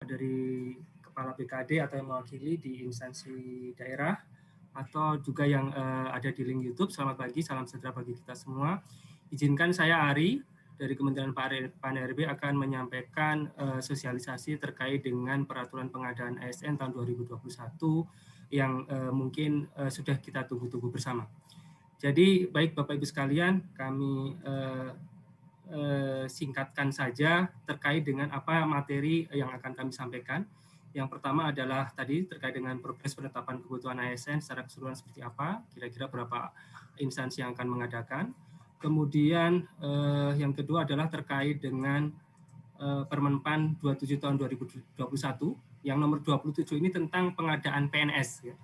dari Kepala BKD atau yang mewakili di instansi daerah, atau juga yang ada di link YouTube. Selamat pagi, salam sejahtera bagi kita semua. Izinkan saya Ari dari Kementerian PAN-RB akan menyampaikan sosialisasi terkait dengan peraturan pengadaan ASN tahun 2021 yang mungkin sudah kita tunggu-tunggu bersama. Jadi baik Bapak Ibu sekalian, kami singkatkan saja terkait dengan apa materi yang akan kami sampaikan. Yang pertama adalah tadi terkait dengan progres penetapan kebutuhan ASN secara keseluruhan seperti apa, kira-kira berapa instansi yang akan mengadakan. Kemudian yang kedua adalah terkait dengan Permenpan 27 tahun 2021, yang nomor 27 ini tentang pengadaan PNS. Ya.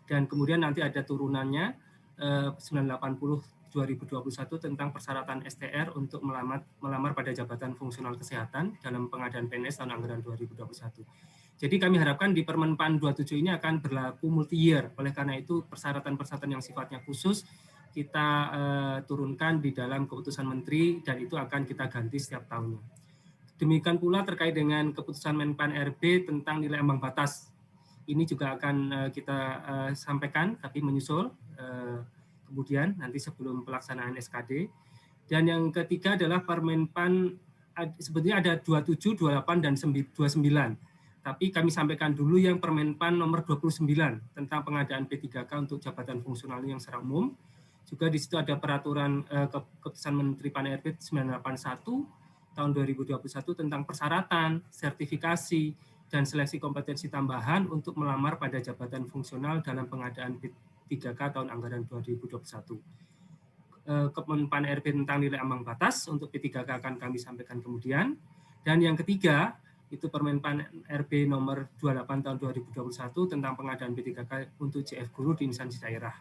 Dan kemudian nanti ada turunannya 980 2021 tentang persyaratan STR untuk melamar pada jabatan fungsional kesehatan dalam pengadaan PNS tahun anggaran 2021. Jadi kami harapkan di Permenpan 27 ini akan berlaku multi-year. Oleh karena itu persyaratan-persyaratan yang sifatnya khusus kita turunkan di dalam keputusan Menteri dan itu akan kita ganti setiap tahunnya. Demikian pula terkait dengan keputusan Menpan RB tentang nilai ambang batas. Ini juga akan kita sampaikan tapi menyusul kemudian nanti sebelum pelaksanaan SKD. Dan yang ketiga adalah Permenpan, sebetulnya ada 27, 28, dan 29. Tapi kami sampaikan dulu yang Permenpan nomor 29 tentang pengadaan P3K untuk jabatan fungsional yang secara umum. Juga di situ ada peraturan keputusan Menteri PAN-RB 981 tahun 2021 tentang persyaratan, sertifikasi, dan seleksi kompetensi tambahan untuk melamar pada jabatan fungsional dalam pengadaan P3K tahun anggaran 2021. Kemenpan RB tentang nilai ambang batas untuk P3K akan kami sampaikan kemudian. Dan yang ketiga, itu Permenpan RB nomor 28 tahun 2021 tentang pengadaan P3K untuk JF guru di instansi daerah.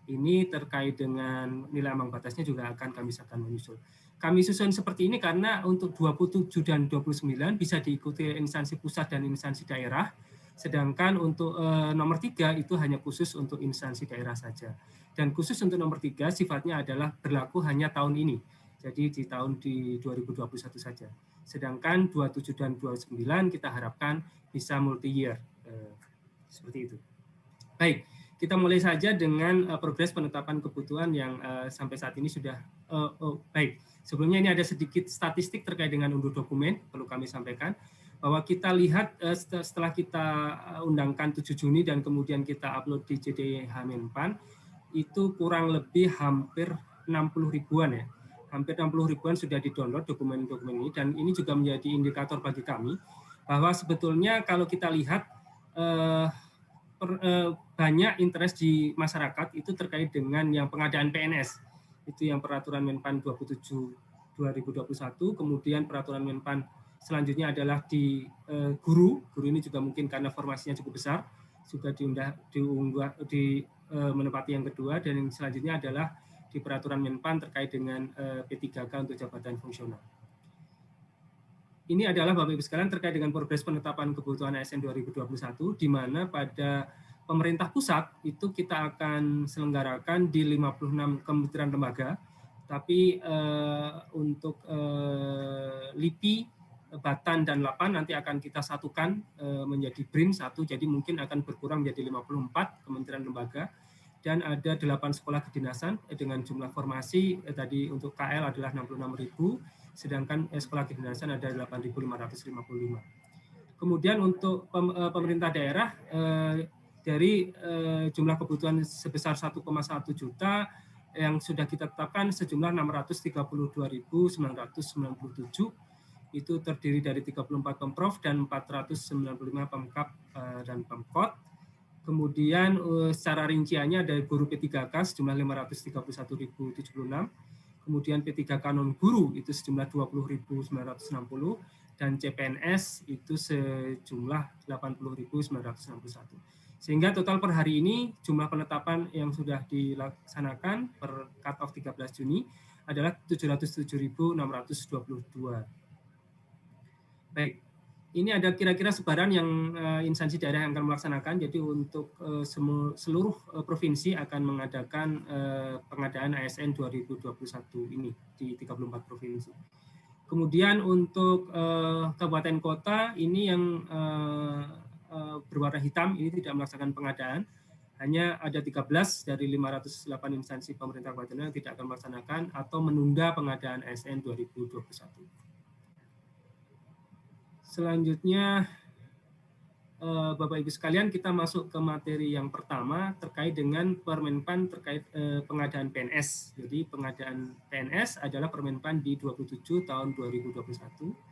Ini terkait dengan nilai ambang batasnya juga akan kami menyusul. Kami susun seperti ini karena untuk 27 dan 29 bisa diikuti instansi pusat dan instansi daerah, sedangkan untuk nomor 3 itu hanya khusus untuk instansi daerah saja. Dan khusus untuk nomor 3 sifatnya adalah berlaku hanya tahun ini, jadi di tahun 2021 saja. Sedangkan 27 dan 29 kita harapkan bisa multi-year, seperti itu. Baik, kita mulai saja dengan progres penetapan kebutuhan yang sampai saat ini sudah baik. Sebelumnya ini ada sedikit statistik terkait dengan unduh dokumen, perlu kami sampaikan, bahwa kita lihat setelah kita undangkan 7 Juni dan kemudian kita upload di JDH Menpan, itu kurang lebih hampir 60 ribuan ya. Hampir 60 ribuan sudah di-download dokumen-dokumen ini, dan ini juga menjadi indikator bagi kami, bahwa sebetulnya kalau kita lihat banyak interest di masyarakat itu terkait dengan yang pengadaan PNS. Itu yang peraturan Menpan 27 2021, kemudian peraturan Menpan selanjutnya adalah di guru ini juga mungkin karena formasinya cukup besar, juga menempati yang kedua, dan yang selanjutnya adalah di peraturan Menpan terkait dengan P3K untuk jabatan fungsional. Ini adalah Bapak Ibu sekalian terkait dengan progres penetapan kebutuhan ASN 2021, di mana pada pemerintah pusat itu kita akan selenggarakan di 56 kementerian lembaga, tapi untuk LIPI, Batan, dan Lapan nanti akan kita satukan menjadi BRIN 1, jadi mungkin akan berkurang menjadi 54 kementerian lembaga, dan ada 8 sekolah kedinasan dengan jumlah formasi tadi untuk KL adalah 66.000, sedangkan sekolah kedinasan ada 8.555. Kemudian untuk pemerintah daerah dari jumlah kebutuhan sebesar 1,1 juta yang sudah kita tetapkan sejumlah 632.997, itu terdiri dari 34 Pemprov dan 495 Pemkab dan Pemkot. Kemudian secara rinciannya ada guru P3K sejumlah 531.076, kemudian P3K non guru itu sejumlah 20.960, dan CPNS itu sejumlah 80.961. Sehingga total per hari ini jumlah penetapan yang sudah dilaksanakan per cut-off 13 Juni adalah 707.622. Baik, ini ada kira-kira sebaran yang instansi daerah yang akan melaksanakan. Jadi untuk seluruh provinsi akan mengadakan pengadaan ASN 2021 ini di 34 provinsi. Kemudian untuk kabupaten kota ini yang berwarna hitam ini tidak melaksanakan pengadaan. Hanya ada 13 dari 508 instansi pemerintah kabupaten yang tidak akan melaksanakan atau menunda pengadaan ASN 2021. Selanjutnya, Bapak Ibu sekalian, kita masuk ke materi yang pertama terkait dengan Permenpan terkait pengadaan PNS. Jadi pengadaan PNS adalah Permenpan di 27 tahun 2021.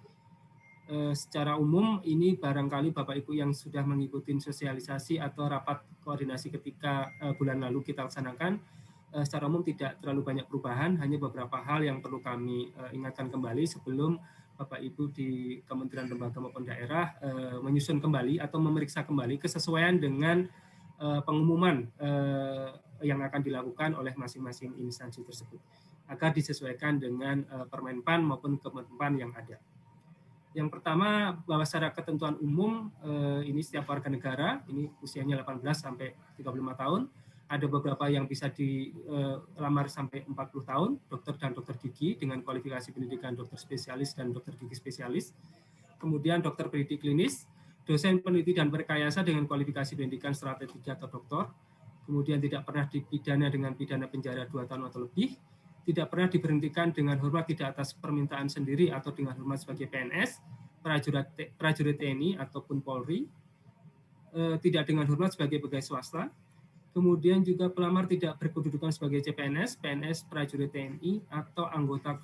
Secara umum ini barangkali Bapak Ibu yang sudah mengikuti sosialisasi atau rapat koordinasi ketika bulan lalu kita laksanakan, secara umum tidak terlalu banyak perubahan, hanya beberapa hal yang perlu kami ingatkan kembali sebelum Bapak Ibu di Kementerian Lembaga maupun daerah menyusun kembali atau memeriksa kembali kesesuaian dengan pengumuman yang akan dilakukan oleh masing-masing instansi tersebut agar disesuaikan dengan Permenpan maupun Kemenpan yang ada. Yang pertama, bahwa secara ketentuan umum ini setiap warga negara, ini usianya 18 sampai 35 tahun, ada beberapa yang bisa dilamar sampai 40 tahun, dokter dan dokter gigi dengan kualifikasi pendidikan dokter spesialis dan dokter gigi spesialis. Kemudian dokter pendidik klinis, dosen peneliti dan berrekayasa dengan kualifikasi pendidikan strategi atau doktor. Kemudian tidak pernah dipidana dengan pidana penjara 2 tahun atau lebih. Tidak pernah diberhentikan dengan hormat tidak atas permintaan sendiri atau dengan hormat sebagai PNS, prajurit TNI ataupun Polri, tidak dengan hormat sebagai pegawai swasta. Kemudian juga pelamar tidak berkedudukan sebagai CPNS, PNS, prajurit TNI atau anggota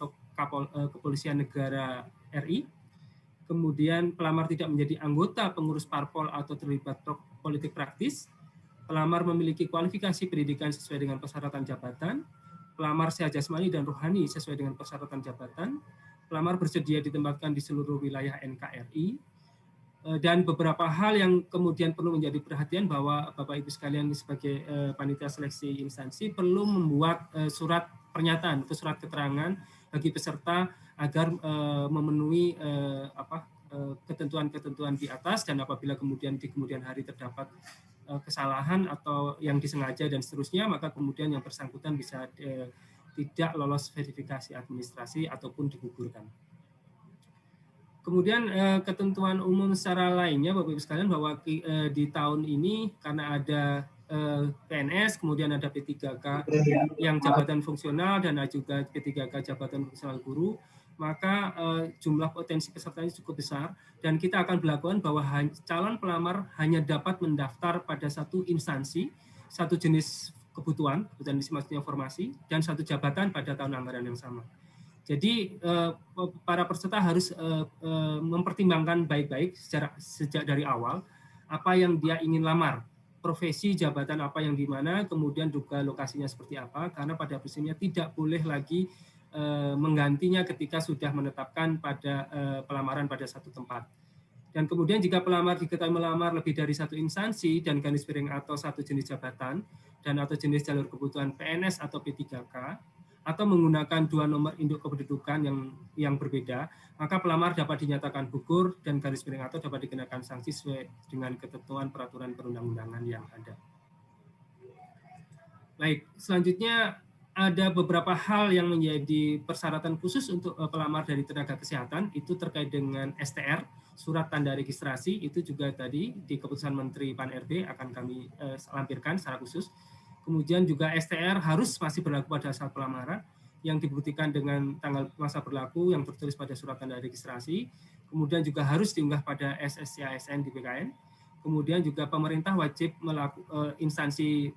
kepolisian negara RI. Kemudian pelamar tidak menjadi anggota pengurus parpol atau terlibat politik praktis. Pelamar memiliki kualifikasi pendidikan sesuai dengan persyaratan jabatan. Pelamar sehat jasmani dan rohani sesuai dengan persyaratan jabatan. Pelamar bersedia ditempatkan di seluruh wilayah NKRI. Dan beberapa hal yang kemudian perlu menjadi perhatian bahwa Bapak Ibu sekalian sebagai panitia seleksi instansi perlu membuat surat pernyataan atau surat keterangan bagi peserta agar memenuhi ketentuan-ketentuan di atas, dan apabila kemudian di kemudian hari terdapat kesalahan atau yang disengaja dan seterusnya, maka kemudian yang bersangkutan bisa tidak lolos verifikasi administrasi ataupun digugurkan. Kemudian ketentuan umum secara lainnya Bapak Ibu sekalian bahwa di tahun ini karena ada PNS, kemudian ada P3K yang jabatan fungsional dan juga P3K jabatan fungsional guru, maka jumlah potensi pesertanya cukup besar dan kita akan berlakukan bahwa calon pelamar hanya dapat mendaftar pada satu instansi, satu jenis kebutuhan maksudnya formasi, dan satu jabatan pada tahun anggaran yang sama. Jadi para peserta harus mempertimbangkan baik-baik sejak dari awal apa yang dia ingin lamar, profesi, jabatan apa yang di mana, kemudian juga lokasinya seperti apa, karena pada prinsipnya tidak boleh lagi menggantinya ketika sudah menetapkan pada pelamaran pada satu tempat. Dan kemudian jika pelamar diketahui melamar lebih dari satu instansi dan garis miring atau satu jenis jabatan dan atau jenis jalur kebutuhan PNS atau P3K atau menggunakan dua nomor induk kependudukan yang berbeda, maka pelamar dapat dinyatakan gugur dan garis miring atau dapat dikenakan sanksi sesuai dengan ketentuan peraturan perundang-undangan yang ada. Baik, selanjutnya ada beberapa hal yang menjadi persyaratan khusus untuk pelamar dari tenaga kesehatan, itu terkait dengan STR, surat tanda registrasi, itu juga tadi di keputusan Menteri Pan-RB akan kami lampirkan secara khusus. Kemudian juga STR harus masih berlaku pada saat pelamaran, yang dibuktikan dengan tanggal masa berlaku yang tertulis pada surat tanda registrasi. Kemudian juga harus diunggah pada SSC ASN di BKN. Kemudian juga pemerintah wajib melakukan instansi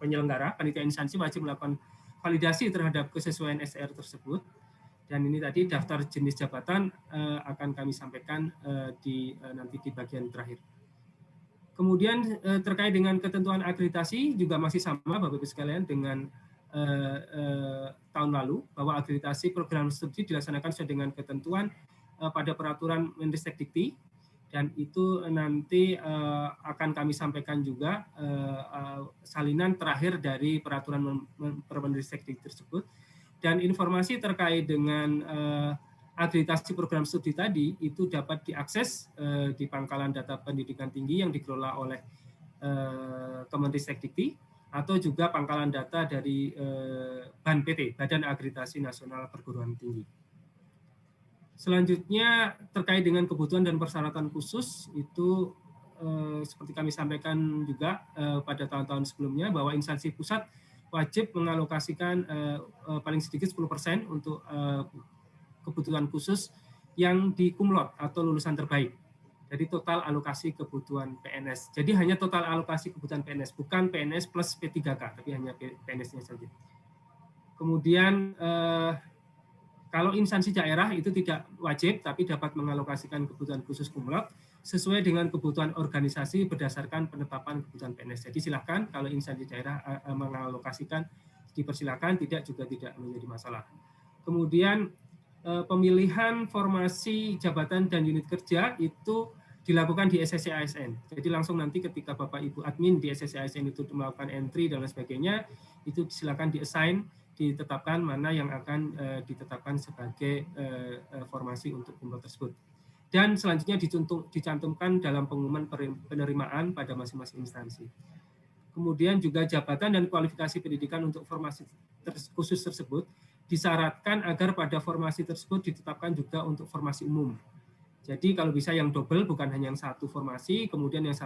penyelenggara, panitia instansi wajib melakukan validasi terhadap kesesuaian STR tersebut. Dan ini tadi daftar jenis jabatan akan kami sampaikan nanti di bagian terakhir. Kemudian terkait dengan ketentuan akreditasi juga masih sama Bapak Ibu sekalian dengan tahun lalu, bahwa akreditasi program studi dilaksanakan sesuai dengan ketentuan pada peraturan Mendikbud, dan itu nanti akan kami sampaikan juga salinan terakhir dari peraturan Mendikbud tersebut. Dan informasi terkait dengan akreditasi program studi tadi itu dapat diakses di pangkalan data pendidikan tinggi yang dikelola oleh Kemendikbud atau juga pangkalan data dari BAN PT, Badan Akreditasi Nasional Perguruan Tinggi. Selanjutnya terkait dengan kebutuhan dan persyaratan khusus itu seperti kami sampaikan juga pada tahun-tahun sebelumnya bahwa instansi pusat wajib mengalokasikan paling sedikit 10% untuk kebutuhan khusus yang di kumlot atau lulusan terbaik. Jadi total alokasi kebutuhan PNS. Jadi hanya total alokasi kebutuhan PNS, bukan PNS plus P3K, tapi hanya PNS-nya saja. Kemudian kalau instansi daerah itu tidak wajib, tapi dapat mengalokasikan kebutuhan khusus kumlot sesuai dengan kebutuhan organisasi berdasarkan penetapan kebutuhan PNS. Jadi silakan kalau instansi daerah mengalokasikan, dipersilakan, tidak juga tidak menjadi masalah. Kemudian pemilihan formasi jabatan dan unit kerja itu dilakukan di SSC ASN. Jadi langsung nanti ketika Bapak Ibu admin di SSC ASN itu melakukan entry dan lain sebagainya, itu silakan di-assign, ditetapkan mana yang akan ditetapkan sebagai formasi untuk kumlot tersebut. Dan selanjutnya dicantumkan dalam pengumuman penerimaan pada masing-masing instansi. Kemudian juga jabatan dan kualifikasi pendidikan untuk formasi khusus tersebut disyaratkan agar pada formasi tersebut ditetapkan juga untuk formasi umum. Jadi kalau bisa yang double, bukan hanya yang satu formasi, kemudian yang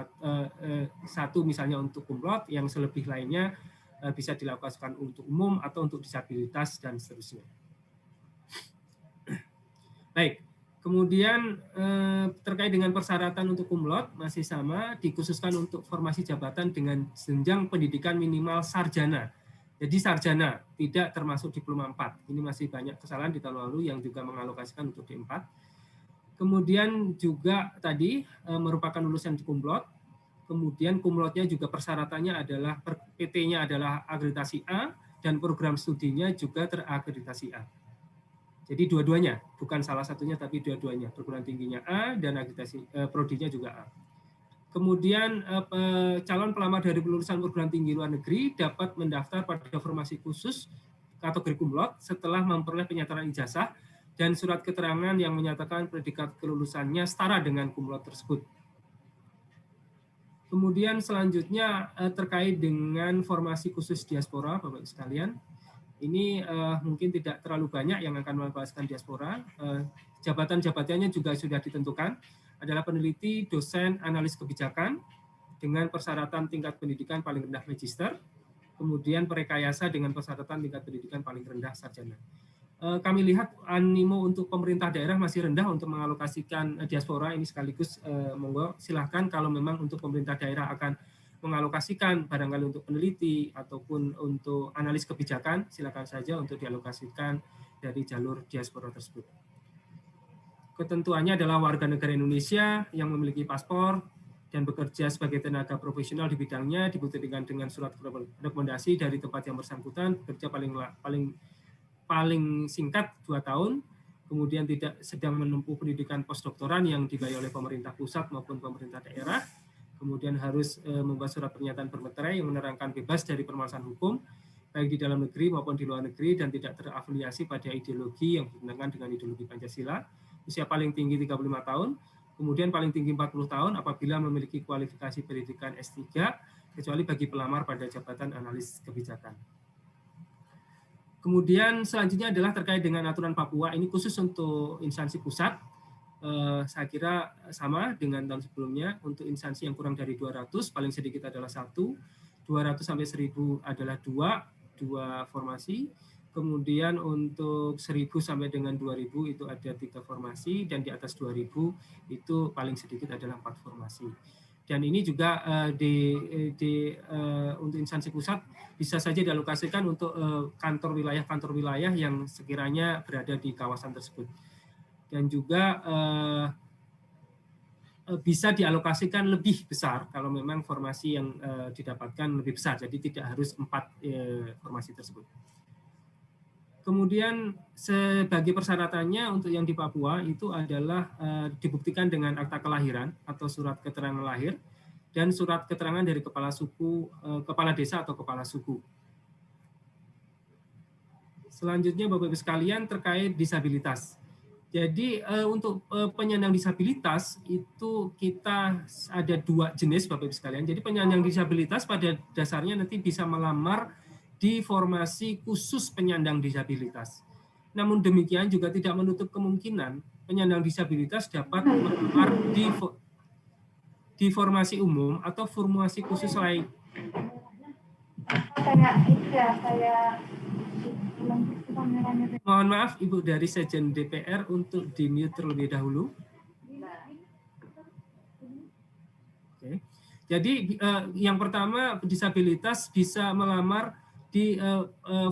satu misalnya untuk kumlot, yang selebih lainnya bisa dilakukan untuk umum atau untuk disabilitas dan seterusnya. Baik, kemudian terkait dengan persyaratan untuk kumlot masih sama, dikhususkan untuk formasi jabatan dengan jenjang pendidikan minimal sarjana. Jadi sarjana, tidak termasuk diploma 4. Ini masih banyak kesalahan di tahun lalu yang juga mengalokasikan untuk D4. Kemudian juga tadi merupakan lulusan kumlot. Kemudian kumlotnya juga persyaratannya adalah PT-nya adalah akreditasi A dan program studinya juga terakreditasi A. Jadi dua-duanya, bukan salah satunya tapi dua-duanya. Perguruan tingginya A dan akreditasi prodinya juga A. Kemudian calon pelamar dari lulusan perguruan tinggi luar negeri dapat mendaftar pada formasi khusus kategori kumlot setelah memperoleh penyataan ijazah dan surat keterangan yang menyatakan predikat kelulusannya setara dengan kumlot tersebut. Kemudian selanjutnya terkait dengan formasi khusus diaspora, Bapak Ibu sekalian. Ini mungkin tidak terlalu banyak yang akan mengalokasikan diaspora. Jabatan-jabatannya juga sudah ditentukan, adalah peneliti, dosen, analis kebijakan, dengan persyaratan tingkat pendidikan paling rendah magister, kemudian perekayasa dengan persyaratan tingkat pendidikan paling rendah sarjana. Kami lihat animo untuk pemerintah daerah masih rendah untuk mengalokasikan diaspora ini sekaligus monggo silahkan kalau memang untuk pemerintah daerah akan mengalokasikan barangkali untuk peneliti ataupun untuk analis kebijakan silakan saja untuk dialokasikan dari jalur diaspora tersebut. Ketentuannya adalah warga negara Indonesia yang memiliki paspor dan bekerja sebagai tenaga profesional di bidangnya dibuktikan dengan surat rekomendasi dari tempat yang bersangkutan bekerja paling singkat 2 tahun, kemudian tidak sedang menempuh pendidikan postdoktoran yang dibayar oleh pemerintah pusat maupun pemerintah daerah, kemudian harus membuat surat pernyataan bermeterai yang menerangkan bebas dari permasalahan hukum, baik di dalam negeri maupun di luar negeri, dan tidak terafiliasi pada ideologi yang bertentangan dengan ideologi Pancasila, usia paling tinggi 35 tahun, kemudian paling tinggi 40 tahun apabila memiliki kualifikasi pendidikan S3, kecuali bagi pelamar pada jabatan analis kebijakan. Kemudian selanjutnya adalah terkait dengan aturan Papua, ini khusus untuk instansi pusat, saya kira sama dengan tahun sebelumnya, untuk instansi yang kurang dari 200, paling sedikit adalah 1, 200 sampai 1000 adalah 2 formasi, kemudian untuk 1000 sampai dengan 2000 itu ada 3 formasi, dan di atas 2000 itu paling sedikit adalah 4 formasi. Dan ini juga untuk instansi pusat bisa saja dialokasikan untuk kantor wilayah yang sekiranya berada di kawasan tersebut. Dan juga bisa dialokasikan lebih besar kalau memang formasi yang didapatkan lebih besar, jadi tidak harus 4 formasi tersebut. Kemudian sebagai persyaratannya untuk yang di Papua itu adalah dibuktikan dengan akta kelahiran atau surat keterangan lahir dan surat keterangan dari kepala suku, kepala desa atau kepala suku. Selanjutnya Bapak Ibu sekalian terkait disabilitas. Jadi untuk penyandang disabilitas itu kita ada 2 jenis Bapak Ibu sekalian. Jadi penyandang disabilitas pada dasarnya nanti bisa melamar di formasi khusus penyandang disabilitas. Namun demikian juga tidak menutup kemungkinan penyandang disabilitas dapat melamar di formasi umum atau formasi khusus lain. Mohon maaf Ibu dari Sekjen DPR untuk di-mute terlebih dahulu. Oke. Jadi yang pertama disabilitas bisa melamar di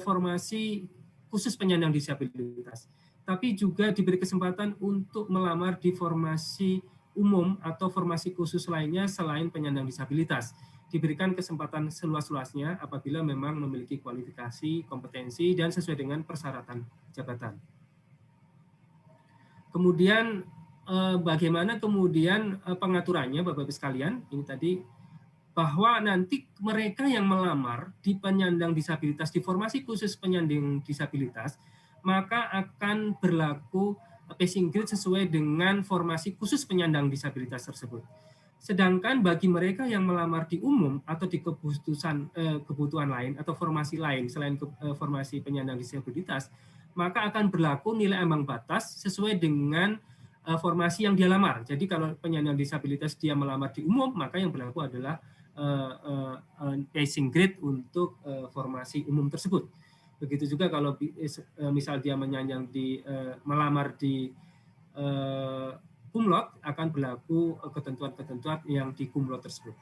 formasi khusus penyandang disabilitas. Tapi juga diberi kesempatan untuk melamar di formasi umum atau formasi khusus lainnya selain penyandang disabilitas. Diberikan kesempatan seluas-luasnya apabila memang memiliki kualifikasi, kompetensi, dan sesuai dengan persyaratan jabatan. Kemudian bagaimana kemudian pengaturannya Bapak-Ibu sekalian, ini tadi bahwa nanti mereka yang melamar di penyandang disabilitas, di formasi khusus penyandang disabilitas, maka akan berlaku passing grade sesuai dengan formasi khusus penyandang disabilitas tersebut. Sedangkan bagi mereka yang melamar di umum atau di kebutuhan lain atau formasi lain selain formasi penyandang disabilitas, maka akan berlaku nilai ambang batas sesuai dengan formasi yang dia lamar. Jadi kalau penyandang disabilitas dia melamar di umum, maka yang berlaku adalah passing grade untuk formasi umum tersebut. Begitu juga kalau misal dia melamar di kumlot, akan berlaku ketentuan-ketentuan yang di kumlot tersebut.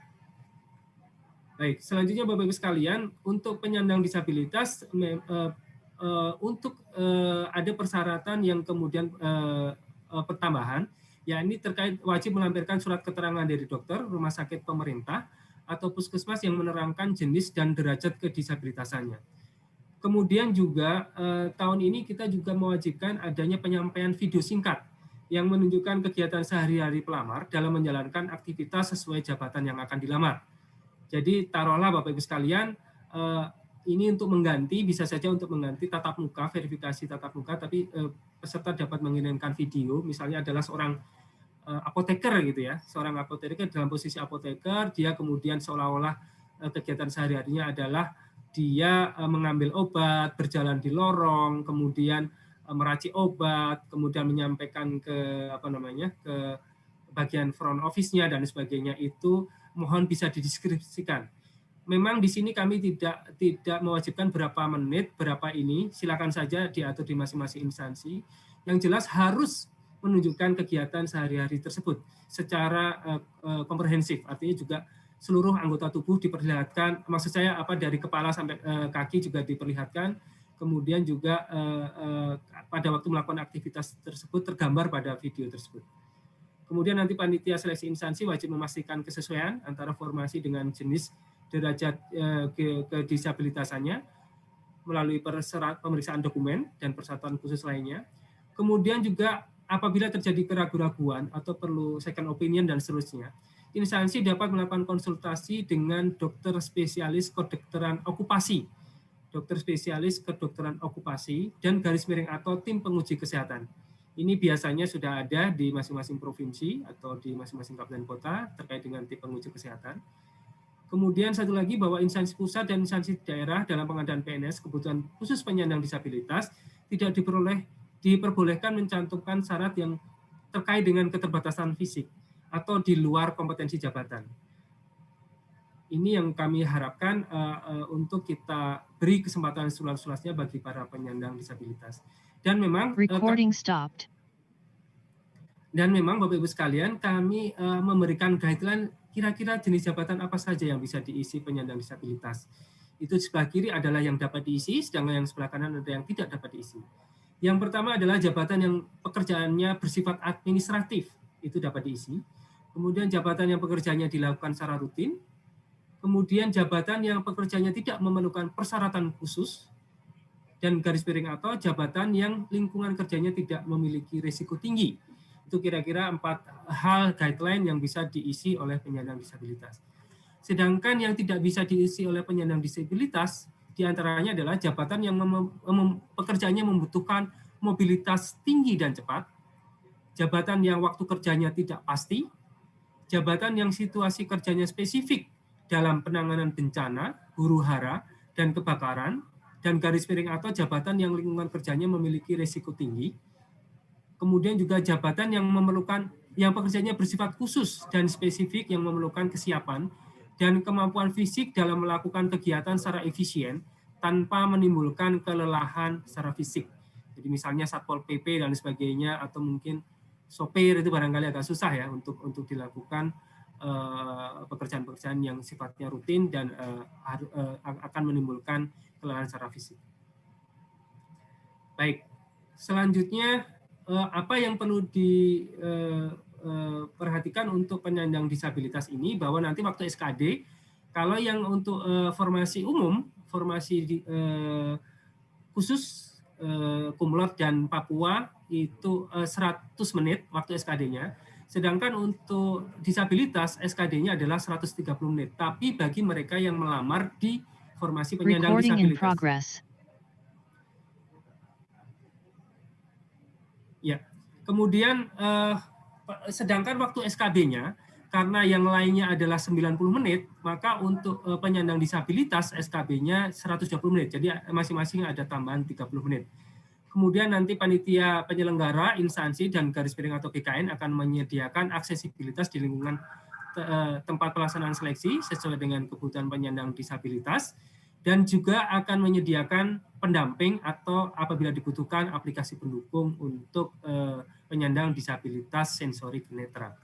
Baik, selanjutnya Bapak Ibu sekalian, untuk penyandang disabilitas untuk ada persyaratan yang kemudian pertambahan, yakni terkait wajib melampirkan surat keterangan dari dokter, rumah sakit pemerintah, atau puskesmas yang menerangkan jenis dan derajat kedisabilitasannya. Kemudian juga tahun ini kita juga mewajibkan adanya penyampaian video singkat yang menunjukkan kegiatan sehari-hari pelamar dalam menjalankan aktivitas sesuai jabatan yang akan dilamar. Jadi taruhlah Bapak Ibu sekalian, ini untuk mengganti, bisa saja untuk mengganti tatap muka, verifikasi tatap muka, tapi peserta dapat mengirimkan video, misalnya adalah seorang apoteker gitu ya, seorang apoteker dalam posisi apoteker, dia kemudian seolah-olah kegiatan sehari-harinya adalah dia mengambil obat, berjalan di lorong, kemudian meracik obat, kemudian menyampaikan ke ke bagian front office-nya dan sebagainya, itu mohon bisa dideskripsikan. Memang di sini kami tidak mewajibkan berapa menit, berapa ini, silakan saja diatur di masing-masing instansi. Yang jelas harus menunjukkan kegiatan sehari-hari tersebut secara komprehensif, artinya juga seluruh anggota tubuh diperlihatkan, maksud saya dari kepala sampai kaki juga diperlihatkan, kemudian juga pada waktu melakukan aktivitas tersebut tergambar pada video tersebut. Kemudian nanti panitia seleksi instansi wajib memastikan kesesuaian antara formasi dengan jenis derajat kedisabilitasannya melalui pemeriksaan dokumen dan persyaratan khusus lainnya. Kemudian juga apabila terjadi keraguan-raguan atau perlu second opinion dan seterusnya, instansi dapat melakukan konsultasi dengan dokter spesialis kedokteran okupasi, dokter spesialis kedokteran okupasi, dan garis miring atau tim penguji kesehatan. Ini biasanya sudah ada di masing-masing provinsi atau di masing-masing kabupaten kota terkait dengan tim penguji kesehatan. Kemudian satu lagi bahwa instansi pusat dan instansi daerah dalam pengadaan PNS kebutuhan khusus penyandang disabilitas tidak diperbolehkan mencantumkan syarat yang terkait dengan keterbatasan fisik atau di luar kompetensi jabatan. Ini yang kami harapkan untuk kita beri kesempatan seluas-luasnya bagi para penyandang disabilitas. Dan memang Bapak Ibu sekalian, kami memberikan guideline kira-kira jenis jabatan apa saja yang bisa diisi penyandang disabilitas. Itu sebelah kiri adalah yang dapat diisi, sedangkan yang sebelah kanan ada yang tidak dapat diisi. Yang pertama adalah jabatan yang pekerjaannya bersifat administratif, itu dapat diisi. Kemudian jabatan yang pekerjaannya dilakukan secara rutin. Kemudian jabatan yang pekerjaannya tidak memerlukan persyaratan khusus. Dan garis miring atau jabatan yang lingkungan kerjanya tidak memiliki risiko tinggi. Itu kira-kira 4 hal guideline yang bisa diisi oleh penyandang disabilitas. Sedangkan yang tidak bisa diisi oleh penyandang disabilitas, diantaranya adalah jabatan yang pekerjaannya membutuhkan mobilitas tinggi dan cepat, jabatan yang waktu kerjanya tidak pasti, jabatan yang situasi kerjanya spesifik dalam penanganan bencana, huru-hara, dan kebakaran, dan garis miring atau jabatan yang lingkungan kerjanya memiliki risiko tinggi. Kemudian juga jabatan yang memerlukan yang pekerjaannya bersifat khusus dan spesifik yang memerlukan kesiapan dan kemampuan fisik dalam melakukan kegiatan secara efisien tanpa menimbulkan kelelahan secara fisik. Jadi misalnya Satpol PP dan sebagainya atau mungkin sopir itu barangkali agak susah ya untuk dilakukan pekerjaan-pekerjaan yang sifatnya rutin dan akan menimbulkan kelelahan secara fisik. Baik, selanjutnya apa yang perlu diperhatikan untuk penyandang disabilitas ini, bahwa nanti waktu SKD, kalau yang untuk formasi umum, formasi khusus Kumlot dan Papua itu 100 menit waktu SKD-nya, sedangkan untuk disabilitas SKD-nya adalah 130 menit. Tapi bagi mereka yang melamar di formasi penyandang disabilitas. Ya, kemudian sedangkan waktu SKB-nya, karena yang lainnya adalah 90 menit, maka untuk penyandang disabilitas SKB-nya 120 menit. Jadi masing-masing ada tambahan 30 menit. Kemudian nanti panitia penyelenggara, instansi, dan garis miring atau BKN akan menyediakan aksesibilitas di lingkungan tempat pelaksanaan seleksi sesuai dengan kebutuhan penyandang disabilitas, dan juga akan menyediakan pendamping atau apabila dibutuhkan aplikasi pendukung untuk penyandang disabilitas sensorik netra.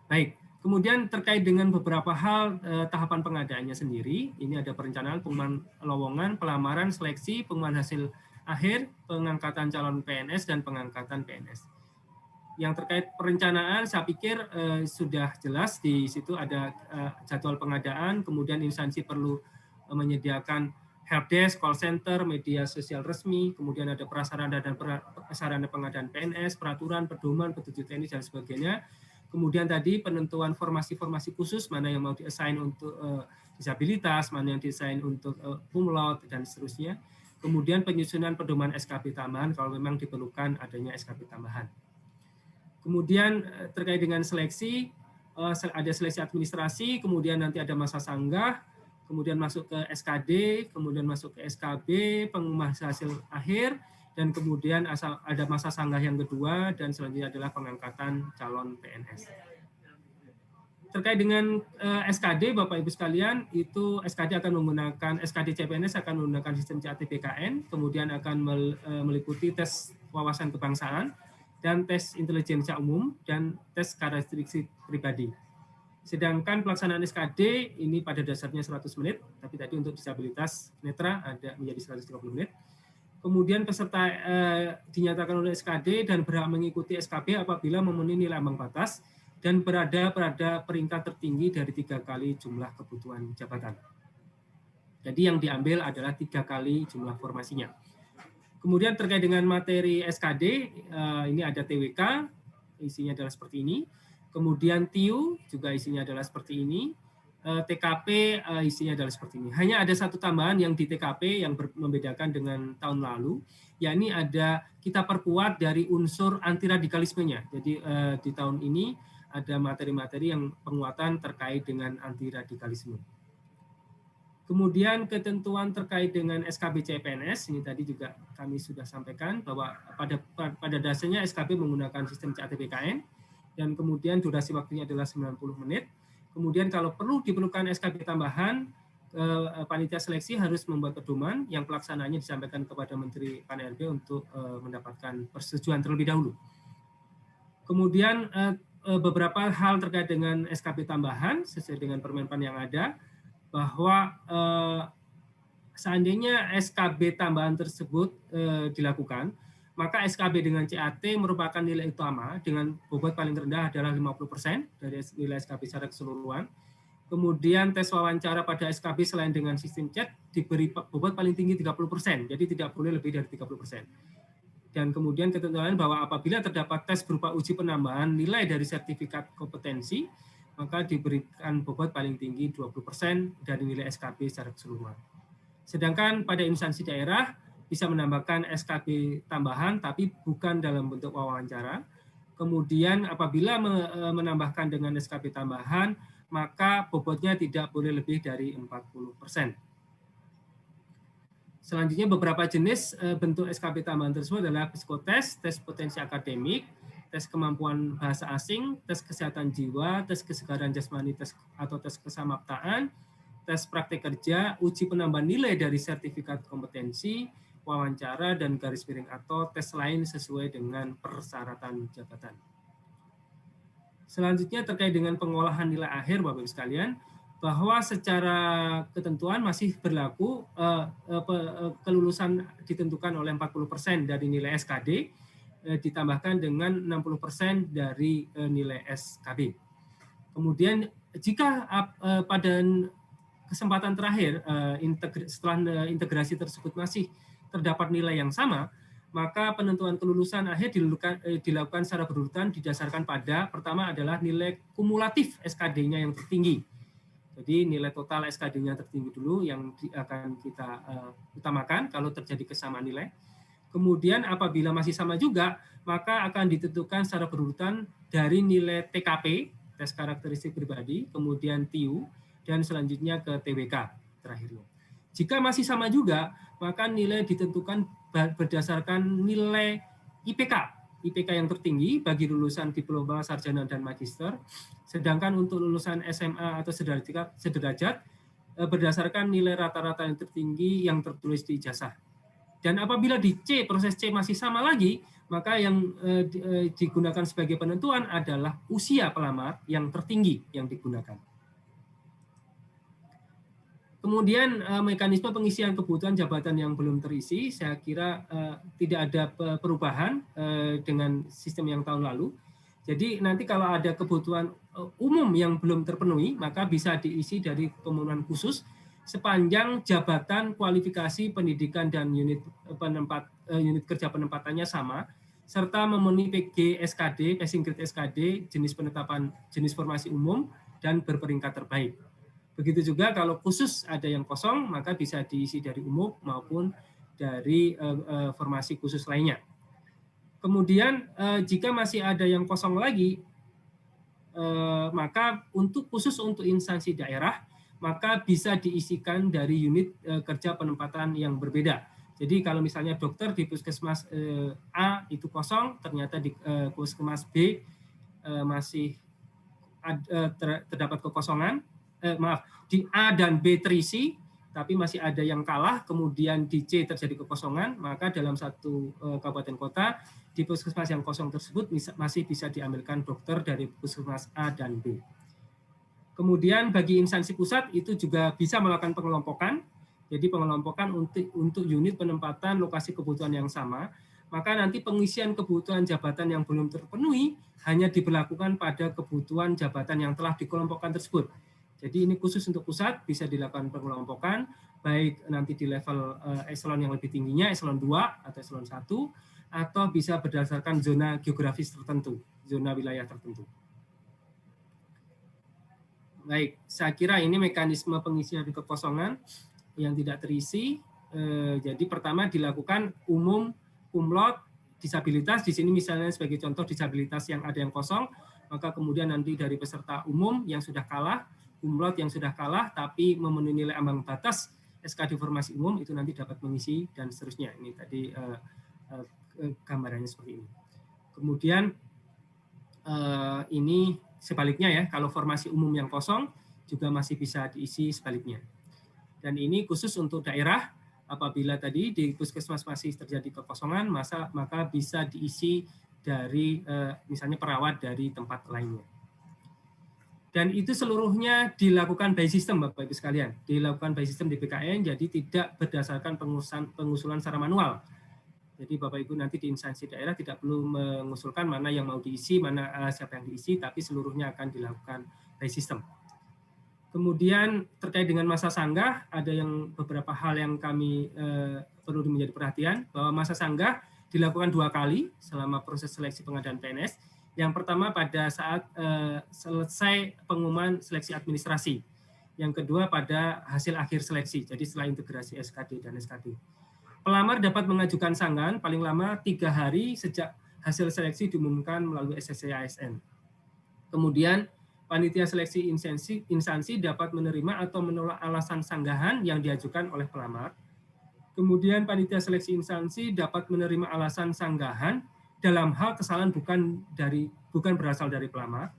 Baik, kemudian terkait dengan beberapa hal tahapan pengadaannya sendiri, ini ada perencanaan, pengumuman lowongan, pelamaran, seleksi, pengumuman hasil akhir, pengangkatan calon PNS, dan pengangkatan PNS. Yang terkait perencanaan, saya pikir sudah jelas, di situ ada jadwal pengadaan, kemudian instansi perlu menyediakan helpdesk, call center, media sosial resmi, kemudian ada prasarana dan prasarana pengadaan PNS, peraturan, pedoman, petunjuk teknis, dan sebagainya. Kemudian tadi penentuan formasi-formasi khusus, mana yang mau di-assign untuk disabilitas, mana yang di-assign untuk kumlot, dan seterusnya. Kemudian penyusunan pedoman SKB tambahan kalau memang diperlukan adanya SKB tambahan. Kemudian terkait dengan seleksi, ada seleksi administrasi, kemudian nanti ada masa sanggah, kemudian masuk ke SKD, kemudian masuk ke SKB, pengumuman hasil akhir, dan kemudian ada masa sanggah yang kedua, dan selanjutnya adalah pengangkatan calon PNS. Terkait dengan SKD, Bapak Ibu sekalian, itu SKD akan menggunakan, SKD CPNS akan menggunakan sistem CAT-BKN, kemudian akan meliputi tes wawasan kebangsaan, dan tes intelijensia umum, dan tes karakteristik pribadi. Sedangkan pelaksanaan SKD ini pada dasarnya 100 menit, tapi tadi untuk disabilitas netra ada menjadi 130 menit. Kemudian peserta dinyatakan oleh SKD dan berhak mengikuti SKB apabila memenuhi nilai ambang batas dan berada pada peringkat tertinggi dari 3 kali jumlah kebutuhan jabatan. Jadi yang diambil adalah 3 kali jumlah formasinya. Kemudian terkait dengan materi SKD, ini ada TWK, isinya adalah seperti ini. Kemudian TIU juga isinya adalah seperti ini. TKP isinya adalah seperti ini. Hanya ada satu tambahan yang di TKP yang membedakan dengan tahun lalu, yakni ada kita perkuat dari unsur anti radikalismenya. Jadi di tahun ini ada materi-materi yang penguatan terkait dengan anti radikalisme. Kemudian ketentuan terkait dengan SKB CPNS, ini tadi juga kami sudah sampaikan bahwa pada dasarnya SKB menggunakan sistem CAT-BKN, dan kemudian durasi waktunya adalah 90 menit. Kemudian kalau perlu diperlukan SKB tambahan, panitia seleksi harus membuat pedoman yang pelaksanaannya disampaikan kepada Menteri PAN-RB untuk mendapatkan persetujuan terlebih dahulu. Kemudian beberapa hal terkait dengan SKB tambahan sesuai dengan Permenpan yang ada, bahwa seandainya SKB tambahan tersebut dilakukan, maka SKB dengan CAT merupakan nilai utama dengan bobot paling rendah adalah 50% dari nilai SKB secara keseluruhan. Kemudian tes wawancara pada SKB selain dengan sistem chat diberi bobot paling tinggi 30%, jadi tidak boleh lebih dari 30%. Dan kemudian ketentuan bahwa apabila terdapat tes berupa uji penambahan nilai dari sertifikat kompetensi, maka diberikan bobot paling tinggi 20% dari nilai SKB secara keseluruhan. Sedangkan pada instansi daerah, bisa menambahkan SKB tambahan tapi bukan dalam bentuk wawancara. Kemudian apabila menambahkan dengan SKB tambahan, maka bobotnya tidak boleh lebih dari 40%. Selanjutnya beberapa jenis bentuk SKB tambahan tersebut adalah psikotes, tes potensi akademik, tes kemampuan bahasa asing, tes kesehatan jiwa, tes kesegaran jasmani atau tes kesamaptaan, tes praktek kerja, uji penambahan nilai dari sertifikat kompetensi, wawancara, dan garis miring atau tes lain sesuai dengan persyaratan jabatan. Selanjutnya terkait dengan pengolahan nilai akhir, Bapak-Ibu sekalian, bahwa secara ketentuan masih berlaku kelulusan ditentukan oleh 40% dari nilai SKD ditambahkan dengan 60% dari nilai SKB. Kemudian jika pada kesempatan terakhir setelah integrasi tersebut masih terdapat nilai yang sama, maka penentuan kelulusan akhir dilakukan secara berurutan didasarkan pada pertama adalah nilai kumulatif SKD-nya yang tertinggi. Jadi nilai total SKD-nya tertinggi dulu yang akan kita utamakan kalau terjadi kesamaan nilai. Kemudian apabila masih sama juga, maka akan ditentukan secara berurutan dari nilai TKP, tes karakteristik pribadi, kemudian TIU, dan selanjutnya ke TWK terakhirnya. Jika masih sama juga, maka nilai ditentukan berdasarkan nilai IPK yang tertinggi bagi lulusan diploma, sarjana, dan magister, sedangkan untuk lulusan SMA atau sederajat berdasarkan nilai rata-rata yang tertinggi yang tertulis di ijazah. Dan apabila di C, proses C masih sama lagi, maka yang digunakan sebagai penentuan adalah usia pelamar yang tertinggi yang digunakan. Kemudian mekanisme pengisian kebutuhan jabatan yang belum terisi, saya kira tidak ada perubahan dengan sistem yang tahun lalu. Jadi nanti kalau ada kebutuhan umum yang belum terpenuhi, maka bisa diisi dari pemenuhan khusus sepanjang jabatan, kualifikasi, pendidikan, dan unit kerja penempatannya sama, serta memenuhi PG SKD, passing grade SKD, jenis formasi umum, dan berperingkat terbaik. Begitu juga kalau khusus ada yang kosong, maka bisa diisi dari umum maupun dari formasi khusus lainnya. Kemudian jika masih ada yang kosong lagi, maka khusus untuk instansi daerah, maka bisa diisikan dari unit kerja penempatan yang berbeda. Jadi kalau misalnya dokter di puskesmas A itu kosong, ternyata di puskesmas B masih terdapat kekosongan, di A dan B terisi, tapi masih ada yang kalah, kemudian di C terjadi kekosongan, maka dalam satu kabupaten kota, di puskesmas yang kosong tersebut masih bisa diambilkan dokter dari puskesmas A dan B. Kemudian bagi instansi pusat itu juga bisa melakukan pengelompokan, jadi pengelompokan untuk unit penempatan lokasi kebutuhan yang sama, maka nanti pengisian kebutuhan jabatan yang belum terpenuhi hanya diberlakukan pada kebutuhan jabatan yang telah dikelompokkan tersebut. Jadi ini khusus untuk pusat, bisa dilakukan pengelompokan, baik nanti di level eselon yang lebih tingginya, eselon 2 atau eselon 1, atau bisa berdasarkan zona geografis tertentu, zona wilayah tertentu. Baik, saya kira ini mekanisme pengisian kekosongan yang tidak terisi. Jadi pertama dilakukan umum, kumlot, disabilitas. Di sini misalnya sebagai contoh disabilitas yang ada yang kosong, maka kemudian nanti dari peserta umum yang sudah kalah, kumlot yang sudah kalah tapi memenuhi nilai ambang batas SKD formasi umum itu nanti dapat mengisi dan seterusnya. Ini tadi gambarannya seperti ini. Kemudian ini sebaliknya ya, kalau formasi umum yang kosong juga masih bisa diisi sebaliknya. Dan ini khusus untuk daerah, apabila tadi di puskesmas masih terjadi kekosongan, maka bisa diisi dari misalnya perawat dari tempat lainnya. Dan itu seluruhnya dilakukan by system, Bapak Ibu sekalian. Dilakukan by system di BKN, jadi tidak berdasarkan pengusulan secara manual. Jadi Bapak Ibu nanti di instansi daerah tidak perlu mengusulkan mana yang mau diisi, mana siapa yang diisi, tapi seluruhnya akan dilakukan by system. Kemudian terkait dengan masa sanggah, ada beberapa hal yang kami perlu menjadi perhatian, bahwa masa sanggah dilakukan 2 kali selama proses seleksi pengadaan PNS. Yang pertama pada saat selesai pengumuman seleksi administrasi. Yang kedua pada hasil akhir seleksi, jadi setelah integrasi SKD dan SKD. Pelamar dapat mengajukan sanggahan paling lama 3 hari sejak hasil seleksi diumumkan melalui SSC ASN. Kemudian panitia seleksi instansi dapat menerima atau menolak alasan sanggahan yang diajukan oleh pelamar. Kemudian panitia seleksi instansi dapat menerima alasan sanggahan dalam hal kesalahan bukan berasal dari pelamar.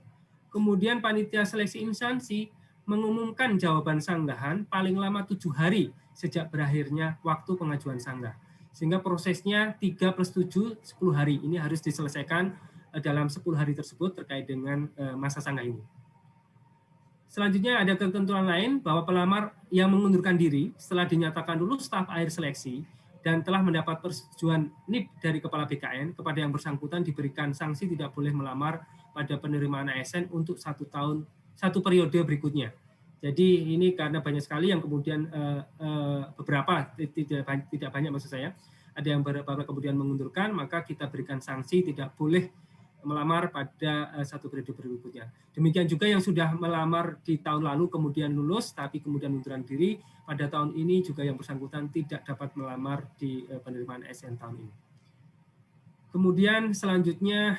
Kemudian panitia seleksi instansi mengumumkan jawaban sanggahan paling lama 7 hari sejak berakhirnya waktu pengajuan sanggah. Sehingga prosesnya 3 plus 7, 10 hari. Ini harus diselesaikan dalam 10 hari tersebut terkait dengan masa sanggah ini. Selanjutnya ada ketentuan lain bahwa pelamar yang mengundurkan diri setelah dinyatakan lulus tahap akhir seleksi dan telah mendapat persetujuan NIP dari Kepala BKN kepada yang bersangkutan diberikan sanksi tidak boleh melamar pada penerimaan ASN untuk 1 periode berikutnya. Jadi ini karena banyak sekali yang kemudian beberapa, tidak banyak maksud saya, ada yang beberapa kemudian mengundurkan, maka kita berikan sanksi tidak boleh melamar pada 1 periode berikutnya. Demikian juga yang sudah melamar di tahun lalu kemudian lulus tapi kemudian mengundurkan diri, pada tahun ini juga yang bersangkutan tidak dapat melamar di penerimaan ASN tahun ini. Kemudian selanjutnya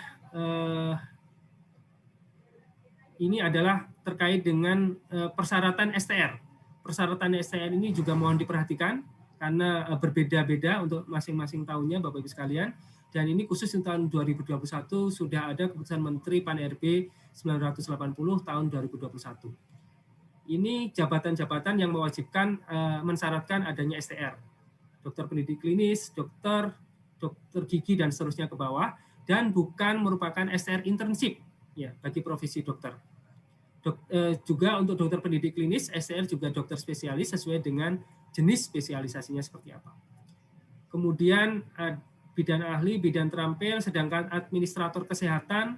ini adalah terkait dengan persyaratan STR. Persyaratan STR ini juga mohon diperhatikan karena berbeda-beda untuk masing-masing tahunnya Bapak Ibu sekalian. Dan ini khusus untuk tahun 2021 sudah ada keputusan Menteri Pan-RB 980 tahun 2021. Ini jabatan-jabatan yang mewajibkan mensyaratkan adanya STR. Dokter pendidik klinis, dokter gigi dan seterusnya ke bawah, dan bukan merupakan STR internship ya bagi profesi dokter. Juga untuk dokter pendidik klinis, STR juga dokter spesialis sesuai dengan jenis spesialisasinya seperti apa. Kemudian bidan ahli, bidan terampil, sedangkan administrator kesehatan,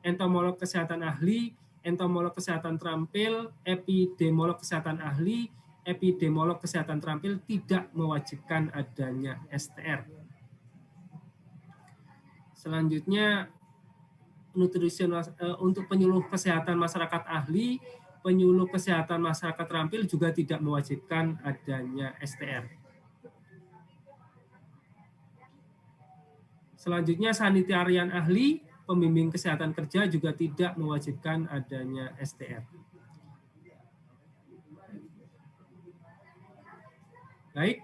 entomolog kesehatan ahli, entomolog kesehatan terampil, epidemiolog kesehatan ahli, epidemiolog kesehatan terampil tidak mewajibkan adanya STR. Selanjutnya, nutrisional untuk penyuluh kesehatan masyarakat ahli, penyuluh kesehatan masyarakat terampil juga tidak mewajibkan adanya STR. Selanjutnya sanitarian ahli, pembimbing kesehatan kerja juga tidak mewajibkan adanya STR. Baik,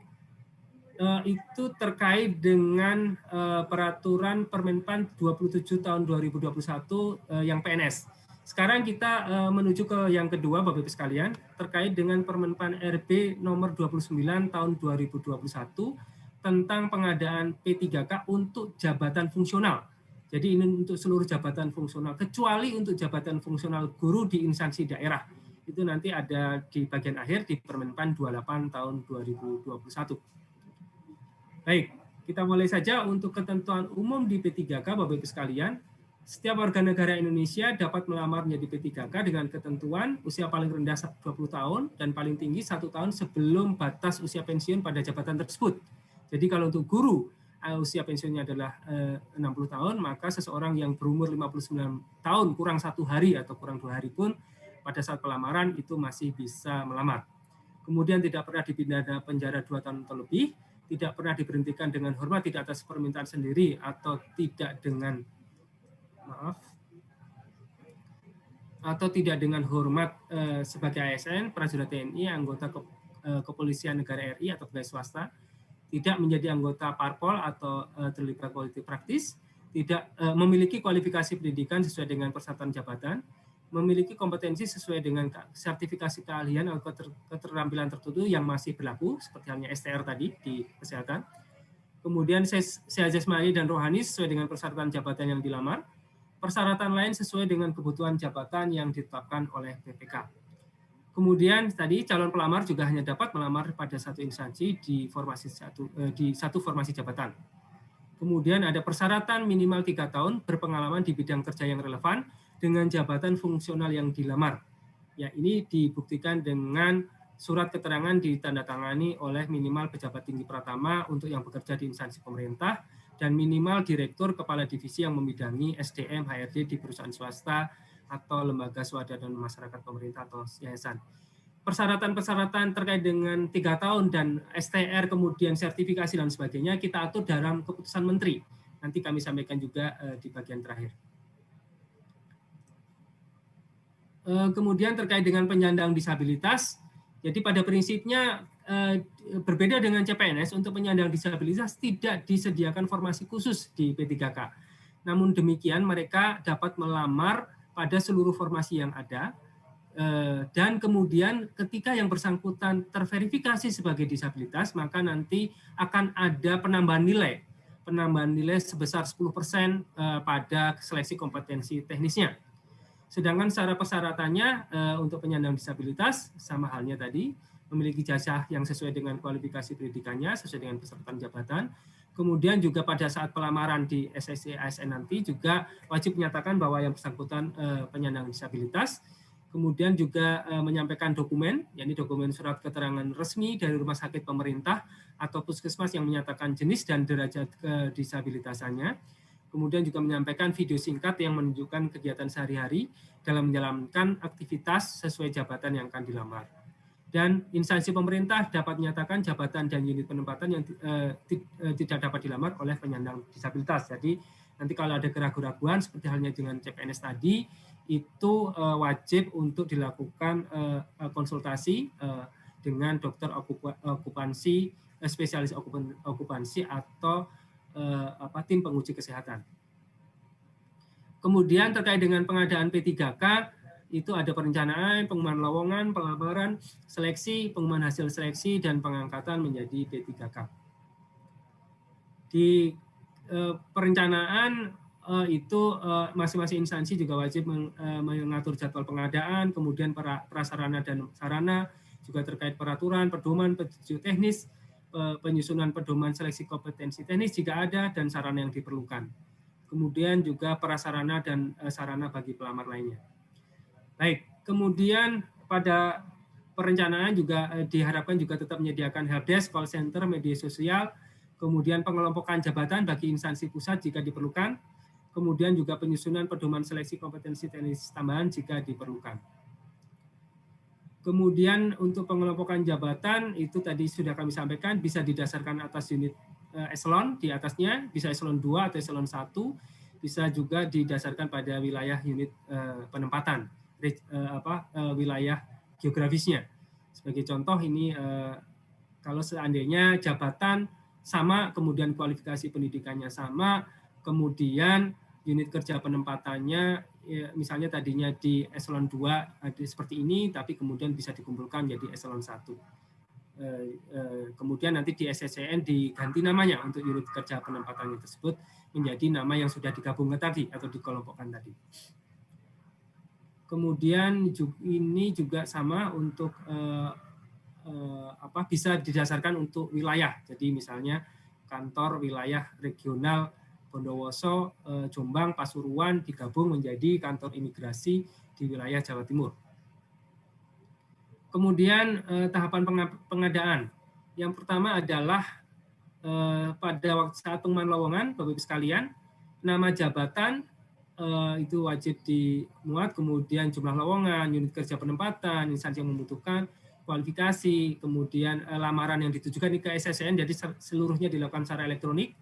itu terkait dengan peraturan Permenpan 27 tahun 2021 yang PNS. Sekarang kita menuju ke yang kedua Bapak Ibu sekalian, terkait dengan Permenpan RB nomor 29 tahun 2021 tentang pengadaan P3K untuk jabatan fungsional. Jadi ini untuk seluruh jabatan fungsional, kecuali untuk jabatan fungsional guru di instansi daerah. Itu nanti ada di bagian akhir di Permenpan 28 tahun 2021. Baik, kita mulai saja untuk ketentuan umum di P3K, Bapak Ibu sekalian. Setiap warga negara Indonesia dapat melamar menjadi P3K dengan ketentuan usia paling rendah 20 tahun dan paling tinggi 1 tahun sebelum batas usia pensiun pada jabatan tersebut. Jadi kalau untuk guru, usia pensiunnya adalah 60 tahun, maka seseorang yang berumur 59 tahun kurang 1 hari atau kurang 2 hari pun pada saat pelamaran itu masih bisa melamar. Kemudian tidak pernah dipidana penjara 2 tahun atau lebih, tidak pernah diberhentikan dengan hormat tidak atas permintaan sendiri atau tidak dengan hormat sebagai ASN, prajurit TNI, anggota kepolisian negara RI atau pegawai swasta, tidak menjadi anggota parpol atau terlibat politik praktis, tidak memiliki kualifikasi pendidikan sesuai dengan persyaratan jabatan, memiliki kompetensi sesuai dengan sertifikasi keahlian atau keterampilan tertentu yang masih berlaku, seperti halnya STR tadi di kesehatan. Kemudian sehat jasmani dan rohani sesuai dengan persyaratan jabatan yang dilamar. Persyaratan lain sesuai dengan kebutuhan jabatan yang ditetapkan oleh BPK. Kemudian tadi calon pelamar juga hanya dapat melamar pada satu instansi di satu formasi jabatan. Kemudian ada persyaratan minimal 3 tahun berpengalaman di bidang kerja yang relevan dengan jabatan fungsional yang dilamar. Ya, ini dibuktikan dengan surat keterangan ditandatangani oleh minimal pejabat tinggi pratama untuk yang bekerja di instansi pemerintah dan minimal direktur kepala divisi yang membidangi SDM HRD di perusahaan swasta atau lembaga swadaya dan masyarakat pemerintah atau yayasan. persyaratan-persyaratan terkait dengan 3 tahun dan STR, kemudian sertifikasi dan sebagainya, kita atur dalam keputusan Menteri. Nanti kami sampaikan juga di bagian terakhir. Kemudian terkait dengan penyandang disabilitas, jadi pada prinsipnya berbeda dengan CPNS, untuk penyandang disabilitas tidak disediakan formasi khusus di P3K. Namun demikian mereka dapat melamar pada seluruh formasi yang ada, dan kemudian ketika yang bersangkutan terverifikasi sebagai disabilitas, maka nanti akan ada penambahan nilai sebesar 10% pada seleksi kompetensi teknisnya. Sedangkan secara persyaratannya untuk penyandang disabilitas sama halnya tadi, memiliki jasa yang sesuai dengan kualifikasi pendidikannya, sesuai dengan persyaratan jabatan. Kemudian juga pada saat pelamaran di SSC ASN nanti juga wajib menyatakan bahwa yang bersangkutan penyandang disabilitas. Kemudian juga menyampaikan dokumen, yakni dokumen surat keterangan resmi dari rumah sakit pemerintah atau puskesmas yang menyatakan jenis dan derajat kedisabilitasannya. Kemudian juga menyampaikan video singkat yang menunjukkan kegiatan sehari-hari dalam menjalankan aktivitas sesuai jabatan yang akan dilamar. Dan instansi pemerintah dapat menyatakan jabatan dan unit penempatan yang tidak dapat dilamar oleh penyandang disabilitas. Jadi nanti kalau ada keraguan-keraguan seperti halnya dengan CPNS tadi, itu wajib untuk dilakukan konsultasi dengan dokter okupansi, spesialis okupansi atau tim penguji kesehatan. Kemudian terkait dengan pengadaan P3K, itu ada perencanaan, pengumuman lowongan, pelamaran, seleksi, pengumuman hasil seleksi, dan pengangkatan menjadi P3K. Di perencanaan itu masing-masing instansi juga wajib mengatur jadwal pengadaan, kemudian prasarana dan sarana, juga terkait peraturan, pedoman, petunjuk teknis, penyusunan pedoman seleksi kompetensi teknis jika ada, dan sarana yang diperlukan. Kemudian juga prasarana dan sarana bagi pelamar lainnya. Baik, kemudian pada perencanaan juga diharapkan juga tetap menyediakan helpdesk, call center, media sosial, kemudian pengelompokan jabatan bagi instansi pusat jika diperlukan, kemudian juga penyusunan pedoman seleksi kompetensi teknis tambahan jika diperlukan. Kemudian untuk pengelompokan jabatan itu tadi sudah kami sampaikan, bisa didasarkan atas unit eselon di atasnya, bisa eselon 2 atau eselon 1, bisa juga didasarkan pada wilayah unit penempatan, wilayah geografisnya. Sebagai contoh ini kalau seandainya jabatan sama, kemudian kualifikasi pendidikannya sama, kemudian unit kerja penempatannya misalnya tadinya di eselon 2 seperti ini, tapi kemudian bisa dikumpulkan jadi eselon 1. Kemudian nanti di SSCN diganti namanya untuk unit kerja penempatannya tersebut menjadi nama yang sudah digabungkan tadi atau dikelompokkan tadi. Kemudian ini juga sama untuk bisa didasarkan untuk wilayah. Jadi misalnya kantor wilayah regional Bondowoso, Jombang, Pasuruan digabung menjadi kantor imigrasi di wilayah Jawa Timur. Kemudian tahapan pengadaan. Yang pertama adalah pada waktu saat pengumuman lowongan, Bapak Ibu sekalian, nama jabatan itu wajib dimuat, kemudian jumlah lowongan, unit kerja penempatan, instansi yang membutuhkan, kualifikasi, kemudian lamaran yang ditujukan ke SSCN, jadi seluruhnya dilakukan secara elektronik.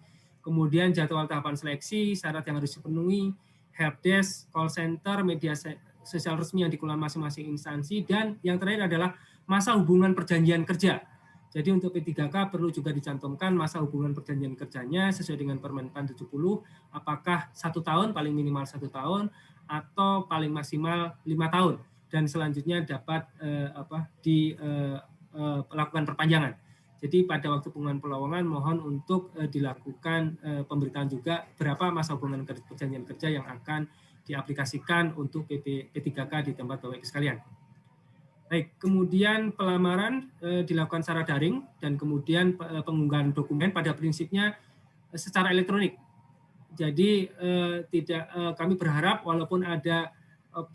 Kemudian jadwal tahapan seleksi, syarat yang harus dipenuhi, helpdesk, call center, media sosial resmi yang dikelola masing-masing instansi, dan yang terakhir adalah masa hubungan perjanjian kerja. Jadi untuk P3K perlu juga dicantumkan masa hubungan perjanjian kerjanya sesuai dengan Permenpan 70, apakah 1 tahun, paling minimal 1 tahun, atau paling maksimal 5 tahun, dan selanjutnya dapat dilakukan perpanjangan. Jadi pada waktu pengumuman pelowongan mohon untuk dilakukan pemberitaan juga berapa masa hubungan perjanjian kerja yang akan diaplikasikan untuk P3K di tempat Bapak Ibu sekalian. Baik, kemudian pelamaran dilakukan secara daring dan kemudian pengunggahan dokumen pada prinsipnya secara elektronik. Jadi kami berharap walaupun ada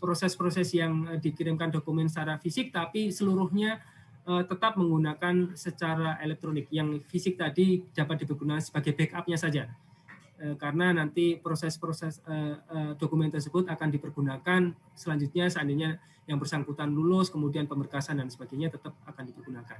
proses-proses yang dikirimkan dokumen secara fisik, tapi seluruhnya tetap menggunakan secara elektronik. Yang fisik tadi dapat digunakan sebagai backupnya saja. karena nanti proses-proses dokumen tersebut akan dipergunakan selanjutnya seandainya yang bersangkutan lulus, kemudian pemberkasan dan sebagainya tetap akan dipergunakan.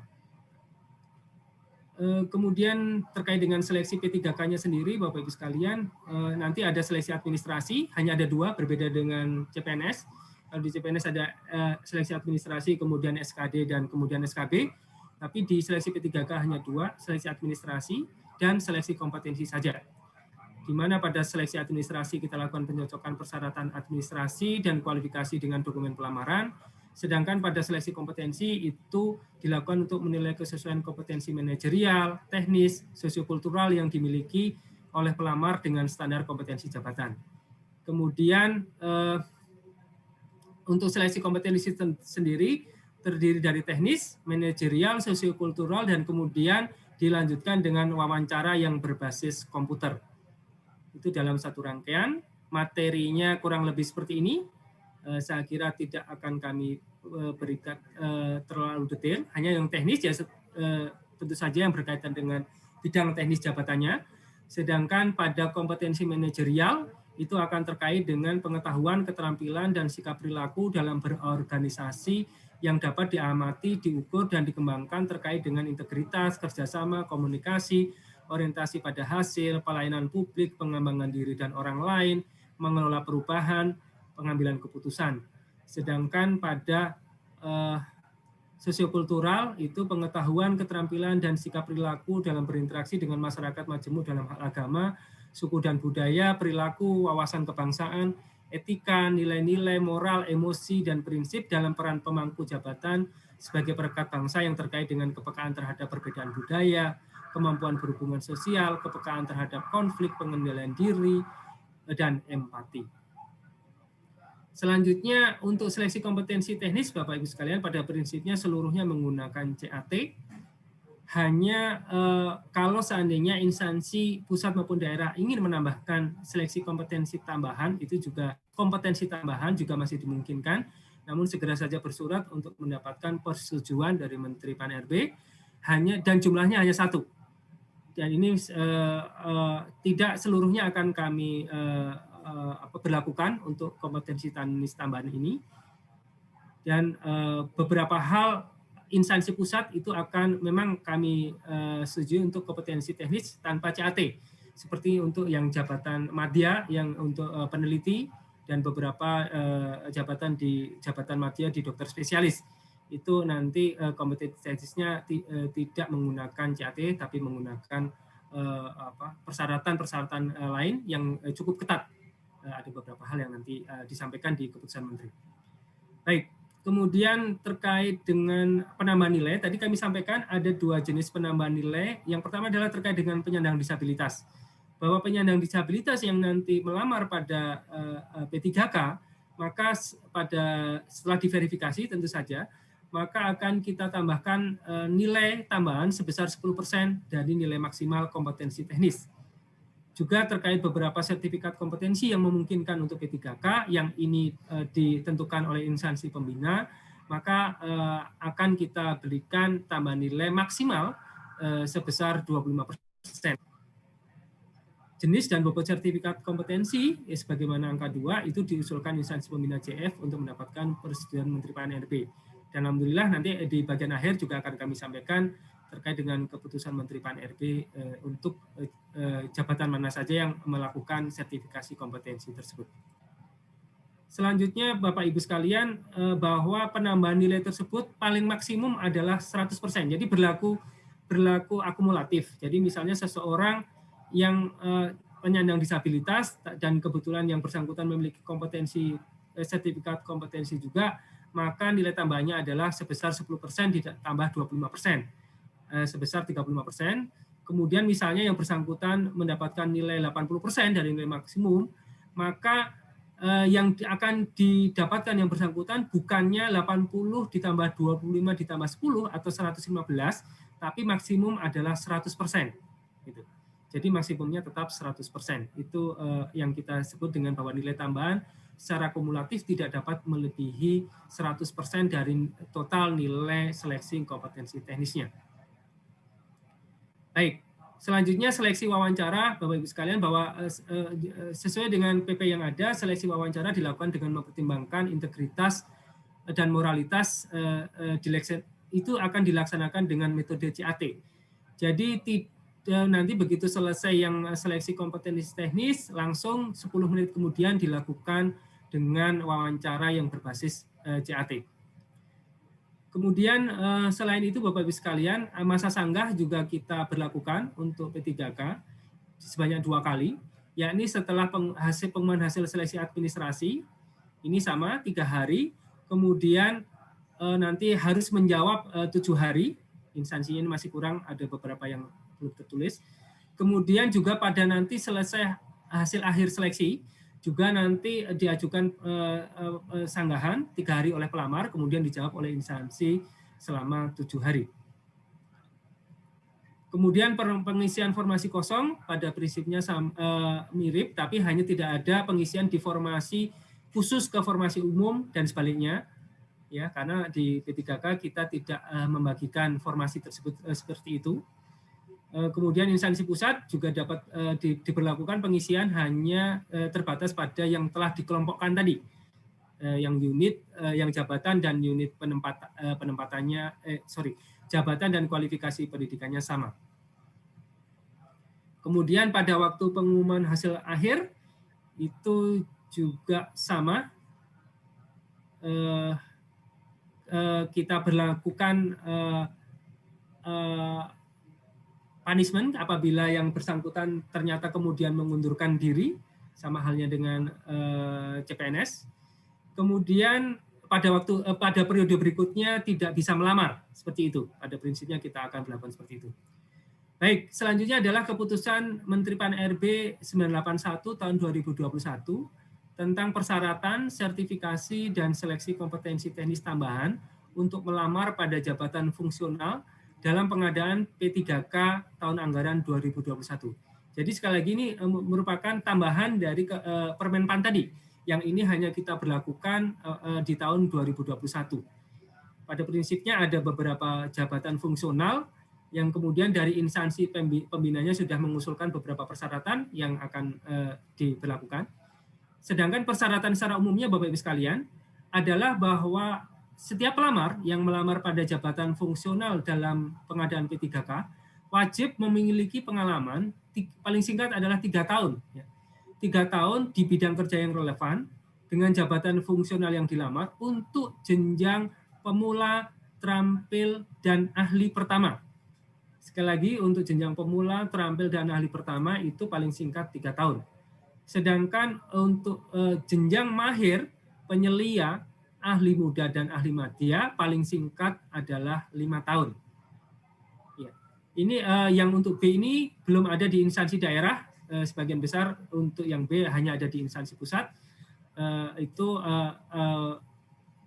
Kemudian terkait dengan seleksi P3K-nya sendiri, Bapak Ibu sekalian, nanti ada seleksi administrasi, hanya ada 2, berbeda dengan CPNS. Kalau di CPNS ada seleksi administrasi, kemudian SKD, dan kemudian SKB. Tapi di seleksi P3K hanya 2, seleksi administrasi dan seleksi kompetensi saja. Di mana pada seleksi administrasi kita lakukan pencocokan persyaratan administrasi dan kualifikasi dengan dokumen pelamaran. Sedangkan pada seleksi kompetensi itu dilakukan untuk menilai kesesuaian kompetensi manajerial, teknis, sosiokultural yang dimiliki oleh pelamar dengan standar kompetensi jabatan. Kemudian untuk seleksi kompetensi sendiri terdiri dari teknis, manajerial, sosiokultural, dan kemudian dilanjutkan dengan wawancara yang berbasis komputer. Itu dalam satu rangkaian. Materinya kurang lebih seperti ini. Saya kira tidak akan kami berikan terlalu detail, hanya yang teknis ya tentu saja yang berkaitan dengan bidang teknis jabatannya. Sedangkan pada kompetensi manajerial itu akan terkait dengan pengetahuan, keterampilan, dan sikap perilaku dalam berorganisasi yang dapat diamati, diukur, dan dikembangkan terkait dengan integritas, kerjasama, komunikasi, orientasi pada hasil, pelayanan publik, pengembangan diri dan orang lain, mengelola perubahan, pengambilan keputusan. Sedangkan pada sosiokultural itu pengetahuan, keterampilan, dan sikap perilaku dalam berinteraksi dengan masyarakat majemuk dalam hal agama, suku dan budaya, perilaku, wawasan kebangsaan, etika, nilai-nilai, moral, emosi, dan prinsip dalam peran pemangku jabatan sebagai perekat bangsa yang terkait dengan kepekaan terhadap perbedaan budaya, kemampuan berhubungan sosial, kepekaan terhadap konflik, pengendalian diri, dan empati. Selanjutnya untuk seleksi kompetensi teknis Bapak Ibu sekalian pada prinsipnya seluruhnya menggunakan CAT. Hanya kalau seandainya instansi pusat maupun daerah ingin menambahkan seleksi kompetensi tambahan, itu juga kompetensi tambahan juga masih dimungkinkan. Namun segera saja bersurat untuk mendapatkan persetujuan dari Menteri Pan-RB. Dan jumlahnya hanya 1. Dan ini tidak seluruhnya akan kami berlakukan untuk kompetensi teknis tambahan ini. Dan beberapa hal instansi pusat itu akan memang kami setuju untuk kompetensi teknis tanpa CAT. Seperti untuk yang jabatan madya, yang untuk peneliti, dan beberapa jabatan madya di dokter spesialis. Itu nanti kompetensi teknisnya tidak menggunakan CAT, tapi menggunakan persyaratan-persyaratan lain yang cukup ketat. Ada beberapa hal yang nanti disampaikan di keputusan Menteri. Baik, kemudian terkait dengan penambahan nilai, tadi kami sampaikan ada 2 jenis penambahan nilai. Yang pertama adalah terkait dengan penyandang disabilitas. Bahwa penyandang disabilitas yang nanti melamar pada P3K, maka setelah diverifikasi tentu saja, maka akan kita tambahkan nilai tambahan sebesar 10% dari nilai maksimal kompetensi teknis. Juga terkait beberapa sertifikat kompetensi yang memungkinkan untuk P3K yang ini ditentukan oleh instansi pembina, maka akan kita berikan tambahan nilai maksimal sebesar 25%. Jenis dan bobot sertifikat kompetensi sebagaimana angka 2 itu diusulkan instansi pembina CF untuk mendapatkan persetujuan Menteri Pan-RB. Dan alhamdulillah nanti di bagian akhir juga akan kami sampaikan terkait dengan keputusan Menteri Pan-RB untuk jabatan mana saja yang melakukan sertifikasi kompetensi tersebut. Selanjutnya Bapak Ibu sekalian, bahwa penambahan nilai tersebut paling maksimum adalah 100%. Jadi berlaku akumulatif. Jadi misalnya seseorang yang penyandang disabilitas dan kebetulan yang bersangkutan memiliki kompetensi sertifikat kompetensi juga, maka nilai tambahnya adalah sebesar 10% ditambah 25%. Sebesar 35%. Kemudian misalnya yang bersangkutan mendapatkan nilai 80% dari nilai maksimum, maka yang akan didapatkan yang bersangkutan bukannya 80 ditambah 25 ditambah 10 atau 115, tapi maksimum adalah 100%. Gitu. Jadi maksimumnya tetap 100%. Itu yang kita sebut dengan bahwa nilai tambahan secara kumulatif tidak dapat melebihi 100% dari total nilai seleksi kompetensi teknisnya. Baik, Selanjutnya seleksi wawancara, Bapak Ibu sekalian, bahwa sesuai dengan PP yang ada, seleksi wawancara dilakukan dengan mempertimbangkan integritas dan moralitas itu akan dilaksanakan dengan metode CAT. Jadi nanti begitu selesai yang seleksi kompetensi teknis, langsung 10 menit kemudian dilakukan dengan wawancara yang berbasis CAT. Kemudian selain itu Bapak Ibu sekalian, masa sanggah juga kita berlakukan untuk P3K sebanyak 2 kali, yakni setelah pengumuman hasil seleksi administrasi, ini sama 3 hari, kemudian nanti harus menjawab 7 hari, instansinya ini masih kurang, ada beberapa yang belum tertulis. Kemudian juga pada nanti selesai hasil akhir seleksi, juga nanti diajukan sanggahan 3 hari oleh pelamar, kemudian dijawab oleh instansi selama 7 hari. Kemudian pengisian formasi kosong pada prinsipnya mirip, tapi hanya tidak ada pengisian di formasi khusus ke formasi umum dan sebaliknya, ya, karena di P3K kita tidak membagikan formasi tersebut seperti itu. Kemudian instansi pusat juga dapat diberlakukan pengisian hanya terbatas pada yang telah dikelompokkan tadi, yang unit, yang jabatan dan unit penempatannya, jabatan dan kualifikasi pendidikannya sama. Kemudian pada waktu pengumuman hasil akhir itu juga sama, kita berlakukan punishment apabila yang bersangkutan ternyata kemudian mengundurkan diri, sama halnya dengan CPNS. Kemudian pada periode berikutnya tidak bisa melamar, seperti itu. Pada prinsipnya kita akan melakukan seperti itu. Baik, selanjutnya adalah keputusan Menteri Pan-RB 981 tahun 2021 tentang persyaratan, sertifikasi, dan seleksi kompetensi teknis tambahan untuk melamar pada jabatan fungsional dalam pengadaan P3K tahun anggaran 2021. Jadi sekali lagi ini merupakan tambahan dari Permenpan tadi, yang ini hanya kita berlakukan di tahun 2021. Pada prinsipnya ada beberapa jabatan fungsional yang kemudian dari instansi pembinanya sudah mengusulkan beberapa persyaratan yang akan diberlakukan. Sedangkan persyaratan secara umumnya Bapak Ibu sekalian adalah bahwa setiap pelamar yang melamar pada jabatan fungsional dalam pengadaan P3K wajib memiliki pengalaman paling singkat adalah 3 tahun. 3 tahun di bidang kerja yang relevan dengan jabatan fungsional yang dilamar untuk jenjang pemula, terampil, dan ahli pertama. Sekali lagi untuk jenjang pemula, terampil, dan ahli pertama itu paling singkat 3 tahun. Sedangkan untuk jenjang mahir, penyelia, ahli muda dan ahli madya paling singkat adalah 5 tahun. Ya. Ini yang untuk B ini belum ada di instansi daerah, sebagian besar. Untuk yang B hanya ada di instansi pusat. Itu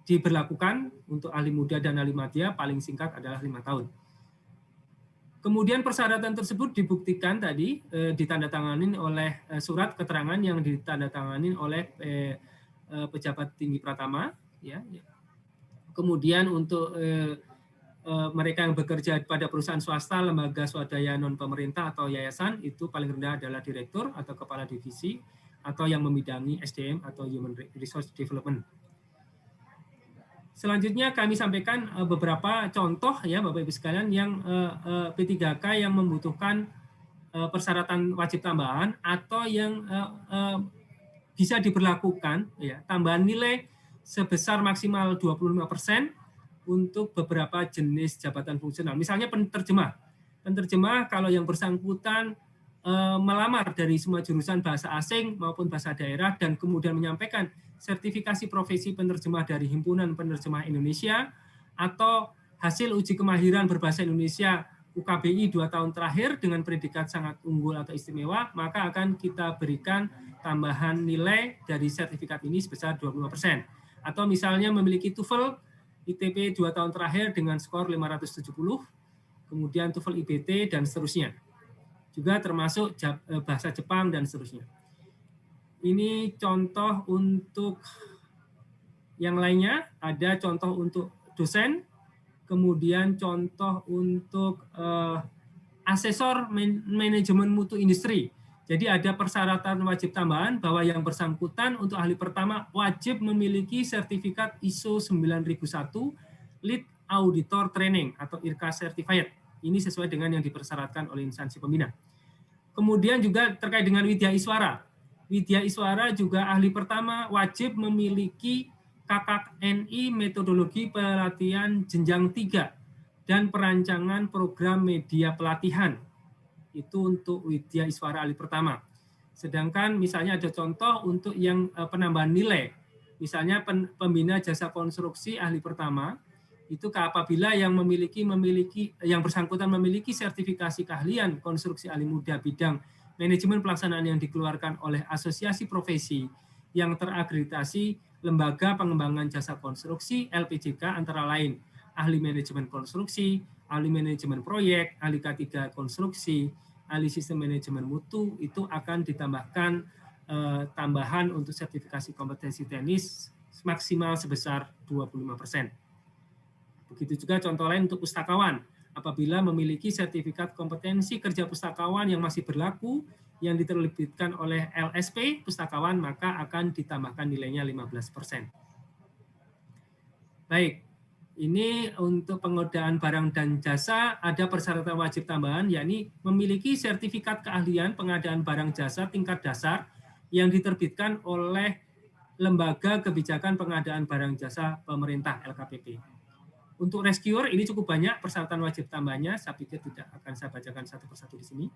diberlakukan untuk ahli muda dan ahli madya paling singkat adalah 5 tahun. Kemudian persyaratan tersebut dibuktikan tadi ditandatangani oleh surat keterangan yang ditandatangani oleh pejabat tinggi Pratama. Ya. Kemudian untuk mereka yang bekerja pada perusahaan swasta, lembaga swadaya non pemerintah atau yayasan, itu paling rendah adalah direktur atau kepala divisi atau yang membidangi SDM atau Human Resource Development. Selanjutnya kami sampaikan beberapa contoh ya Bapak Ibu sekalian yang P3K yang membutuhkan persyaratan wajib tambahan atau yang bisa diberlakukan ya tambahan nilai sebesar maksimal 25% untuk beberapa jenis jabatan fungsional. Misalnya penerjemah. Penerjemah kalau yang bersangkutan melamar dari semua jurusan bahasa asing maupun bahasa daerah dan kemudian menyampaikan sertifikasi profesi penerjemah dari Himpunan Penerjemah Indonesia atau hasil uji kemahiran berbahasa Indonesia UKBI 2 tahun terakhir dengan predikat sangat unggul atau istimewa, maka akan kita berikan tambahan nilai dari sertifikat ini sebesar 25%. Atau misalnya memiliki TOEFL ITP 2 tahun terakhir dengan skor 570, kemudian TOEFL IBT dan seterusnya. Juga termasuk bahasa Jepang dan seterusnya. Ini contoh untuk yang lainnya, ada contoh untuk dosen, kemudian contoh untuk asesor manajemen mutu industri. Jadi ada persyaratan wajib tambahan bahwa yang bersangkutan untuk ahli pertama wajib memiliki sertifikat ISO 9001 Lead Auditor Training atau IRCA Certified. Ini sesuai dengan yang dipersyaratkan oleh instansi pembina. Kemudian juga terkait dengan Widya Iswara. Widya Iswara juga ahli pertama wajib memiliki KKNI metodologi pelatihan jenjang 3 dan perancangan program media pelatihan. Itu untuk Widya Iswara ahli pertama. Sedangkan misalnya ada contoh untuk yang penambahan nilai. Misalnya pembina jasa konstruksi ahli pertama, itu apabila yang yang bersangkutan memiliki sertifikasi keahlian konstruksi ahli muda bidang manajemen pelaksanaan yang dikeluarkan oleh asosiasi profesi yang terakreditasi Lembaga Pengembangan Jasa Konstruksi LPJK antara lain ahli manajemen konstruksi, ahli manajemen proyek, ahli K3 konstruksi, ahli sistem manajemen mutu, itu akan ditambahkan tambahan untuk sertifikasi kompetensi teknis maksimal sebesar 25%. Begitu juga contoh lain untuk pustakawan. Apabila memiliki sertifikat kompetensi kerja pustakawan yang masih berlaku, yang diterbitkan oleh LSP pustakawan, maka akan ditambahkan nilainya 15%. Baik, ini untuk pengadaan barang dan jasa ada persyaratan wajib tambahan, yakni memiliki sertifikat keahlian pengadaan barang jasa tingkat dasar yang diterbitkan oleh Lembaga Kebijakan Pengadaan Barang Jasa Pemerintah LKPP. Untuk rescuer ini cukup banyak persyaratan wajib tambahnya, saya pikir tidak akan saya bacakan satu persatu di sini.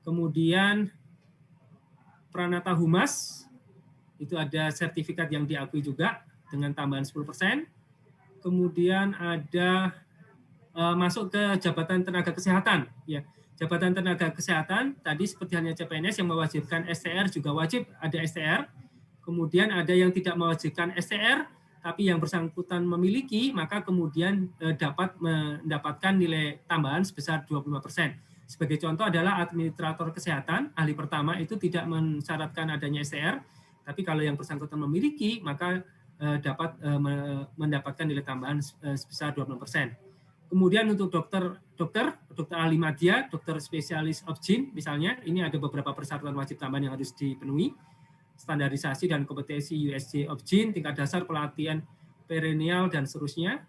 Kemudian Pranata Humas, itu ada sertifikat yang diakui juga dengan tambahan 10%. Kemudian ada masuk ke jabatan tenaga kesehatan. Ya, jabatan tenaga kesehatan tadi seperti halnya CPNS yang mewajibkan STR juga wajib ada STR. Kemudian ada yang tidak mewajibkan STR, tapi yang bersangkutan memiliki, maka kemudian dapat mendapatkan nilai tambahan sebesar 25%. Sebagai contoh adalah administrator kesehatan, ahli pertama itu tidak mensyaratkan adanya STR, tapi kalau yang bersangkutan memiliki, maka dapat mendapatkan nilai tambahan sebesar 20%. Kemudian untuk dokter ahli madya, dokter spesialis obgyn misalnya, ini ada beberapa persyaratan wajib tambahan yang harus dipenuhi. Standarisasi dan kompetensi USJ obgyn, tingkat dasar pelatihan perennial dan seterusnya.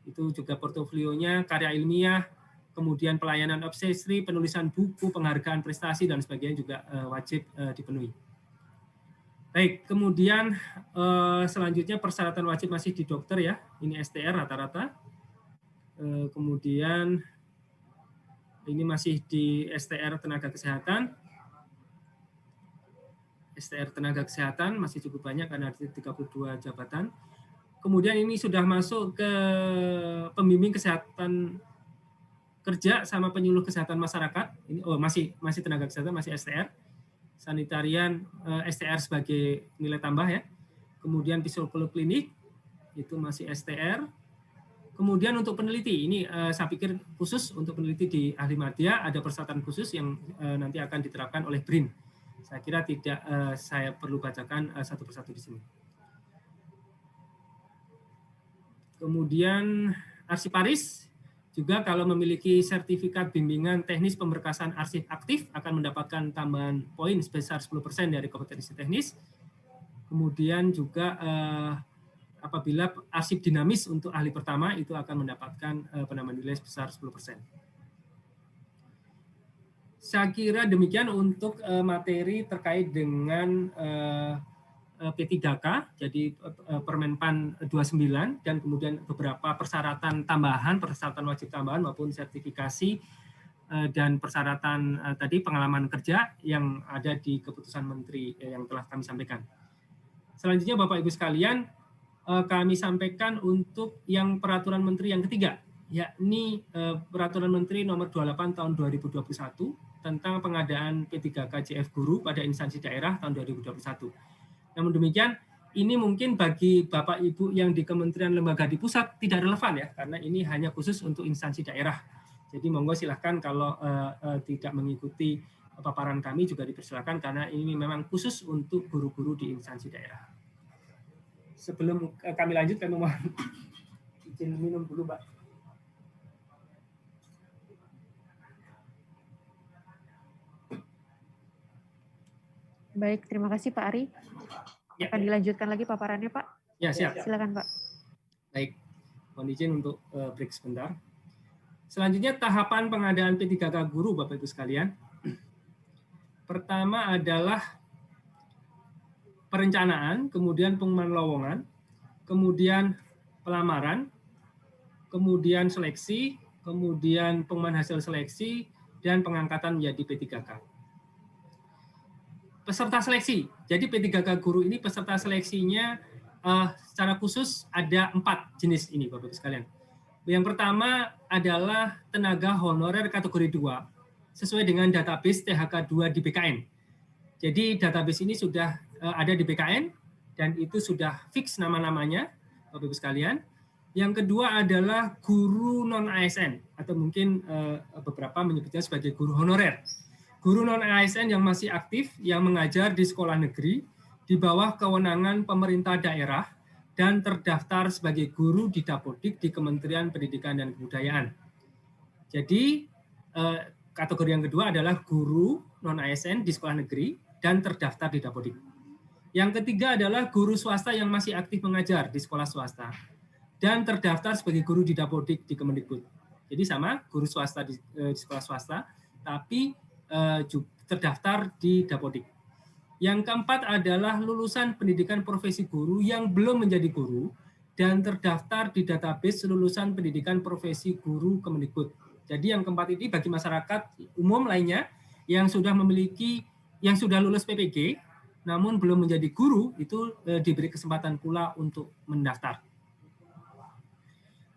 Itu juga portofolionya, karya ilmiah, kemudian pelayanan obstetri, penulisan buku, penghargaan prestasi dan sebagainya juga wajib dipenuhi. Baik, kemudian selanjutnya persyaratan wajib masih di dokter ya, ini STR rata-rata. Kemudian ini masih di STR tenaga kesehatan. STR tenaga kesehatan masih cukup banyak karena ada 32 jabatan. Kemudian ini sudah masuk ke pembimbing kesehatan kerja sama penyuluh kesehatan masyarakat. Ini masih tenaga kesehatan, masih STR. Sanitarian STR sebagai nilai tambah ya. Kemudian psikolog klinik itu masih STR. Kemudian untuk peneliti ini saya pikir khusus untuk peneliti di ahli madya ada persyaratan khusus yang nanti akan diterapkan oleh BRIN. Saya kira tidak saya perlu bacakan satu persatu di sini. Kemudian arsiparis juga kalau memiliki sertifikat bimbingan teknis pemberkasan arsip aktif akan mendapatkan tambahan poin sebesar 10% dari kompetensi teknis. Kemudian juga apabila arsip dinamis untuk ahli pertama itu akan mendapatkan penambahan nilai sebesar 10%. Saya kira demikian untuk materi terkait dengan P3K, jadi Permenpan 29, dan kemudian beberapa persyaratan tambahan, persyaratan wajib tambahan maupun sertifikasi dan persyaratan tadi pengalaman kerja yang ada di keputusan Menteri yang telah kami sampaikan. Selanjutnya Bapak Ibu sekalian, kami sampaikan untuk yang peraturan Menteri yang ketiga, yakni Peraturan Menteri nomor 28 tahun 2021 tentang pengadaan P3K JF Guru pada instansi daerah tahun 2021. Namun demikian, ini mungkin bagi Bapak Ibu yang di kementerian lembaga di pusat tidak relevan ya, karena ini hanya khusus untuk instansi daerah. Jadi monggo silahkan kalau tidak mengikuti paparan kami juga dipersilakan karena ini memang khusus untuk guru-guru di instansi daerah. Sebelum kami lanjut, kami mohon izin minum dulu, Mbak. Baik, terima kasih Pak Ari. Akan dilanjutkan lagi paparannya Pak. Ya, siap. Silakan Pak. Baik, mohon izin untuk break sebentar. Selanjutnya tahapan pengadaan P3K guru Bapak Ibu sekalian. Pertama adalah perencanaan, kemudian pengumuman lowongan, kemudian pelamaran, kemudian seleksi, kemudian pengumuman hasil seleksi, dan pengangkatan menjadi P3K. Peserta seleksi. Jadi P3K guru ini peserta seleksinya secara khusus ada 4 jenis ini Bapak Ibu sekalian. Yang pertama adalah tenaga honorer kategori 2 sesuai dengan database THK2 di BKN. Jadi database ini sudah ada di BKN dan itu sudah fix nama-namanya Bapak Ibu sekalian. Yang kedua adalah guru non-ASN atau mungkin beberapa menyebutnya sebagai guru honorer. Guru non-ASN yang masih aktif yang mengajar di sekolah negeri di bawah kewenangan pemerintah daerah dan terdaftar sebagai guru di Dapodik di Kementerian Pendidikan dan Kebudayaan. Jadi kategori yang kedua adalah guru non-ASN di sekolah negeri dan terdaftar di Dapodik. Yang ketiga adalah guru swasta yang masih aktif mengajar di sekolah swasta dan terdaftar sebagai guru di Dapodik di Kemendikbud. Jadi sama, guru swasta di sekolah swasta, tapi terdaftar di Dapodik. Yang keempat adalah lulusan pendidikan profesi guru yang belum menjadi guru dan terdaftar di database lulusan pendidikan profesi guru Kemendikbud. Jadi yang keempat ini bagi masyarakat umum lainnya yang sudah lulus PPG namun belum menjadi guru, itu diberi kesempatan pula untuk mendaftar.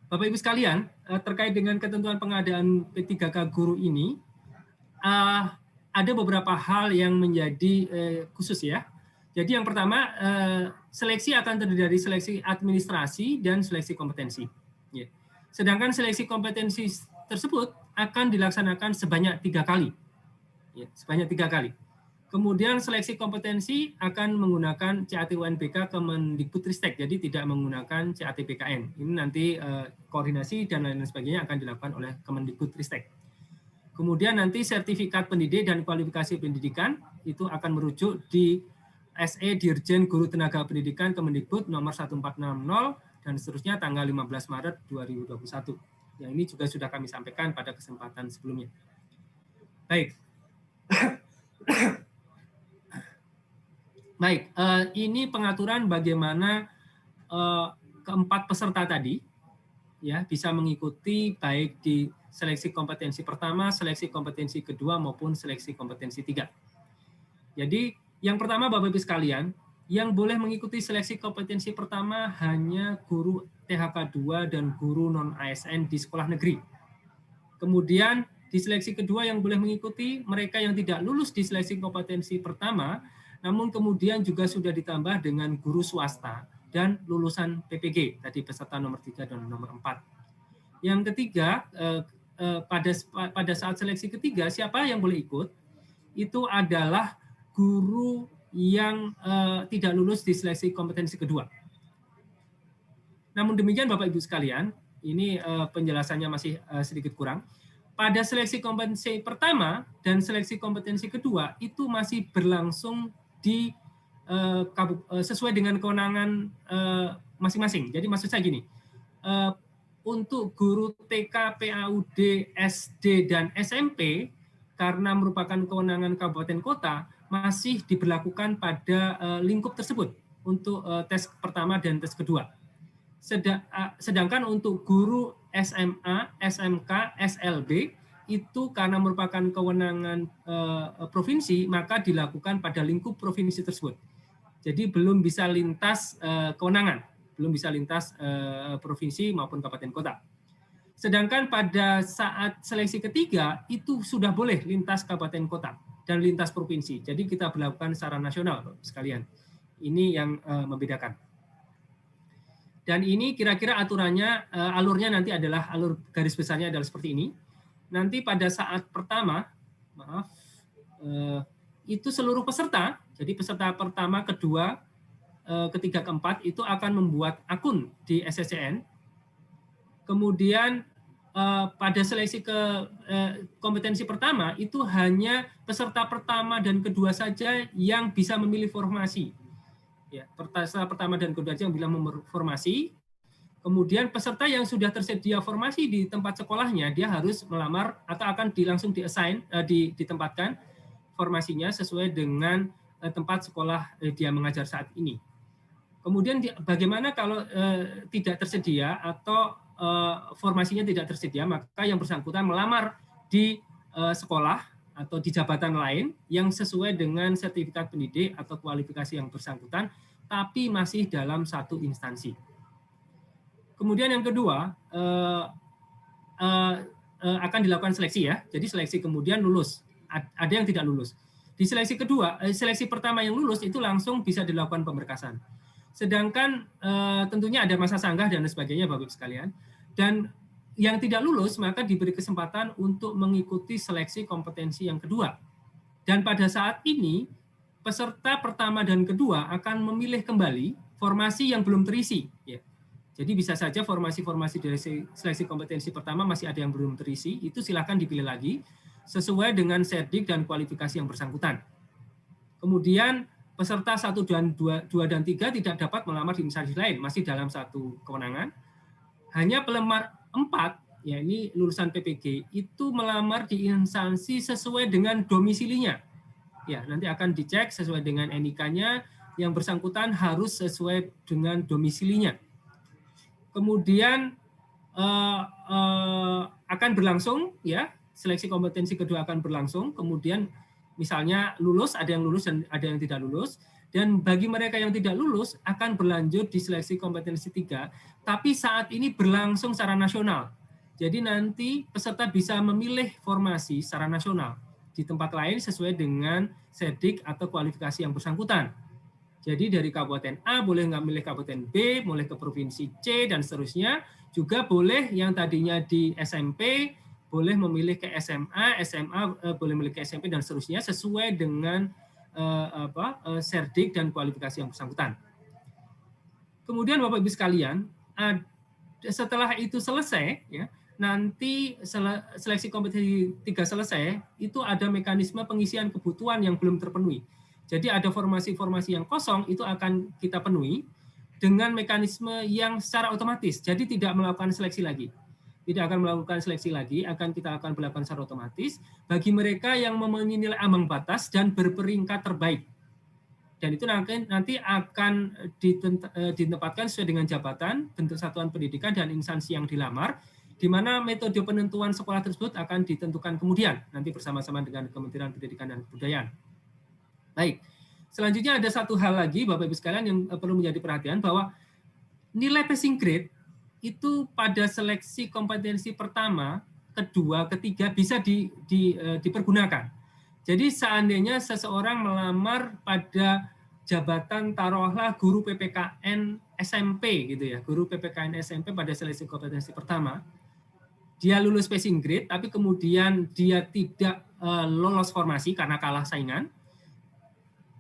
Bapak Ibu sekalian, terkait dengan ketentuan pengadaan P3K guru ini, ada beberapa hal yang menjadi khusus ya. Jadi yang pertama, seleksi akan terdiri dari seleksi administrasi dan seleksi kompetensi. Sedangkan seleksi kompetensi tersebut akan dilaksanakan sebanyak 3 kali. Sebanyak 3 kali. Kemudian seleksi kompetensi akan menggunakan CAT UNBK Kemendikbudristek, jadi tidak menggunakan CAT BKN. Ini nanti koordinasi dan lain sebagainya akan dilakukan oleh Kemendikbudristek. Kemudian nanti sertifikat pendidik dan kualifikasi pendidikan itu akan merujuk di SE Dirjen Guru Tenaga Pendidikan Kemendikbud nomor 1460 dan seterusnya tanggal 15 Maret 2021. Yang ini juga sudah kami sampaikan pada kesempatan sebelumnya. Baik. Baik, ini pengaturan bagaimana keempat peserta tadi ya bisa mengikuti baik di seleksi kompetensi pertama, seleksi kompetensi kedua maupun seleksi kompetensi 3. Jadi yang pertama Bapak Ibu sekalian, yang boleh mengikuti seleksi kompetensi pertama hanya guru THK2 dan guru non-ASN di sekolah negeri. Kemudian di seleksi kedua yang boleh mengikuti mereka yang tidak lulus di seleksi kompetensi pertama, namun kemudian juga sudah ditambah dengan guru swasta dan lulusan PPG, tadi peserta nomor 3 dan nomor 4. Yang ketiga, pada saat seleksi ketiga, siapa yang boleh ikut? Itu adalah guru yang tidak lulus di seleksi kompetensi kedua. Namun demikian Bapak Ibu sekalian, ini penjelasannya masih sedikit kurang. Pada seleksi kompetensi pertama dan seleksi kompetensi kedua itu masih berlangsung sesuai dengan kewenangan masing-masing. Jadi maksud saya gini, untuk guru TK, PAUD, SD, dan SMP karena merupakan kewenangan kabupaten kota masih diberlakukan pada lingkup tersebut untuk tes pertama dan tes kedua. Sedangkan untuk guru SMA, SMK, SLB itu karena merupakan kewenangan provinsi, maka dilakukan pada lingkup provinsi tersebut. Jadi belum bisa lintas kewenangan, belum bisa lintas provinsi maupun kabupaten kota. Sedangkan pada saat seleksi ketiga, itu sudah boleh lintas kabupaten kota dan lintas provinsi. Jadi kita berlakukan secara nasional, sekalian. Ini yang membedakan. Dan ini kira-kira aturannya, alurnya nanti adalah, alur garis besarnya adalah seperti ini. Nanti pada saat pertama, itu seluruh peserta, jadi peserta pertama, kedua, ketiga, keempat, itu akan membuat akun di SSCN. Kemudian pada seleksi kompetensi pertama itu hanya peserta pertama dan kedua saja yang bisa memilih formasi. Ya, peserta pertama dan kedua saja yang bilang formasi. Kemudian peserta yang sudah tersedia formasi di tempat sekolahnya, dia harus melamar atau akan langsung ditempatkan formasinya sesuai dengan tempat sekolah dia mengajar saat ini. Kemudian bagaimana kalau tidak tersedia atau formasinya tidak tersedia, maka yang bersangkutan melamar di sekolah atau di jabatan lain yang sesuai dengan sertifikat pendidik atau kualifikasi yang bersangkutan, tapi masih dalam satu instansi. Kemudian yang kedua, akan dilakukan seleksi ya. Jadi seleksi kemudian lulus. Ada yang tidak lulus. Di seleksi kedua, seleksi pertama yang lulus itu langsung bisa dilakukan pemberkasan. Sedangkan tentunya ada masa sanggah dan sebagainya Bapak Ibu sekalian. Dan yang tidak lulus maka diberi kesempatan untuk mengikuti seleksi kompetensi yang kedua. Dan pada saat ini peserta pertama dan kedua akan memilih kembali formasi yang belum terisi. Ya. Jadi bisa saja formasi-formasi dari seleksi kompetensi pertama masih ada yang belum terisi, itu silakan dipilih lagi sesuai dengan serdik dan kualifikasi yang bersangkutan. Kemudian peserta 1 dan 2 dan 3 tidak dapat melamar di instansi lain, masih dalam satu kewenangan. Hanya pelamar 4, ya ini lulusan PPG, itu melamar di instansi sesuai dengan domisilinya. Ya, nanti akan dicek sesuai dengan NIK-nya, yang bersangkutan harus sesuai dengan domisilinya. Kemudian akan berlangsung, ya seleksi kompetensi kedua akan berlangsung. Kemudian misalnya lulus, ada yang lulus dan ada yang tidak lulus. Dan bagi mereka yang tidak lulus akan berlanjut di seleksi kompetensi 3, tapi saat ini berlangsung secara nasional. Jadi nanti peserta bisa memilih formasi secara nasional di tempat lain sesuai dengan serdik atau kualifikasi yang bersangkutan. Jadi dari kabupaten A boleh nggak milih kabupaten B, boleh ke provinsi C, dan seterusnya. Juga boleh yang tadinya di SMP, boleh memilih ke SMA, SMA boleh memilih ke SMP, dan seterusnya sesuai dengan serdik dan kualifikasi yang bersangkutan. Kemudian Bapak Ibu sekalian, setelah itu selesai, ya, nanti seleksi kompetensi 3 selesai, itu ada mekanisme pengisian kebutuhan yang belum terpenuhi. Jadi ada formasi-formasi yang kosong itu akan kita penuhi dengan mekanisme yang secara otomatis. Jadi tidak melakukan seleksi lagi. Tidak akan melakukan seleksi lagi, akan kita akan melakukan secara otomatis bagi mereka yang memenuhi nilai ambang batas dan berperingkat terbaik. Dan itu nanti akan ditempatkan sesuai dengan jabatan, bentuk satuan pendidikan, dan instansi yang dilamar, di mana metode penentuan sekolah tersebut akan ditentukan kemudian, nanti bersama-sama dengan Kementerian Pendidikan dan Kebudayaan. Baik, selanjutnya ada satu hal lagi Bapak Ibu sekalian yang perlu menjadi perhatian, bahwa nilai passing grade itu pada seleksi kompetensi pertama, kedua, ketiga bisa dipergunakan. Jadi seandainya seseorang melamar pada jabatan taruhlah guru PPKN SMP gitu ya, guru PPKN SMP pada seleksi kompetensi pertama, dia lulus passing grade tapi kemudian dia tidak lolos formasi karena kalah saingan,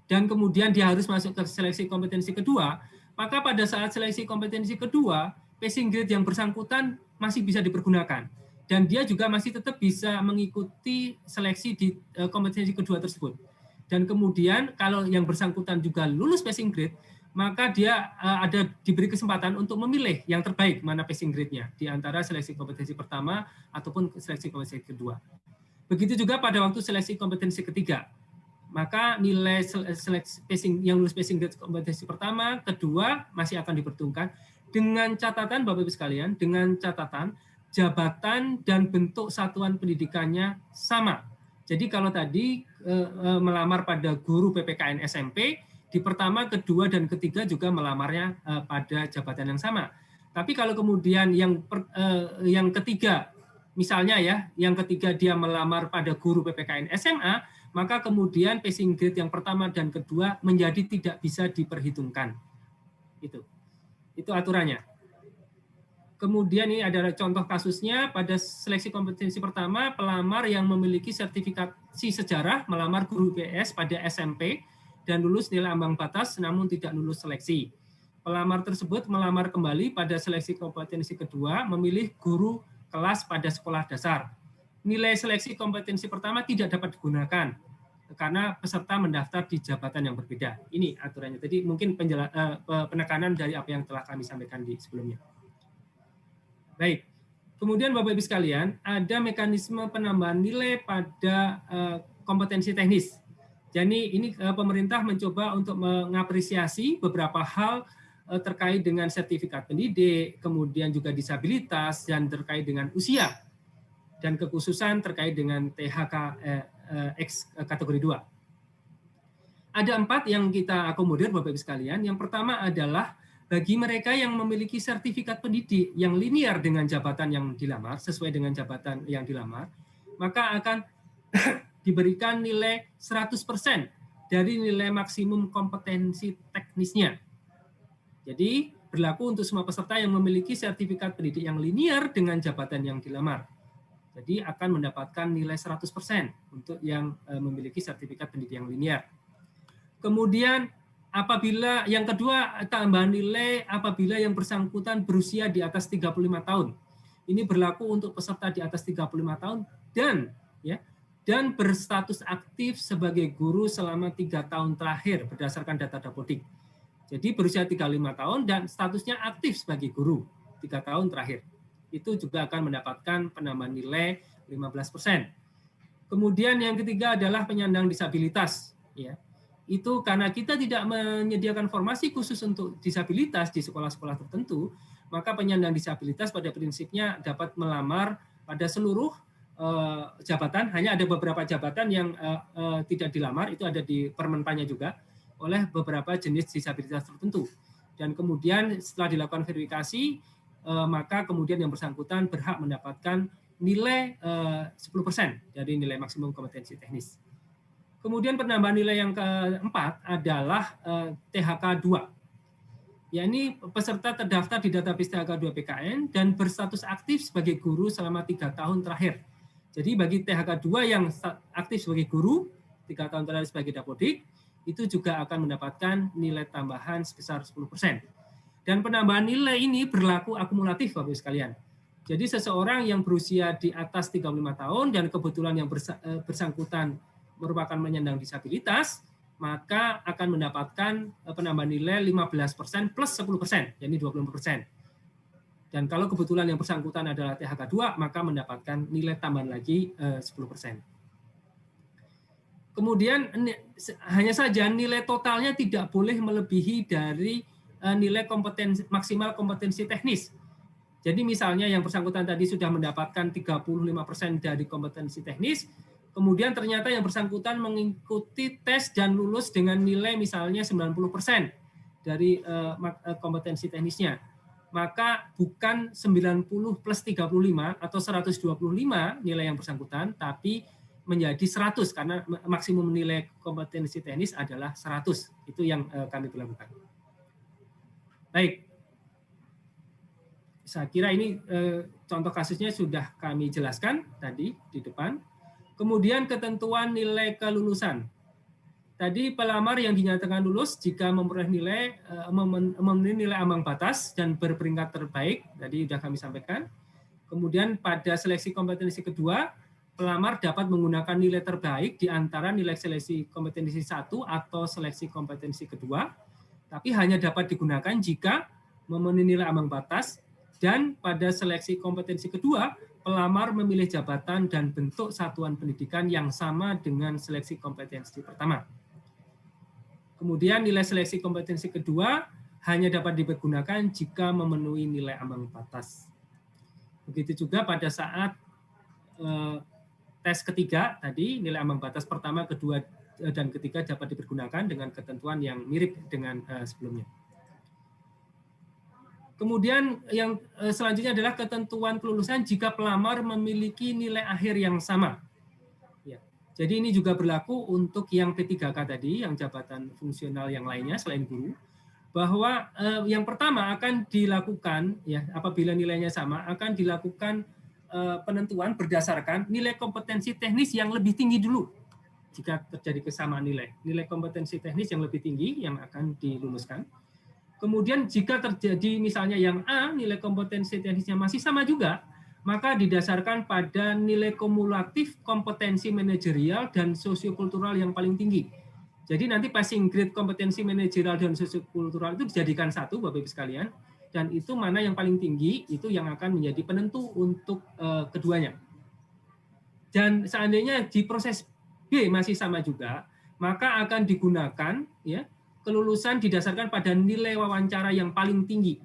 dan kemudian dia harus masuk ke seleksi kompetensi kedua, maka pada saat seleksi kompetensi kedua, passing grade yang bersangkutan masih bisa dipergunakan. Dan dia juga masih tetap bisa mengikuti seleksi di kompetensi kedua tersebut. Dan kemudian kalau yang bersangkutan juga lulus passing grade, maka dia diberi kesempatan untuk memilih yang terbaik mana passing grade-nya di antara seleksi kompetensi pertama ataupun seleksi kompetensi kedua. Begitu juga pada waktu seleksi kompetensi ketiga. Maka nilai seleksi yang lulus passing grade kompetensi pertama, kedua masih akan diperhitungkan dengan catatan Bapak Ibu sekalian, dengan catatan jabatan dan bentuk satuan pendidikannya sama. Jadi kalau tadi melamar pada guru PPKN SMP, di pertama, kedua, dan ketiga juga melamarnya pada jabatan yang sama. Tapi kalau kemudian yang ketiga, misalnya ya, yang ketiga dia melamar pada guru PPKN SMA, maka kemudian passing grade yang pertama dan kedua menjadi tidak bisa diperhitungkan. Itu aturannya. Kemudian ini adalah contoh kasusnya pada seleksi kompetensi pertama, pelamar yang memiliki sertifikasi sejarah melamar guru PS pada SMP dan lulus nilai ambang batas namun tidak lulus seleksi. Pelamar tersebut melamar kembali pada seleksi kompetensi kedua, memilih guru kelas pada sekolah dasar. Nilai seleksi kompetensi pertama tidak dapat digunakan karena peserta mendaftar di jabatan yang berbeda. Ini aturannya. Tadi mungkin penekanan dari apa yang telah kami sampaikan di sebelumnya. Baik. Kemudian Bapak Ibu sekalian, ada mekanisme penambahan nilai pada kompetensi teknis. Jadi ini pemerintah mencoba untuk mengapresiasi beberapa hal terkait dengan sertifikat pendidik, kemudian juga disabilitas, dan terkait dengan usia, dan kekhususan terkait dengan THK X kategori 2. Ada 4 yang kita akomodir Bapak Ibu sekalian. Yang pertama adalah bagi mereka yang memiliki sertifikat pendidik yang linear dengan jabatan yang dilamar, sesuai dengan jabatan yang dilamar, maka akan diberikan nilai 100% dari nilai maksimum kompetensi teknisnya. Jadi berlaku untuk semua peserta yang memiliki sertifikat pendidik yang linear dengan jabatan yang dilamar. Jadi akan mendapatkan nilai 100% untuk yang memiliki sertifikat pendidik yang linear. Kemudian apabila yang kedua, tambahan nilai apabila yang bersangkutan berusia di atas 35 tahun. Ini berlaku untuk peserta di atas 35 tahun dan berstatus aktif sebagai guru selama 3 tahun terakhir berdasarkan data Dapodik. Jadi berusia 35 tahun dan statusnya aktif sebagai guru 3 tahun terakhir. Itu juga akan mendapatkan penambahan nilai 15%. Kemudian yang ketiga adalah penyandang disabilitas. Ya. Itu karena kita tidak menyediakan formasi khusus untuk disabilitas di sekolah-sekolah tertentu, maka penyandang disabilitas pada prinsipnya dapat melamar pada seluruh jabatan. Hanya ada beberapa jabatan yang tidak dilamar, itu ada di Permenpannya juga, oleh beberapa jenis disabilitas tertentu. Dan kemudian setelah dilakukan verifikasi, maka kemudian yang bersangkutan berhak mendapatkan nilai 10% dari nilai maksimum kompetensi teknis. Kemudian penambahan nilai yang keempat adalah THK 2. Yakni peserta terdaftar di database THK 2 PKN dan berstatus aktif sebagai guru selama 3 tahun terakhir. Jadi bagi THK 2 yang aktif sebagai guru 3 tahun terakhir sebagai Dapodik, itu juga akan mendapatkan nilai tambahan sebesar 10%. Dan penambahan nilai ini berlaku akumulatif Bapak Ibu sekalian. Jadi seseorang yang berusia di atas 35 tahun dan kebetulan yang bersangkutan merupakan penyandang disabilitas, maka akan mendapatkan penambahan nilai 15% plus 10%, yakni 20%. Dan kalau kebetulan yang bersangkutan adalah THK 2, maka mendapatkan nilai tambahan lagi 10%. Kemudian hanya saja nilai totalnya tidak boleh melebihi dari nilai maksimal kompetensi teknis. Jadi misalnya yang bersangkutan tadi sudah mendapatkan 35% dari kompetensi teknis, kemudian ternyata yang bersangkutan mengikuti tes dan lulus dengan nilai misalnya 90% dari kompetensi teknisnya. Maka bukan 90 plus 35 atau 125 nilai yang bersangkutan, tapi menjadi 100 karena maksimum nilai kompetensi teknis adalah 100. Itu yang kami berlakukan. Baik. Saya kira ini contoh kasusnya sudah kami jelaskan tadi di depan. Kemudian ketentuan nilai kelulusan. Tadi pelamar yang dinyatakan lulus jika memperoleh memenuhi nilai ambang batas dan berperingkat terbaik, tadi sudah kami sampaikan. Kemudian pada seleksi kompetensi kedua, pelamar dapat menggunakan nilai terbaik di antara nilai seleksi kompetensi 1 atau seleksi kompetensi kedua, tapi hanya dapat digunakan jika memenuhi nilai ambang batas. Dan pada seleksi kompetensi kedua, pelamar memilih jabatan dan bentuk satuan pendidikan yang sama dengan seleksi kompetensi pertama. Kemudian nilai seleksi kompetensi kedua hanya dapat dipergunakan jika memenuhi nilai ambang batas. Begitu juga pada saat tes ketiga tadi, nilai ambang batas pertama, kedua, dan ketiga dapat dipergunakan dengan ketentuan yang mirip dengan sebelumnya. Kemudian yang selanjutnya adalah ketentuan kelulusan jika pelamar memiliki nilai akhir yang sama. Ya. Jadi ini juga berlaku untuk yang P3K tadi, yang jabatan fungsional yang lainnya selain guru, bahwa yang pertama akan dilakukan, ya apabila nilainya sama, akan dilakukan penentuan berdasarkan nilai kompetensi teknis yang lebih tinggi dulu. Jika terjadi kesamaan nilai kompetensi teknis yang lebih tinggi yang akan diluluskan. Kemudian jika terjadi misalnya yang A, nilai kompetensi teknisnya masih sama juga, maka didasarkan pada nilai kumulatif kompetensi manajerial dan sosiokultural yang paling tinggi. Jadi nanti passing grade kompetensi manajerial dan sosiokultural itu dijadikan satu, Bapak Ibu sekalian, dan itu mana yang paling tinggi, itu yang akan menjadi penentu untuk keduanya. Dan seandainya di proses B masih sama juga, maka akan digunakan ya kelulusan didasarkan pada nilai wawancara yang paling tinggi.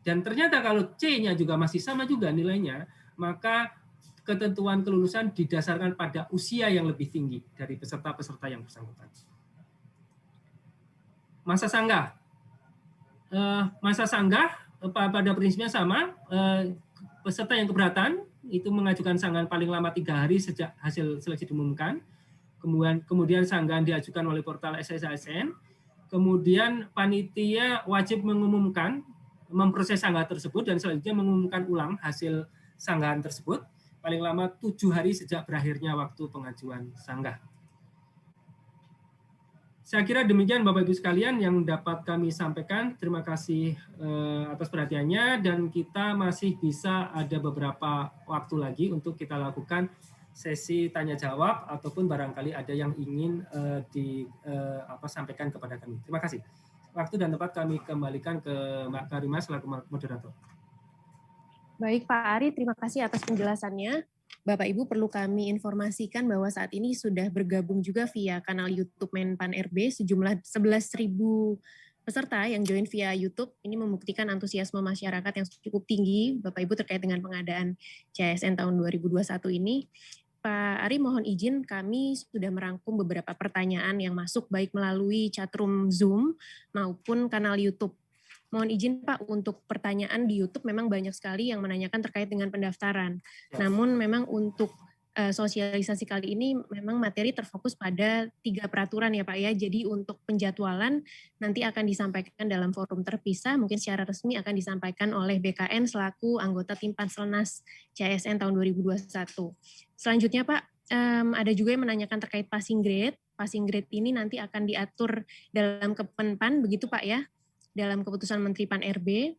Dan ternyata kalau C-nya juga masih sama juga nilainya, maka ketentuan kelulusan didasarkan pada usia yang lebih tinggi dari peserta-peserta yang bersangkutan. Masa sanggah. Masa sanggah pada prinsipnya sama, peserta yang keberatan itu mengajukan sanggahan paling lama 3 hari sejak hasil seleksi diumumkan. Kemudian sanggahan diajukan oleh portal SSASN. Kemudian panitia wajib mengumumkan, memproses sanggahan tersebut dan selanjutnya mengumumkan ulang hasil sanggahan tersebut paling lama 7 hari sejak berakhirnya waktu pengajuan sanggah. Saya kira demikian Bapak Ibu sekalian yang dapat kami sampaikan. Terima kasih atas perhatiannya dan kita masih bisa ada beberapa waktu lagi untuk kita lakukan sesi tanya jawab ataupun barangkali ada yang ingin disampaikan kepada kami. Terima kasih. Waktu dan tempat kami kembalikan ke Mbak Karimah selaku moderator. Baik Pak Ari, terima kasih atas penjelasannya. Bapak Ibu perlu kami informasikan bahwa saat ini sudah bergabung juga via kanal YouTube Menpan RB sejumlah 11.000 peserta yang join via YouTube. Ini membuktikan antusiasme masyarakat yang cukup tinggi Bapak Ibu terkait dengan pengadaan CASN tahun 2021 ini. Pak Ari mohon izin kami sudah merangkum beberapa pertanyaan yang masuk baik melalui chatroom Zoom maupun kanal YouTube. Mohon izin Pak, untuk pertanyaan di YouTube memang banyak sekali yang menanyakan terkait dengan pendaftaran. Namun memang untuk sosialisasi kali ini memang materi terfokus pada 3 peraturan ya Pak ya. Jadi untuk penjadwalan nanti akan disampaikan dalam forum terpisah, mungkin secara resmi akan disampaikan oleh BKN selaku anggota tim Panselnas CASN tahun 2021. Selanjutnya Pak, ada juga yang menanyakan terkait passing grade. Passing grade ini nanti akan diatur dalam Kemenpan, begitu Pak ya? Dalam keputusan Menteri Pan RB,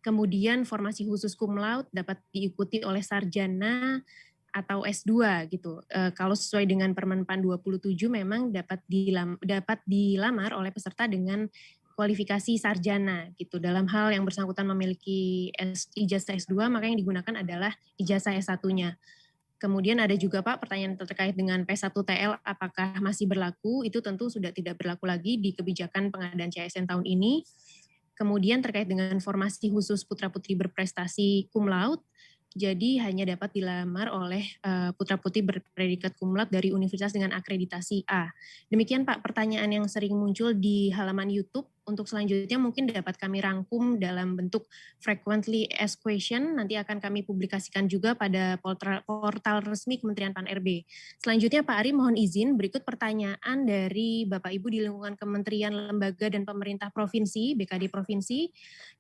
kemudian formasi khusus cum laude dapat diikuti oleh sarjana atau S2 gitu. Kalau sesuai dengan Permenpan 27 memang dapat dilamar oleh peserta dengan kualifikasi sarjana gitu. Dalam hal yang bersangkutan memiliki ijazah S2, maka yang digunakan adalah ijazah S1-nya. Kemudian ada juga Pak pertanyaan terkait dengan P1TL apakah masih berlaku, itu tentu sudah tidak berlaku lagi di kebijakan pengadaan CASN tahun ini. Kemudian terkait dengan formasi khusus putra-putri berprestasi cum laude, jadi hanya dapat dilamar oleh putra-putri berpredikat cum laude dari universitas dengan akreditasi A. Demikian Pak pertanyaan yang sering muncul di halaman YouTube. Untuk selanjutnya mungkin dapat kami rangkum dalam bentuk frequently asked question, nanti akan kami publikasikan juga pada portal resmi Kementerian Pan RB. Selanjutnya Pak Ari mohon izin berikut pertanyaan dari Bapak Ibu di lingkungan Kementerian, Lembaga dan Pemerintah Provinsi, BKD Provinsi.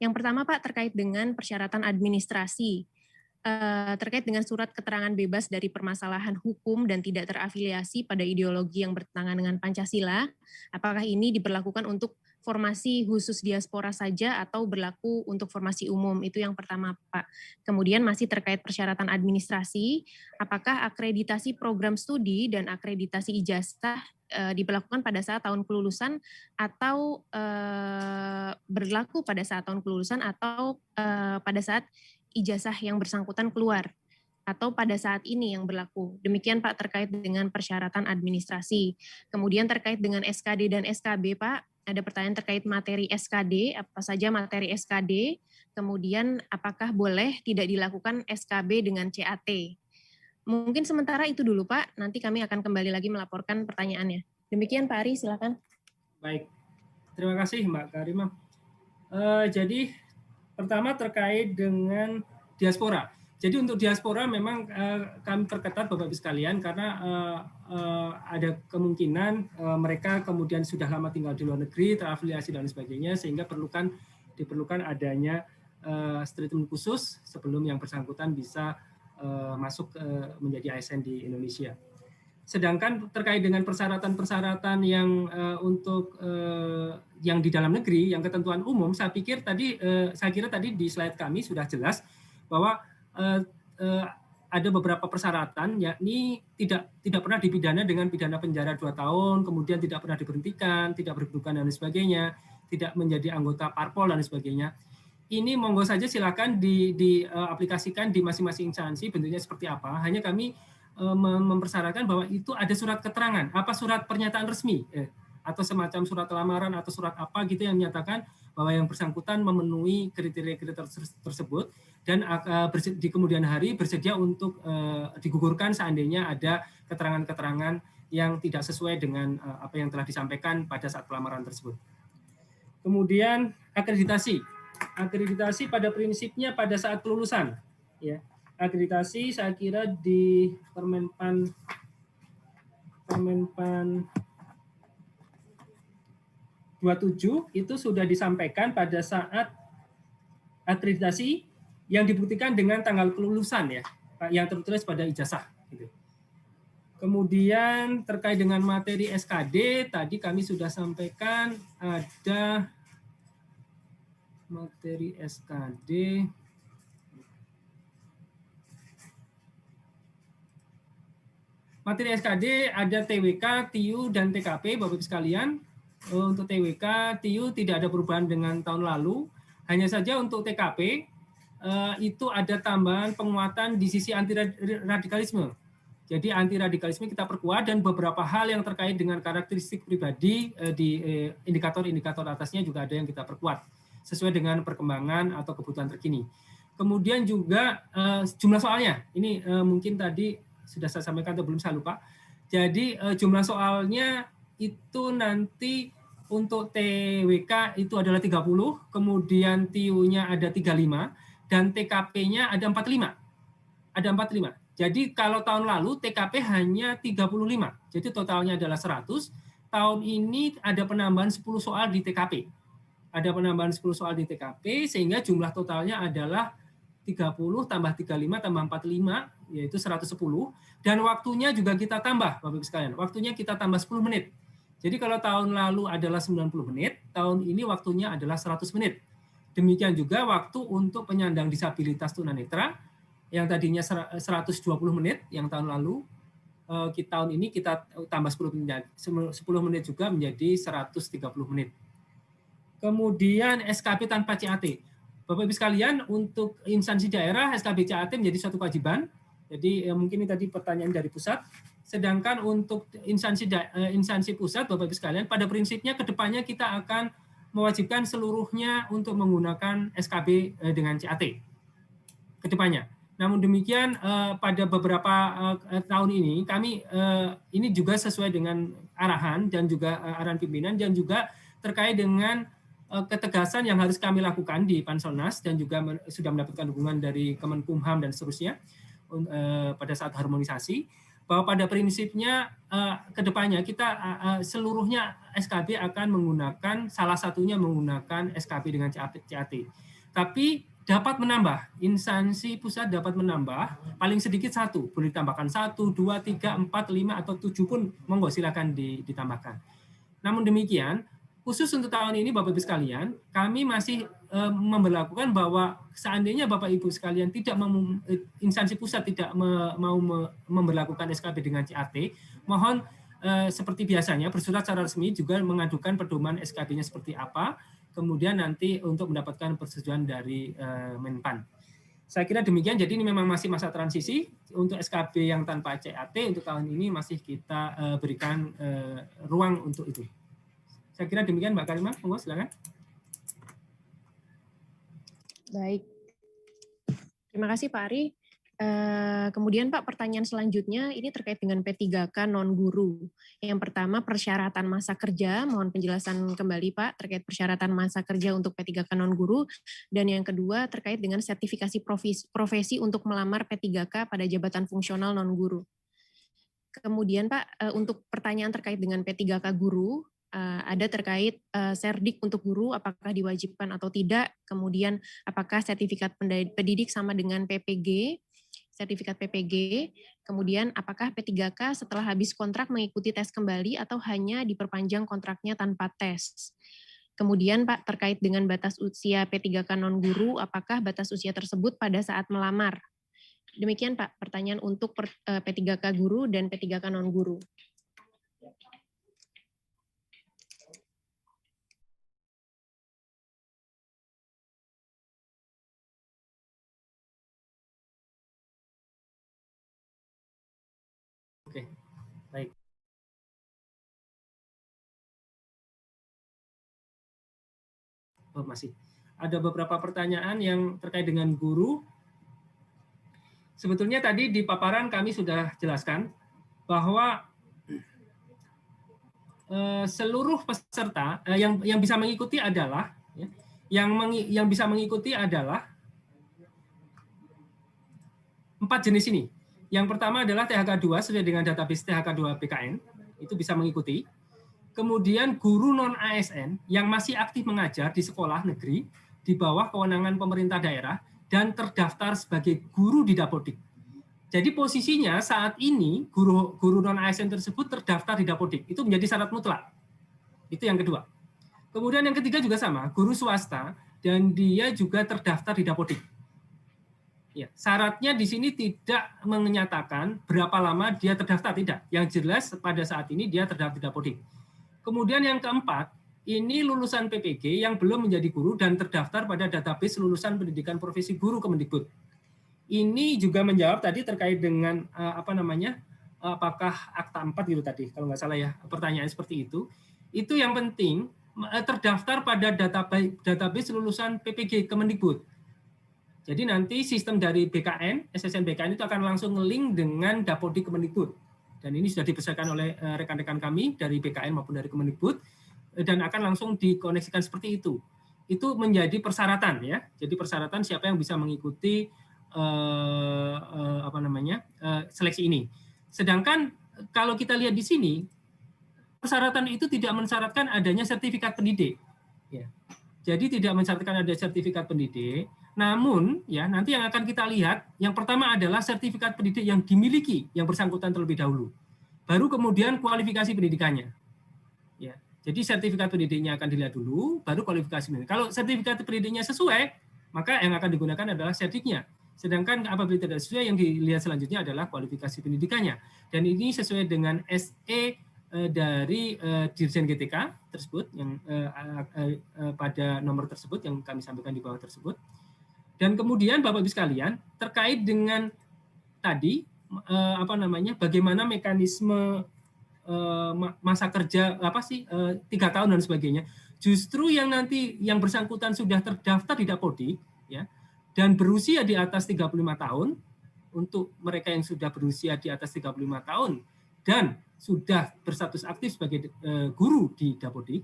Yang pertama Pak terkait dengan persyaratan administrasi. Terkait dengan surat keterangan bebas dari permasalahan hukum dan tidak terafiliasi pada ideologi yang bertentangan dengan Pancasila, apakah ini diberlakukan untuk formasi khusus diaspora saja atau berlaku untuk formasi umum? Itu yang pertama Pak. Kemudian masih terkait persyaratan administrasi, apakah akreditasi program studi dan akreditasi ijazah diberlakukan pada saat tahun kelulusan atau berlaku pada saat tahun kelulusan atau pada saat ijazah yang bersangkutan keluar atau pada saat ini yang berlaku. Demikian Pak terkait dengan persyaratan administrasi. Kemudian terkait dengan SKD dan SKB Pak, ada pertanyaan terkait materi SKD, apa saja materi SKD, kemudian apakah boleh tidak dilakukan SKB dengan CAT. Mungkin sementara itu dulu Pak, nanti kami akan kembali lagi melaporkan pertanyaannya. Demikian Pak Ari, silakan. Baik, terima kasih Mbak Karimah. Jadi pertama terkait dengan diaspora. Jadi untuk diaspora memang kami perketat Bapak Ibu sekalian karena ada kemungkinan mereka kemudian sudah lama tinggal di luar negeri, terafiliasi dan sebagainya, sehingga diperlukan adanya statement khusus sebelum yang bersangkutan bisa masuk menjadi ASN di Indonesia. Sedangkan terkait dengan persyaratan-persyaratan yang untuk yang di dalam negeri, yang ketentuan umum, saya kira tadi di slide kami sudah jelas bahwa ada beberapa persyaratan, yakni tidak pernah dipidana dengan pidana penjara 2 tahun, kemudian tidak pernah diberhentikan, tidak berkedudukan dan sebagainya, tidak menjadi anggota parpol dan sebagainya. Ini monggo saja silakan diaplikasikan di masing-masing instansi, bentuknya seperti apa. Hanya kami mempersyaratkan bahwa itu ada surat keterangan, apa surat pernyataan resmi, atau semacam surat lamaran atau surat apa gitu yang menyatakan bahwa yang bersangkutan memenuhi kriteria-kriteria tersebut dan di kemudian hari bersedia untuk digugurkan seandainya ada keterangan-keterangan yang tidak sesuai dengan apa yang telah disampaikan pada saat pelamaran tersebut. Kemudian akreditasi pada prinsipnya pada saat kelulusan, ya. Akreditasi saya kira di Permenpan 27 itu sudah disampaikan pada saat akreditasi yang dibuktikan dengan tanggal kelulusan, ya, yang tertulis pada ijazah. Gitu. Kemudian terkait dengan materi SKD tadi kami sudah sampaikan ada materi SKD. Materi SKD ada TWK, TIU, dan TKP, Bapak-Ibu sekalian. Untuk TWK, TIU tidak ada perubahan dengan tahun lalu. Hanya saja untuk TKP, itu ada tambahan penguatan di sisi anti radikalisme. Jadi anti radikalisme kita perkuat dan beberapa hal yang terkait dengan karakteristik pribadi di indikator-indikator atasnya juga ada yang kita perkuat sesuai dengan perkembangan atau kebutuhan terkini. Kemudian juga jumlah soalnya, ini mungkin tadi sudah saya sampaikan atau belum saya lupa. Jadi jumlah soalnya itu nanti untuk TWK itu adalah 30, kemudian TIU-nya ada 35, dan TKP-nya ada 45. Ada 45. Jadi kalau tahun lalu TKP hanya 35. Jadi totalnya adalah 100. Tahun ini ada penambahan 10 soal di TKP. Ada penambahan 10 soal di TKP sehingga jumlah totalnya adalah 30 tambah 35 tambah 45 yaitu 110, dan waktunya juga kita tambah Bapak-Ibu sekalian. Waktunya kita tambah 10 menit. Jadi kalau tahun lalu adalah 90 menit, tahun ini waktunya adalah 100 menit. Demikian juga waktu untuk penyandang disabilitas tunanetra yang tadinya 120 menit yang tahun lalu, tahun ini kita tambah 10 menit juga menjadi 130 menit. Kemudian SKB tanpa CAT. Bapak-Ibu sekalian, untuk instansi daerah SKB CAT menjadi suatu kewajiban. Jadi mungkin ini tadi pertanyaan dari pusat. Sedangkan untuk instansi pusat, Bapak-Ibu sekalian, pada prinsipnya ke depannya kita akan mewajibkan seluruhnya untuk menggunakan SKB dengan CAT ke depannya. Namun demikian pada beberapa tahun ini kami ini juga sesuai dengan arahan dan juga arahan pimpinan dan juga terkait dengan ketegasan yang harus kami lakukan di Panselnas dan juga sudah mendapatkan dukungan dari Kemenkumham dan seterusnya pada saat harmonisasi, bahwa pada prinsipnya ke depannya kita seluruhnya SKB akan menggunakan, salah satunya menggunakan SKB dengan CAT. Tapi dapat menambah, instansi pusat dapat menambah paling sedikit 1, boleh ditambahkan 1, 2, 3, 4, 5, atau 7 pun monggo silakan ditambahkan. Namun demikian, khusus untuk tahun ini Bapak-Ibu sekalian, kami masih memberlakukan bahwa seandainya Bapak-Ibu sekalian tidak instansi pusat tidak mau memberlakukan SKB dengan CAT, mohon seperti biasanya bersurat secara resmi juga mengadukan pedoman SKB-nya seperti apa, kemudian nanti untuk mendapatkan persetujuan dari Menpan. Saya kira demikian, jadi ini memang masih masa transisi. Untuk SKB yang tanpa CAT untuk tahun ini masih kita berikan ruang untuk itu. Saya kira demikian Mbak Karimah, monggo silakan. Baik, terima kasih Pak Ari. Kemudian Pak, pertanyaan selanjutnya ini terkait dengan P3K non-guru. Yang pertama persyaratan masa kerja, mohon penjelasan kembali Pak terkait persyaratan masa kerja untuk P3K non-guru. Dan yang kedua terkait dengan sertifikasi profesi untuk melamar P3K pada jabatan fungsional non-guru. Kemudian Pak, untuk pertanyaan terkait dengan P3K guru, ada terkait serdik untuk guru apakah diwajibkan atau tidak, kemudian apakah sertifikat pendidik sama dengan PPG, sertifikat PPG, kemudian apakah P3K setelah habis kontrak mengikuti tes kembali atau hanya diperpanjang kontraknya tanpa tes. Kemudian Pak terkait dengan batas usia P3K non-guru, apakah batas usia tersebut pada saat melamar Demikian Pak, pertanyaan untuk P3K guru dan P3K non-guru. Oke, baik. Oh, masih. Ada beberapa pertanyaan yang terkait dengan guru. Sebetulnya tadi di paparan kami sudah jelaskan bahwa seluruh peserta yang bisa mengikuti adalah yang bisa mengikuti adalah 4 jenis ini. Yang pertama adalah THK2 sesuai dengan database THK2 BKN, itu bisa mengikuti. Kemudian guru non-ASN yang masih aktif mengajar di sekolah negeri di bawah kewenangan pemerintah daerah dan terdaftar sebagai guru di Dapodik. Jadi posisinya saat ini guru non-ASN tersebut terdaftar di Dapodik. Itu menjadi syarat mutlak. Itu yang kedua. Kemudian yang ketiga juga sama, guru swasta dan dia juga terdaftar di Dapodik. Ya, syaratnya di sini tidak menyatakan berapa lama dia terdaftar, tidak. Yang jelas pada saat ini dia terdaftar di Dapodik. Kemudian yang keempat, ini lulusan PPG yang belum menjadi guru dan terdaftar pada database lulusan pendidikan profesi guru Kemendikbud. Ini juga menjawab tadi terkait dengan apakah akta 4 gitu tadi, kalau nggak salah ya, pertanyaan seperti itu. Itu yang penting terdaftar pada database lulusan PPG Kemendikbud. Jadi nanti sistem dari BKN, SSN BKN itu akan langsung nge-link dengan Dapodik Kemendikbud. Dan ini sudah dibesarkan oleh rekan-rekan kami dari BKN maupun dari Kemendikbud dan akan langsung dikoneksikan seperti itu. Itu menjadi persyaratan ya. Jadi persyaratan siapa yang bisa mengikuti seleksi ini. Sedangkan kalau kita lihat di sini persyaratan itu tidak mensyaratkan adanya sertifikat pendidik. Ya. Jadi tidak mensyaratkan ada sertifikat pendidik. Namun ya nanti yang akan kita lihat yang pertama adalah sertifikat pendidik yang dimiliki yang bersangkutan terlebih dahulu. Baru kemudian kualifikasi pendidikannya. Ya. Jadi sertifikat pendidiknya akan dilihat dulu, baru kualifikasi pendidik. Kalau sertifikat pendidiknya sesuai, maka yang akan digunakan adalah serdiknya. Sedangkan apabila tidak sesuai, yang dilihat selanjutnya adalah kualifikasi pendidikannya. Dan ini sesuai dengan SE dari Dirjen GTK tersebut yang pada nomor tersebut yang kami sampaikan di bawah tersebut. Dan kemudian Bapak Ibu sekalian terkait dengan tadi bagaimana mekanisme masa kerja 3 tahun dan sebagainya. Justru yang nanti yang bersangkutan sudah terdaftar di Dapodik ya dan berusia di atas 35 tahun untuk mereka yang sudah berusia di atas 35 tahun dan sudah berstatus aktif sebagai guru di Dapodik,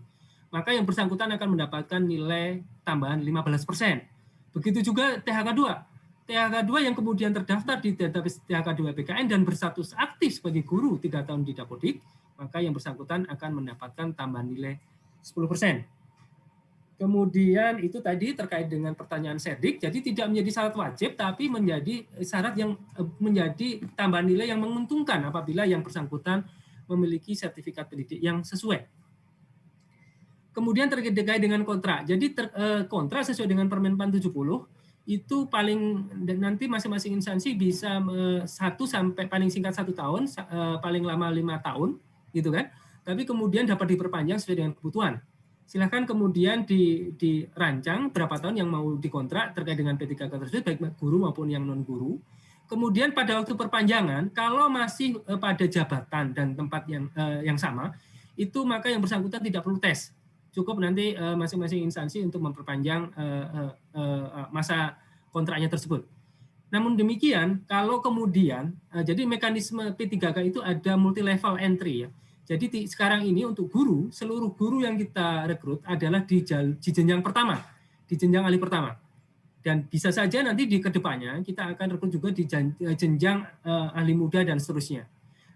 maka yang bersangkutan akan mendapatkan nilai tambahan 15%. Begitu juga THK2. THK2 yang kemudian terdaftar di database THK2 BKN dan berstatus aktif sebagai guru 3 tahun di Dapodik, maka yang bersangkutan akan mendapatkan tambahan nilai 10%. Kemudian itu tadi terkait dengan pertanyaan serdik, jadi tidak menjadi syarat wajib, tapi menjadi syarat yang menjadi tambahan nilai yang menguntungkan apabila yang bersangkutan memiliki sertifikat pendidik yang sesuai. Kemudian terkait dengan kontrak, jadi kontrak sesuai dengan Permenpan 70 itu paling nanti masing-masing instansi bisa 1 sampai paling singkat 1 tahun, paling lama 5 tahun, gitu kan? Tapi kemudian dapat diperpanjang sesuai dengan kebutuhan. Silahkan kemudian dirancang berapa tahun yang mau dikontrak terkait dengan P3K tersebut, baik guru maupun yang non-guru. Kemudian pada waktu perpanjangan, kalau masih pada jabatan dan tempat yang sama, itu maka yang bersangkutan tidak perlu tes. Cukup nanti masing-masing instansi untuk memperpanjang masa kontraknya tersebut. Namun demikian, kalau kemudian, jadi mekanisme P3K itu ada multi level entry ya. Jadi sekarang ini untuk guru, seluruh guru yang kita rekrut adalah di jenjang pertama, di jenjang ahli pertama. Dan bisa saja nanti di kedepannya kita akan rekrut juga di jenjang ahli muda dan seterusnya.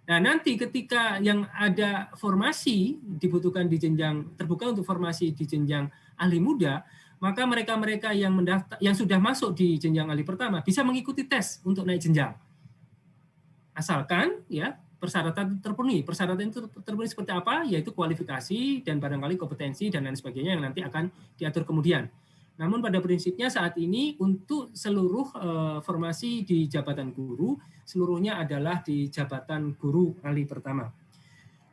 Nah nanti ketika yang ada formasi dibutuhkan di jenjang terbuka untuk formasi di jenjang ahli muda, maka mereka-mereka yang mendaftar, yang sudah masuk di jenjang ahli pertama bisa mengikuti tes untuk naik jenjang. Asalkan ya persyaratan terpenuhi. Persyaratan itu terpenuhi seperti apa? Yaitu kualifikasi dan barangkali kompetensi dan lain sebagainya yang nanti akan diatur kemudian. Namun pada prinsipnya saat ini untuk seluruh formasi di jabatan guru, seluruhnya adalah di jabatan guru kali pertama.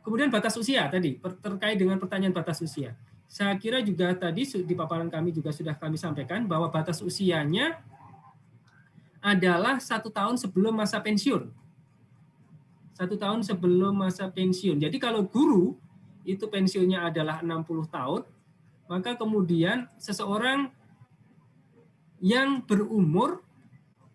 Kemudian batas usia tadi, terkait dengan pertanyaan batas usia. Saya kira juga tadi di paparan kami juga sudah kami sampaikan bahwa batas usianya adalah 1 tahun sebelum masa pensiun. 1 tahun sebelum masa pensiun. Jadi kalau guru itu pensiunnya adalah 60 tahun, maka kemudian seseorang yang berumur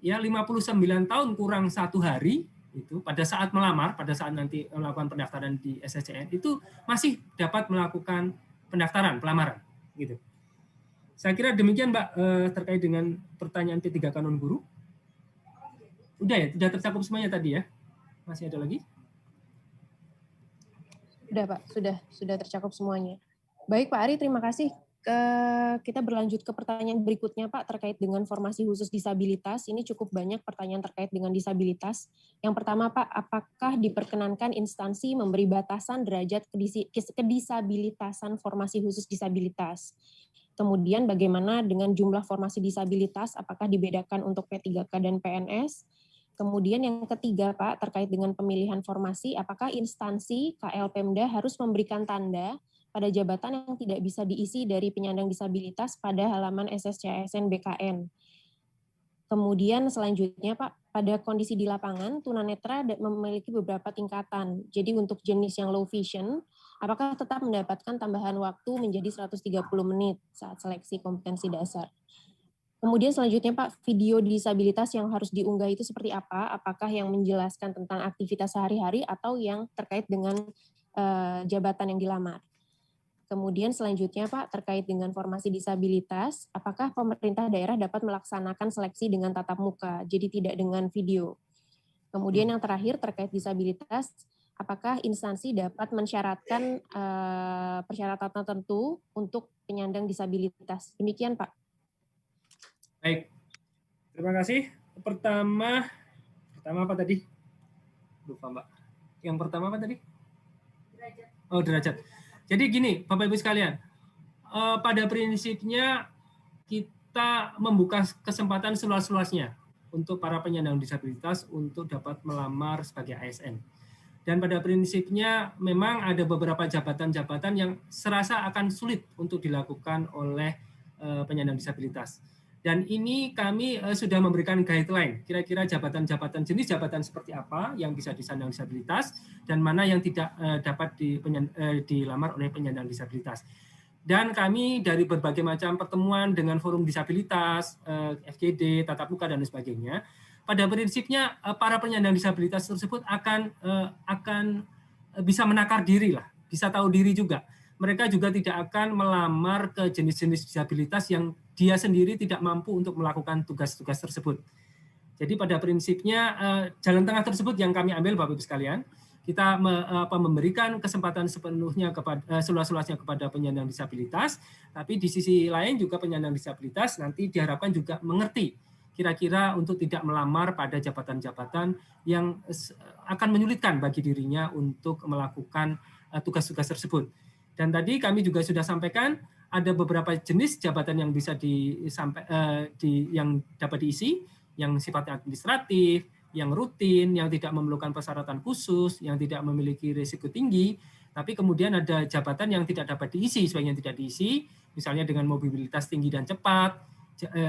ya 59 tahun kurang 1 hari itu pada saat melamar, pada saat nanti melakukan pendaftaran di SSCN itu masih dapat melakukan pendaftaran pelamaran gitu. Saya kira demikian Mbak terkait dengan pertanyaan P3K non guru. Udah ya, sudah tercakup semuanya tadi ya. Masih ada lagi? Sudah Pak, sudah tercakup semuanya. Baik Pak Ari, terima kasih. Kita berlanjut ke pertanyaan berikutnya Pak, terkait dengan formasi khusus disabilitas. Ini cukup banyak pertanyaan terkait dengan disabilitas. Yang pertama Pak, apakah diperkenankan instansi memberi batasan derajat kedisabilitasan formasi khusus disabilitas? Kemudian bagaimana dengan jumlah formasi disabilitas, apakah dibedakan untuk P3K dan PNS? Kemudian yang ketiga Pak, terkait dengan pemilihan formasi, apakah instansi KL Pemda harus memberikan tanda pada jabatan yang tidak bisa diisi dari penyandang disabilitas pada halaman SSCSN BKN. Kemudian selanjutnya Pak, pada kondisi di lapangan, tunanetra memiliki beberapa tingkatan. Jadi untuk jenis yang low vision, apakah tetap mendapatkan tambahan waktu menjadi 130 menit saat seleksi kompetensi dasar? Kemudian selanjutnya Pak, video disabilitas yang harus diunggah itu seperti apa? Apakah yang menjelaskan tentang aktivitas sehari-hari atau yang terkait dengan jabatan yang dilamar? Kemudian selanjutnya Pak, terkait dengan formasi disabilitas, apakah pemerintah daerah dapat melaksanakan seleksi dengan tatap muka, jadi tidak dengan video? Kemudian yang terakhir terkait disabilitas, apakah instansi dapat mensyaratkan persyaratan tertentu untuk penyandang disabilitas? Demikian Pak. Baik, terima kasih. Pertama apa tadi? Lupa Mbak. Yang pertama apa tadi? Derajat. Oh, derajat. Jadi gini, Bapak Ibu sekalian, pada prinsipnya kita membuka kesempatan seluas-luasnya untuk para penyandang disabilitas untuk dapat melamar sebagai ASN. Dan pada prinsipnya memang ada beberapa jabatan-jabatan yang serasa akan sulit untuk dilakukan oleh penyandang disabilitas. Dan ini kami sudah memberikan guideline, kira-kira jabatan-jabatan, jenis jabatan seperti apa yang bisa disandang disabilitas, dan mana yang tidak dapat dilamar oleh penyandang disabilitas. Dan kami dari berbagai macam pertemuan dengan forum disabilitas, FGD, tatap muka, dan sebagainya, pada prinsipnya para penyandang disabilitas tersebut akan bisa menakar diri lah, bisa tahu diri juga. Mereka juga tidak akan melamar ke jenis-jenis disabilitas yang dia sendiri tidak mampu untuk melakukan tugas-tugas tersebut. Jadi pada prinsipnya jalan tengah tersebut yang kami ambil Bapak Ibu sekalian, kita memberikan kesempatan sepenuhnya kepada seluas-luasnya kepada penyandang disabilitas, tapi di sisi lain juga penyandang disabilitas nanti diharapkan juga mengerti kira-kira untuk tidak melamar pada jabatan-jabatan yang akan menyulitkan bagi dirinya untuk melakukan tugas-tugas tersebut. Dan tadi kami juga sudah sampaikan ada beberapa jenis jabatan yang bisa yang dapat diisi, yang sifatnya administratif, yang rutin, yang tidak memerlukan persyaratan khusus, yang tidak memiliki risiko tinggi, tapi kemudian ada jabatan yang tidak dapat diisi, sebagian tidak diisi, misalnya dengan mobilitas tinggi dan cepat,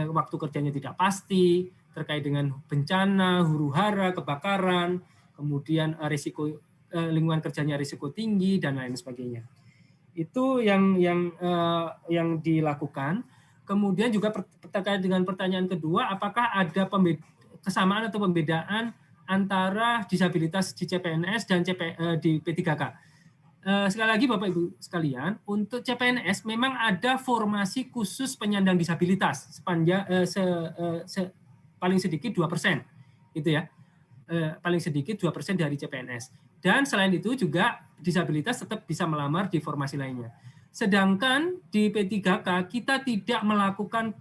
waktu kerjanya tidak pasti, terkait dengan bencana, huru-hara, kebakaran, kemudian risiko lingkungan kerjanya risiko tinggi, dan lain sebagainya. Itu yang dilakukan. Kemudian juga terkait dengan pertanyaan kedua, apakah ada kesamaan atau pembedaan antara disabilitas di CPNS dan di P3K? Sekali lagi Bapak Ibu sekalian, untuk CPNS memang ada formasi khusus penyandang disabilitas sepanjang paling sedikit 2%, gitu ya. Paling sedikit 2% dari CPNS. Dan selain itu juga disabilitas tetap bisa melamar di formasi lainnya. Sedangkan di P3K kita tidak melakukan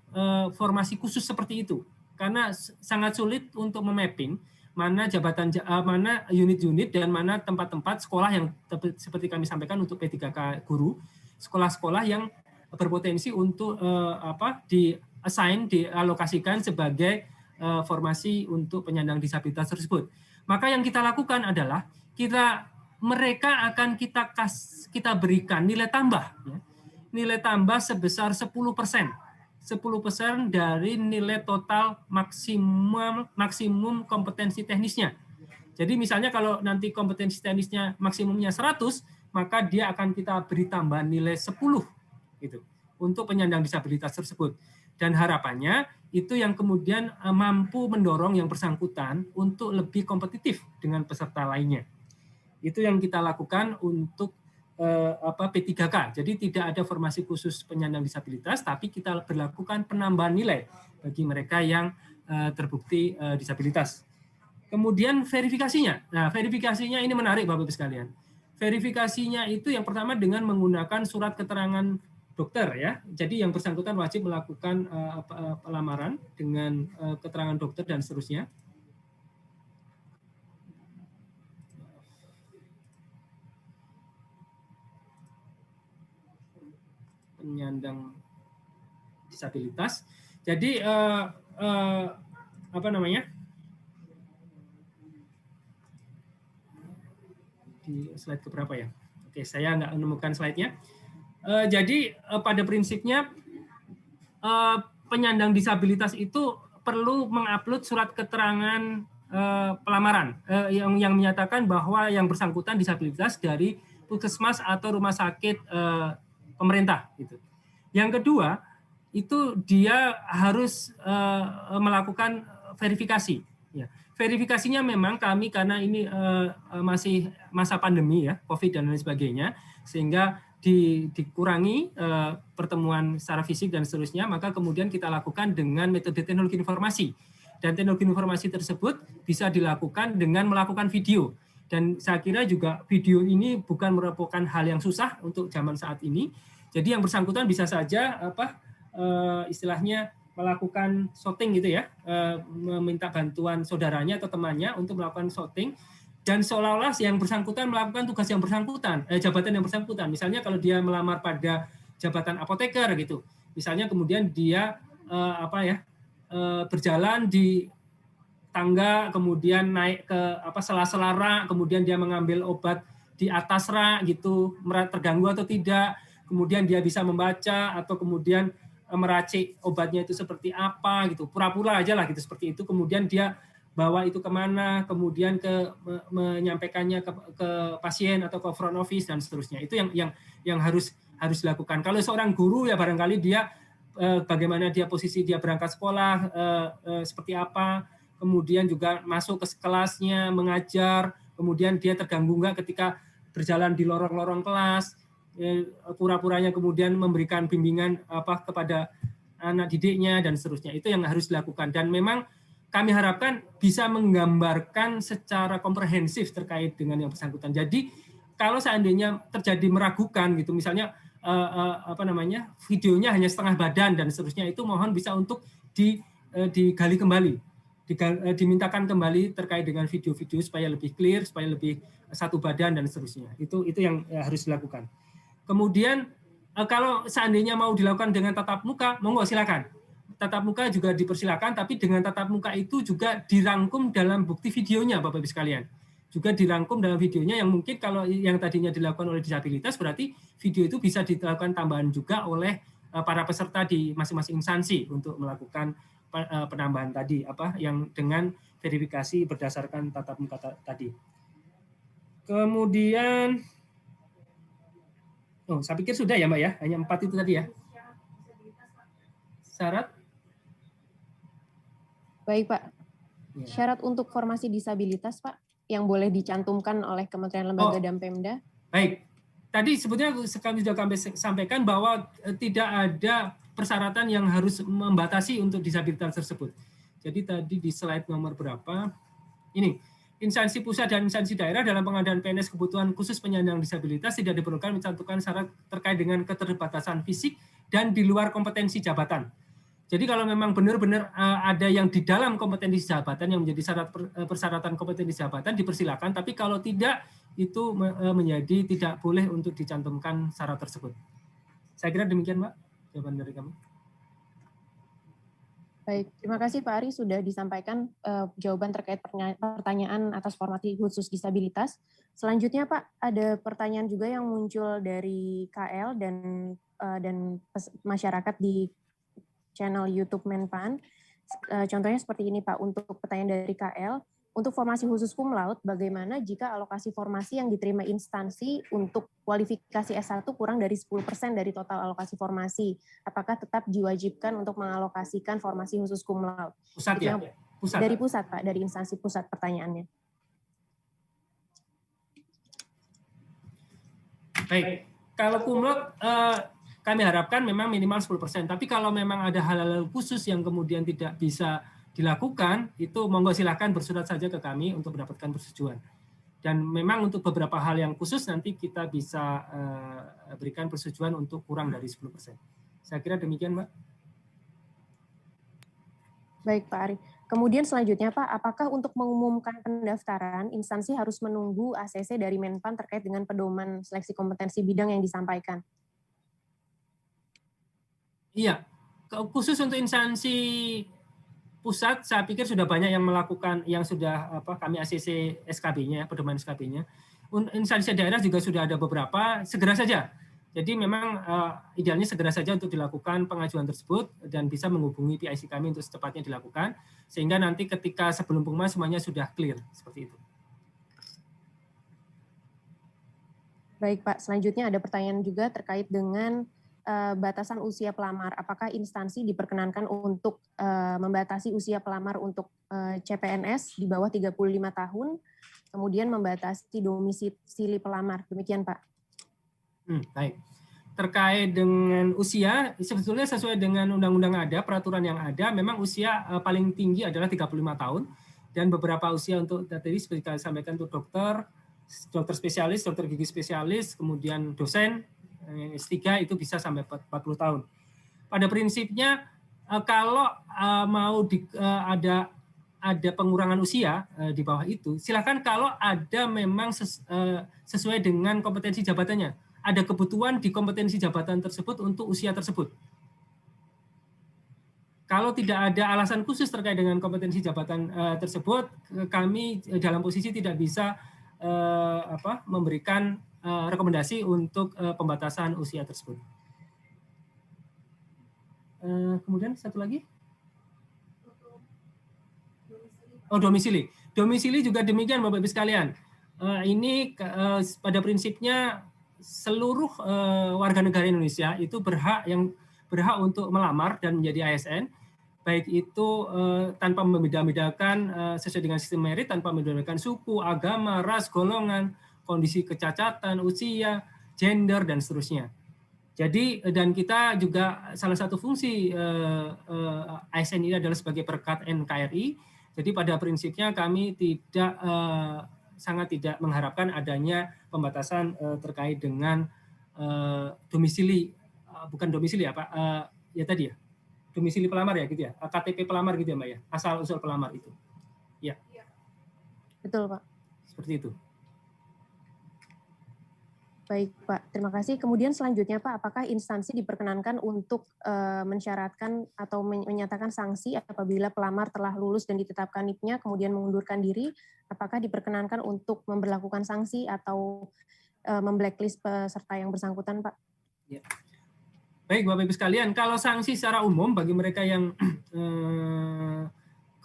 formasi khusus seperti itu karena sangat sulit untuk memapping mana jabatan, mana unit-unit dan mana tempat-tempat sekolah yang seperti kami sampaikan untuk P3K guru, sekolah-sekolah yang berpotensi untuk dialokasikan sebagai formasi untuk penyandang disabilitas tersebut. Maka yang kita lakukan adalah mereka akan kita berikan nilai tambah, ya. Nilai tambah sebesar 10%. 10% dari nilai total maksimum kompetensi teknisnya. Jadi misalnya kalau nanti kompetensi teknisnya maksimumnya 100, maka dia akan kita beri tambahan nilai 10 gitu untuk penyandang disabilitas tersebut. Dan harapannya itu yang kemudian mampu mendorong yang bersangkutan untuk lebih kompetitif dengan peserta lainnya. Itu yang kita lakukan untuk P3K. Jadi tidak ada formasi khusus penyandang disabilitas, tapi kita berlakukan penambahan nilai bagi mereka yang terbukti disabilitas. Kemudian verifikasinya. Nah, verifikasinya ini menarik Bapak-Ibu sekalian. Verifikasinya itu yang pertama dengan menggunakan surat keterangan dokter, ya. Jadi yang bersangkutan wajib melakukan pelamaran dengan keterangan dokter dan seterusnya. Penyandang disabilitas. Jadi di slide keberapa ya? Oke, saya nggak menemukan slide-nya. Jadi pada prinsipnya penyandang disabilitas itu perlu mengupload surat keterangan pelamaran yang menyatakan bahwa yang bersangkutan disabilitas dari puskesmas atau rumah sakit pemerintah. Gitu. Yang kedua, itu dia harus melakukan verifikasi. Ya. Verifikasinya memang kami karena ini masih masa pandemi ya, COVID dan lain sebagainya, sehingga dikurangi pertemuan secara fisik dan seterusnya, maka kemudian kita lakukan dengan metode teknologi informasi. Dan teknologi informasi tersebut bisa dilakukan dengan melakukan video. Dan saya kira juga video ini bukan merupakan hal yang susah untuk zaman saat ini. Jadi yang bersangkutan bisa saja istilahnya melakukan shooting gitu ya, meminta bantuan saudaranya atau temannya untuk melakukan shooting, dan seolah-olah yang bersangkutan melakukan tugas yang bersangkutan, jabatan yang bersangkutan. Misalnya kalau dia melamar pada jabatan apoteker gitu, misalnya kemudian dia berjalan di tangga, kemudian naik ke sela-sela rak, kemudian dia mengambil obat di atas rak gitu, terganggu atau tidak, kemudian dia bisa membaca atau kemudian meracik obatnya itu seperti apa gitu, pura-pura aja lah gitu seperti itu, kemudian dia bawa itu kemana, kemudian menyampaikannya ke pasien atau ke front office dan seterusnya. Itu yang harus dilakukan. Kalau seorang guru ya barangkali dia bagaimana dia posisi dia berangkat sekolah seperti apa, kemudian juga masuk ke kelasnya mengajar, kemudian dia terganggu enggak ketika berjalan di lorong-lorong kelas, pura-puranya kemudian memberikan bimbingan kepada anak didiknya dan seterusnya. Itu yang harus dilakukan, dan memang kami harapkan bisa menggambarkan secara komprehensif terkait dengan yang bersangkutan. Jadi kalau seandainya terjadi meragukan gitu, misalnya videonya hanya setengah badan dan seterusnya, itu mohon bisa untuk digali kembali, dimintakan kembali terkait dengan video-video supaya lebih clear, supaya lebih satu badan dan seterusnya. Itu yang harus dilakukan. Kemudian kalau seandainya mau dilakukan dengan tatap muka, monggo silakan. Tatap muka juga dipersilakan, tapi dengan tatap muka itu juga dirangkum dalam bukti videonya, Bapak-Ibu sekalian. Juga dirangkum dalam videonya, yang mungkin kalau yang tadinya dilakukan oleh disabilitas, berarti video itu bisa dilakukan tambahan juga oleh para peserta di masing-masing instansi untuk melakukan penambahan tadi, yang dengan verifikasi berdasarkan tatap muka tadi. Kemudian, saya pikir sudah ya Mbak ya, hanya 4 itu tadi ya. Syarat? Baik Pak. Syarat untuk formasi disabilitas Pak, yang boleh dicantumkan oleh Kementerian Lembaga dan Pemda. Baik. Tadi sebetulnya kami sudah sampaikan bahwa tidak ada persyaratan yang harus membatasi untuk disabilitas tersebut. Jadi tadi di slide nomor berapa? Ini, instansi pusat dan instansi daerah dalam pengadaan PNS kebutuhan khusus penyandang disabilitas tidak diperlukan mencantumkan syarat terkait dengan keterbatasan fisik dan di luar kompetensi jabatan. Jadi kalau memang benar-benar ada yang di dalam kompetensi jabatan yang menjadi syarat persyaratan kompetensi jabatan, dipersilakan, tapi kalau tidak, itu menjadi tidak boleh untuk dicantumkan syarat tersebut. Saya kira demikian, Mbak. jawaban dari kami. Baik, terima kasih Pak Ari sudah disampaikan jawaban terkait pertanyaan atas formasi khusus disabilitas. Selanjutnya Pak, ada pertanyaan juga yang muncul dari KL dan masyarakat di channel YouTube Menpan. Contohnya seperti ini Pak, untuk pertanyaan dari KL, untuk formasi khusus cum laude, bagaimana jika alokasi formasi yang diterima instansi untuk kualifikasi S1 kurang dari 10% dari total alokasi formasi? Apakah tetap diwajibkan untuk mengalokasikan formasi khusus cum laude? Pusat ya? Pusat. Dari pusat Pak, dari instansi pusat pertanyaannya. Baik, kalau cum laude kami harapkan memang minimal 10%, tapi kalau memang ada hal-hal khusus yang kemudian tidak bisa dilakukan, itu monggo silahkan bersurat saja ke kami untuk mendapatkan persetujuan. Dan memang untuk beberapa hal yang khusus nanti kita bisa berikan persetujuan untuk kurang dari 10%. Saya kira demikian, Mbak. Baik, Pak Ari. Kemudian selanjutnya, Pak, apakah untuk mengumumkan pendaftaran, instansi harus menunggu ACC dari Menpan terkait dengan pedoman seleksi kompetensi bidang yang disampaikan? Iya, khusus untuk instansi pusat, saya pikir sudah banyak yang melakukan, yang sudah kami ACC SKB-nya, pedoman SKB-nya. Instansi daerah juga sudah ada beberapa, segera saja. Jadi memang idealnya segera saja untuk dilakukan pengajuan tersebut dan bisa menghubungi PIC kami untuk secepatnya dilakukan, sehingga nanti ketika sebelum pengumuman semuanya sudah clear, seperti itu. Baik Pak, selanjutnya ada pertanyaan juga terkait dengan batasan usia pelamar. Apakah instansi diperkenankan untuk membatasi usia pelamar untuk CPNS di bawah 35 tahun, kemudian membatasi domisili pelamar. Demikian Pak. Baik. Terkait dengan usia, sebetulnya sesuai dengan undang-undang ada, peraturan yang ada, memang usia paling tinggi adalah 35 tahun, dan beberapa usia untuk tadi seperti saya sampaikan untuk dokter spesialis, dokter gigi spesialis, kemudian dosen, S3 itu bisa sampai 40 tahun. Pada prinsipnya kalau mau ada pengurangan usia di bawah itu, silakan kalau ada memang sesuai dengan kompetensi jabatannya. Ada kebutuhan di kompetensi jabatan tersebut untuk usia tersebut. Kalau tidak ada alasan khusus terkait dengan kompetensi jabatan tersebut, kami dalam posisi tidak bisa memberikan rekomendasi untuk pembatasan usia tersebut. Kemudian satu lagi. Oh, domisili. Domisili juga demikian Bapak Ibu sekalian. Ini pada prinsipnya seluruh warga negara Indonesia itu berhak untuk melamar dan menjadi ASN, baik itu tanpa membeda-bedakan sesuai dengan sistem merit, tanpa membeda-bedakan suku, agama, ras, golongan, kondisi kecacatan, usia, gender, dan seterusnya. Jadi, dan kita juga salah satu fungsi ASN ini adalah sebagai perekat NKRI. Jadi pada prinsipnya kami sangat tidak mengharapkan adanya pembatasan terkait dengan domisili, bukan domisili ya Pak, ya tadi ya, domisili pelamar ya gitu ya, KTP pelamar gitu ya Mbak ya, asal usul pelamar itu. Ya. Betul Pak. Seperti itu. Baik Pak, terima kasih. Kemudian selanjutnya Pak, apakah instansi diperkenankan untuk mensyaratkan atau menyatakan sanksi apabila pelamar telah lulus dan ditetapkan NIP-nya kemudian mengundurkan diri? Apakah diperkenankan untuk memberlakukan sanksi atau memblacklist peserta yang bersangkutan Pak? Ya. Baik Bapak Ibu sekalian, kalau sanksi secara umum bagi mereka yang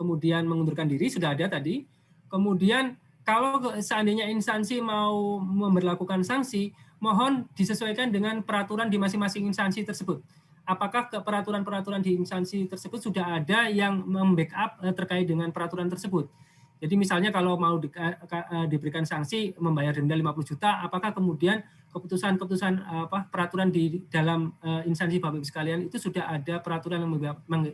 kemudian mengundurkan diri sudah ada tadi. Kemudian kalau seandainya instansi mau memberlakukan sanksi, mohon disesuaikan dengan peraturan di masing-masing instansi tersebut. Apakah peraturan-peraturan di instansi tersebut sudah ada yang membackup terkait dengan peraturan tersebut? Jadi misalnya kalau mau diberikan sanksi membayar denda 50 juta, apakah kemudian keputusan peraturan di dalam instansi Bapak Ibu sekalian itu sudah ada peraturan yang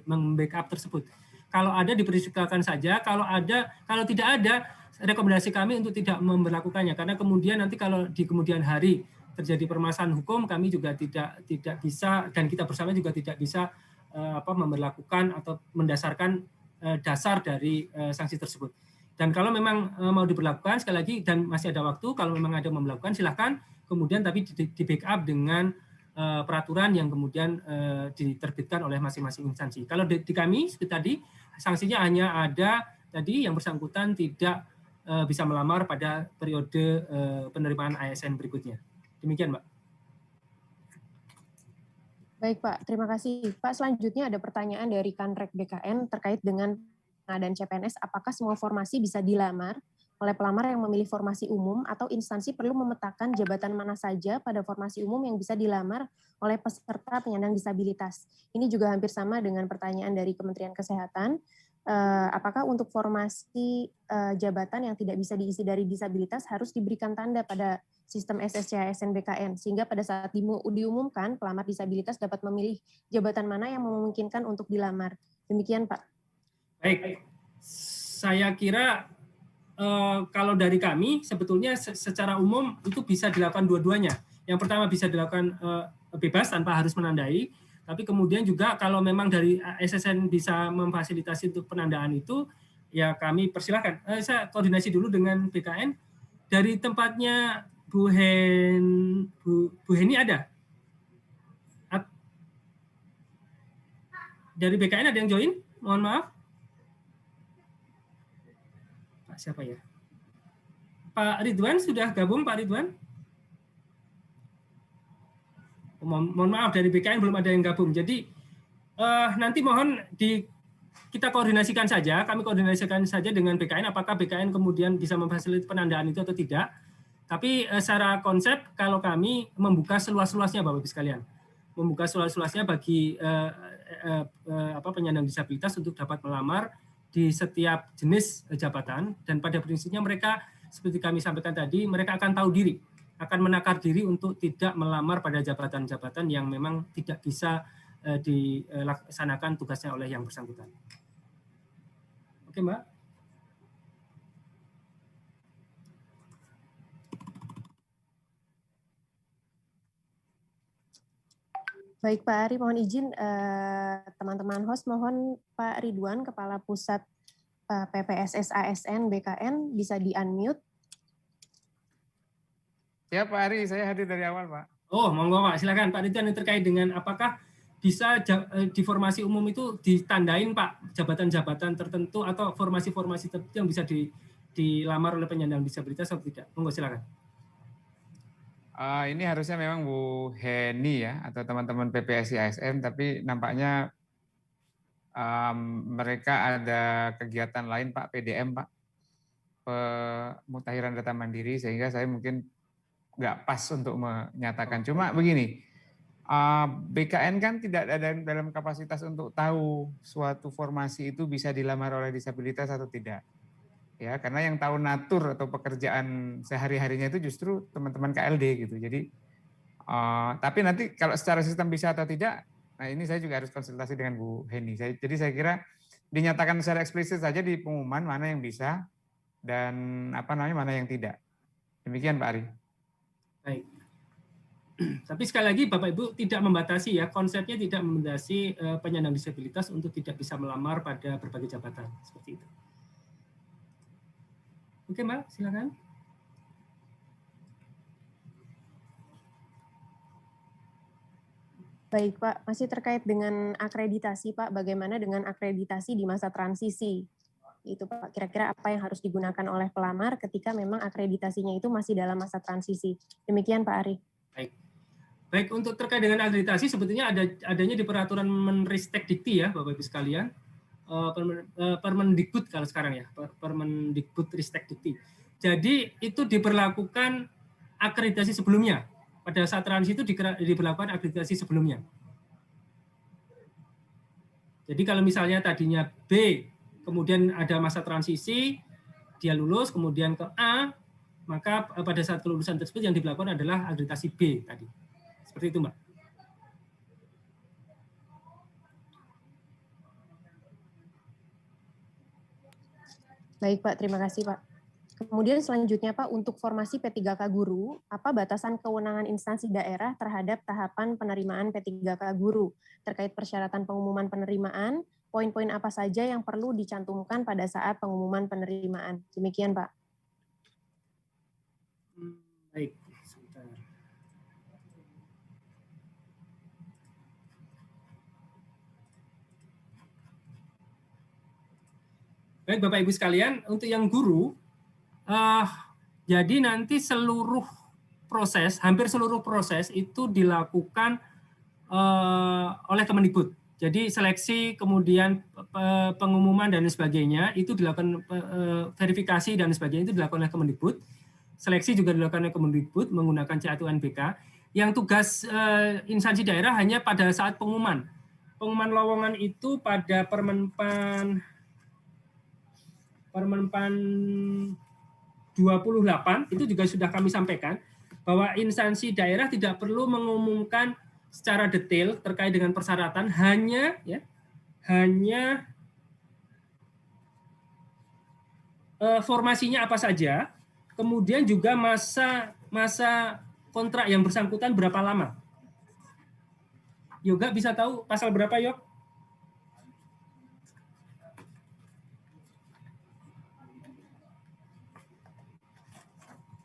membackup tersebut? Kalau ada dipersilakan saja, kalau tidak ada, rekomendasi kami untuk tidak memberlakukannya, karena kemudian nanti kalau di kemudian hari terjadi permasalahan hukum, kami juga tidak bisa, dan kita bersama juga tidak bisa memberlakukan atau mendasarkan dasar dari sanksi tersebut. Dan kalau memang mau diberlakukan, sekali lagi, dan masih ada waktu, kalau memang ada memberlakukan, silakan, kemudian tapi di backup dengan peraturan yang kemudian diterbitkan oleh masing-masing instansi. Kalau di kami seperti tadi, sanksinya hanya ada tadi yang bersangkutan tidak bisa melamar pada periode penerimaan ASN berikutnya. Demikian, Mbak. Baik, Pak. Terima kasih. Pak, selanjutnya ada pertanyaan dari Kanrek BKN terkait dengan pengadaan CPNS. Apakah semua formasi bisa dilamar oleh pelamar yang memilih formasi umum atau instansi perlu memetakan jabatan mana saja pada formasi umum yang bisa dilamar oleh peserta penyandang disabilitas? Ini juga hampir sama dengan pertanyaan dari Kementerian Kesehatan. Apakah untuk formasi jabatan yang tidak bisa diisi dari disabilitas harus diberikan tanda pada sistem SSC ASN BKN, sehingga pada saat diumumkan pelamar disabilitas dapat memilih jabatan mana yang memungkinkan untuk dilamar. Demikian, Pak. Baik, saya kira kalau dari kami sebetulnya secara umum itu bisa dilakukan dua-duanya. Yang pertama bisa dilakukan bebas tanpa harus menandai, tapi kemudian juga kalau memang dari SSN bisa memfasilitasi untuk penandaan itu, ya kami persilahkan. Saya koordinasi dulu dengan BKN. Dari tempatnya Bu Heni ada? Dari BKN ada yang join? Mohon maaf. Pak siapa ya? Pak Ridwan sudah gabung, Pak Ridwan? Mohon maaf, dari BKN belum ada yang gabung. Jadi nanti mohon kita koordinasikan saja, kami koordinasikan saja dengan BKN, apakah BKN kemudian bisa memfasilitasi penandaan itu atau tidak. Tapi secara konsep, kalau kami membuka seluas-luasnya, Bapak Ibu sekalian, membuka seluas-luasnya bagi penyandang disabilitas untuk dapat melamar di setiap jenis jabatan, dan pada prinsipnya mereka, seperti kami sampaikan tadi, mereka akan tahu diri, akan menakar diri untuk tidak melamar pada jabatan-jabatan yang memang tidak bisa dilaksanakan tugasnya oleh yang bersangkutan. Oke, Mbak. Baik, Pak Ari, mohon izin teman-teman host, mohon Pak Ridwan, Kepala Pusat PPSS ASN BKN, bisa di-unmute. Siap, Pak Ari, saya hadir dari awal, Pak. Oh, monggo Pak, silakan Pak Ridwan, yang terkait dengan apakah bisa di formasi umum itu ditandain Pak jabatan-jabatan tertentu atau formasi-formasi tertentu yang bisa dilamar oleh penyandang disabilitas atau tidak? Monggo silakan. Ini harusnya memang Bu Heni ya, atau teman-teman PPSI ASN, tapi nampaknya mereka ada kegiatan lain Pak, PDM Pak, pemutahiran data mandiri, sehingga saya mungkin nggak pas untuk menyatakan. Cuma begini, BKN kan tidak ada dalam kapasitas untuk tahu suatu formasi itu bisa dilamar oleh disabilitas atau tidak. Ya, karena yang tahu natur atau pekerjaan sehari-harinya itu justru teman-teman KLD gitu. Jadi, tapi nanti kalau secara sistem bisa atau tidak, nah ini saya juga harus konsultasi dengan Bu Heni. Jadi saya kira dinyatakan secara eksplisit saja di pengumuman mana yang bisa dan mana yang tidak. Demikian Pak Ari. Baik. Tapi sekali lagi Bapak Ibu tidak membatasi ya, konsepnya tidak membatasi penyandang disabilitas untuk tidak bisa melamar pada berbagai jabatan seperti itu. Oke, Mbak, silakan. Baik, Pak. Masih terkait dengan akreditasi, Pak. Bagaimana dengan akreditasi di masa transisi? Itu, Pak. Kira-kira apa yang harus digunakan oleh pelamar ketika memang akreditasinya itu masih dalam masa transisi? Demikian, Pak Ari. Baik, untuk terkait dengan akreditasi sebetulnya adanya di peraturan Menristek Dikti ya, Bapak Ibu sekalian. Permendikbud kalau sekarang ya, Permendikbud Ristek Dikti. Jadi itu diberlakukan akreditasi sebelumnya. Pada saat transisi itu diberlakukan akreditasi sebelumnya. Jadi kalau misalnya tadinya B, kemudian ada masa transisi, dia lulus, kemudian ke A, maka pada saat kelulusan tersebut yang dilakukan adalah akreditasi B tadi. Seperti itu, Mbak. Baik, Pak. Terima kasih, Pak. Kemudian selanjutnya, Pak, untuk formasi P3K guru, apa batasan kewenangan instansi daerah terhadap tahapan penerimaan P3K guru? Terkait persyaratan pengumuman penerimaan, poin-poin apa saja yang perlu dicantumkan pada saat pengumuman penerimaan? Demikian, Pak. Baik, sebentar. Baik Bapak Ibu sekalian, untuk yang guru, jadi nanti hampir seluruh proses itu dilakukan oleh Kemendikbud. Jadi seleksi, kemudian pengumuman dan sebagainya itu dilakukan, verifikasi dan sebagainya itu dilakukan oleh Kemendikbud. Seleksi juga dilakukan oleh Kemendikbud menggunakan CA2NBK. Yang tugas instansi daerah hanya pada saat pengumuman. Pengumuman lowongan itu pada Permenpan 28 itu juga sudah kami sampaikan bahwa instansi daerah tidak perlu mengumumkan secara detail terkait dengan persyaratan, hanya formasinya apa saja, kemudian juga masa kontrak yang bersangkutan berapa lama. Yoga bisa tahu pasal berapa, Yok?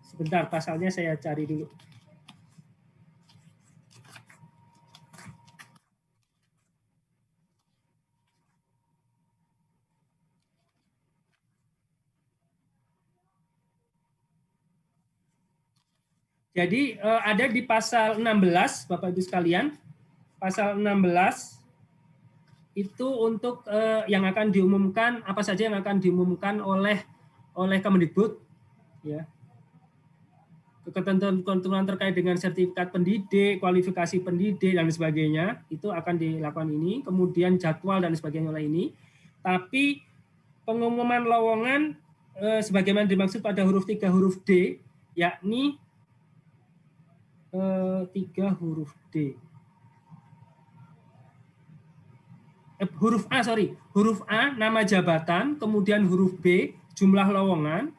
Sebentar, pasalnya saya cari dulu. Jadi ada di pasal 16, Bapak Ibu sekalian, pasal 16 itu untuk yang akan diumumkan, apa saja yang akan diumumkan oleh Kemendikbud, ya. Ketentuan terkait dengan sertifikat pendidik, kualifikasi pendidik dan sebagainya itu akan dilakukan ini, kemudian jadwal dan sebagainya oleh ini. Tapi pengumuman lowongan sebagaimana dimaksud pada huruf 3 huruf D, yakni 3 huruf D. Huruf A nama jabatan, kemudian huruf B jumlah lowongan,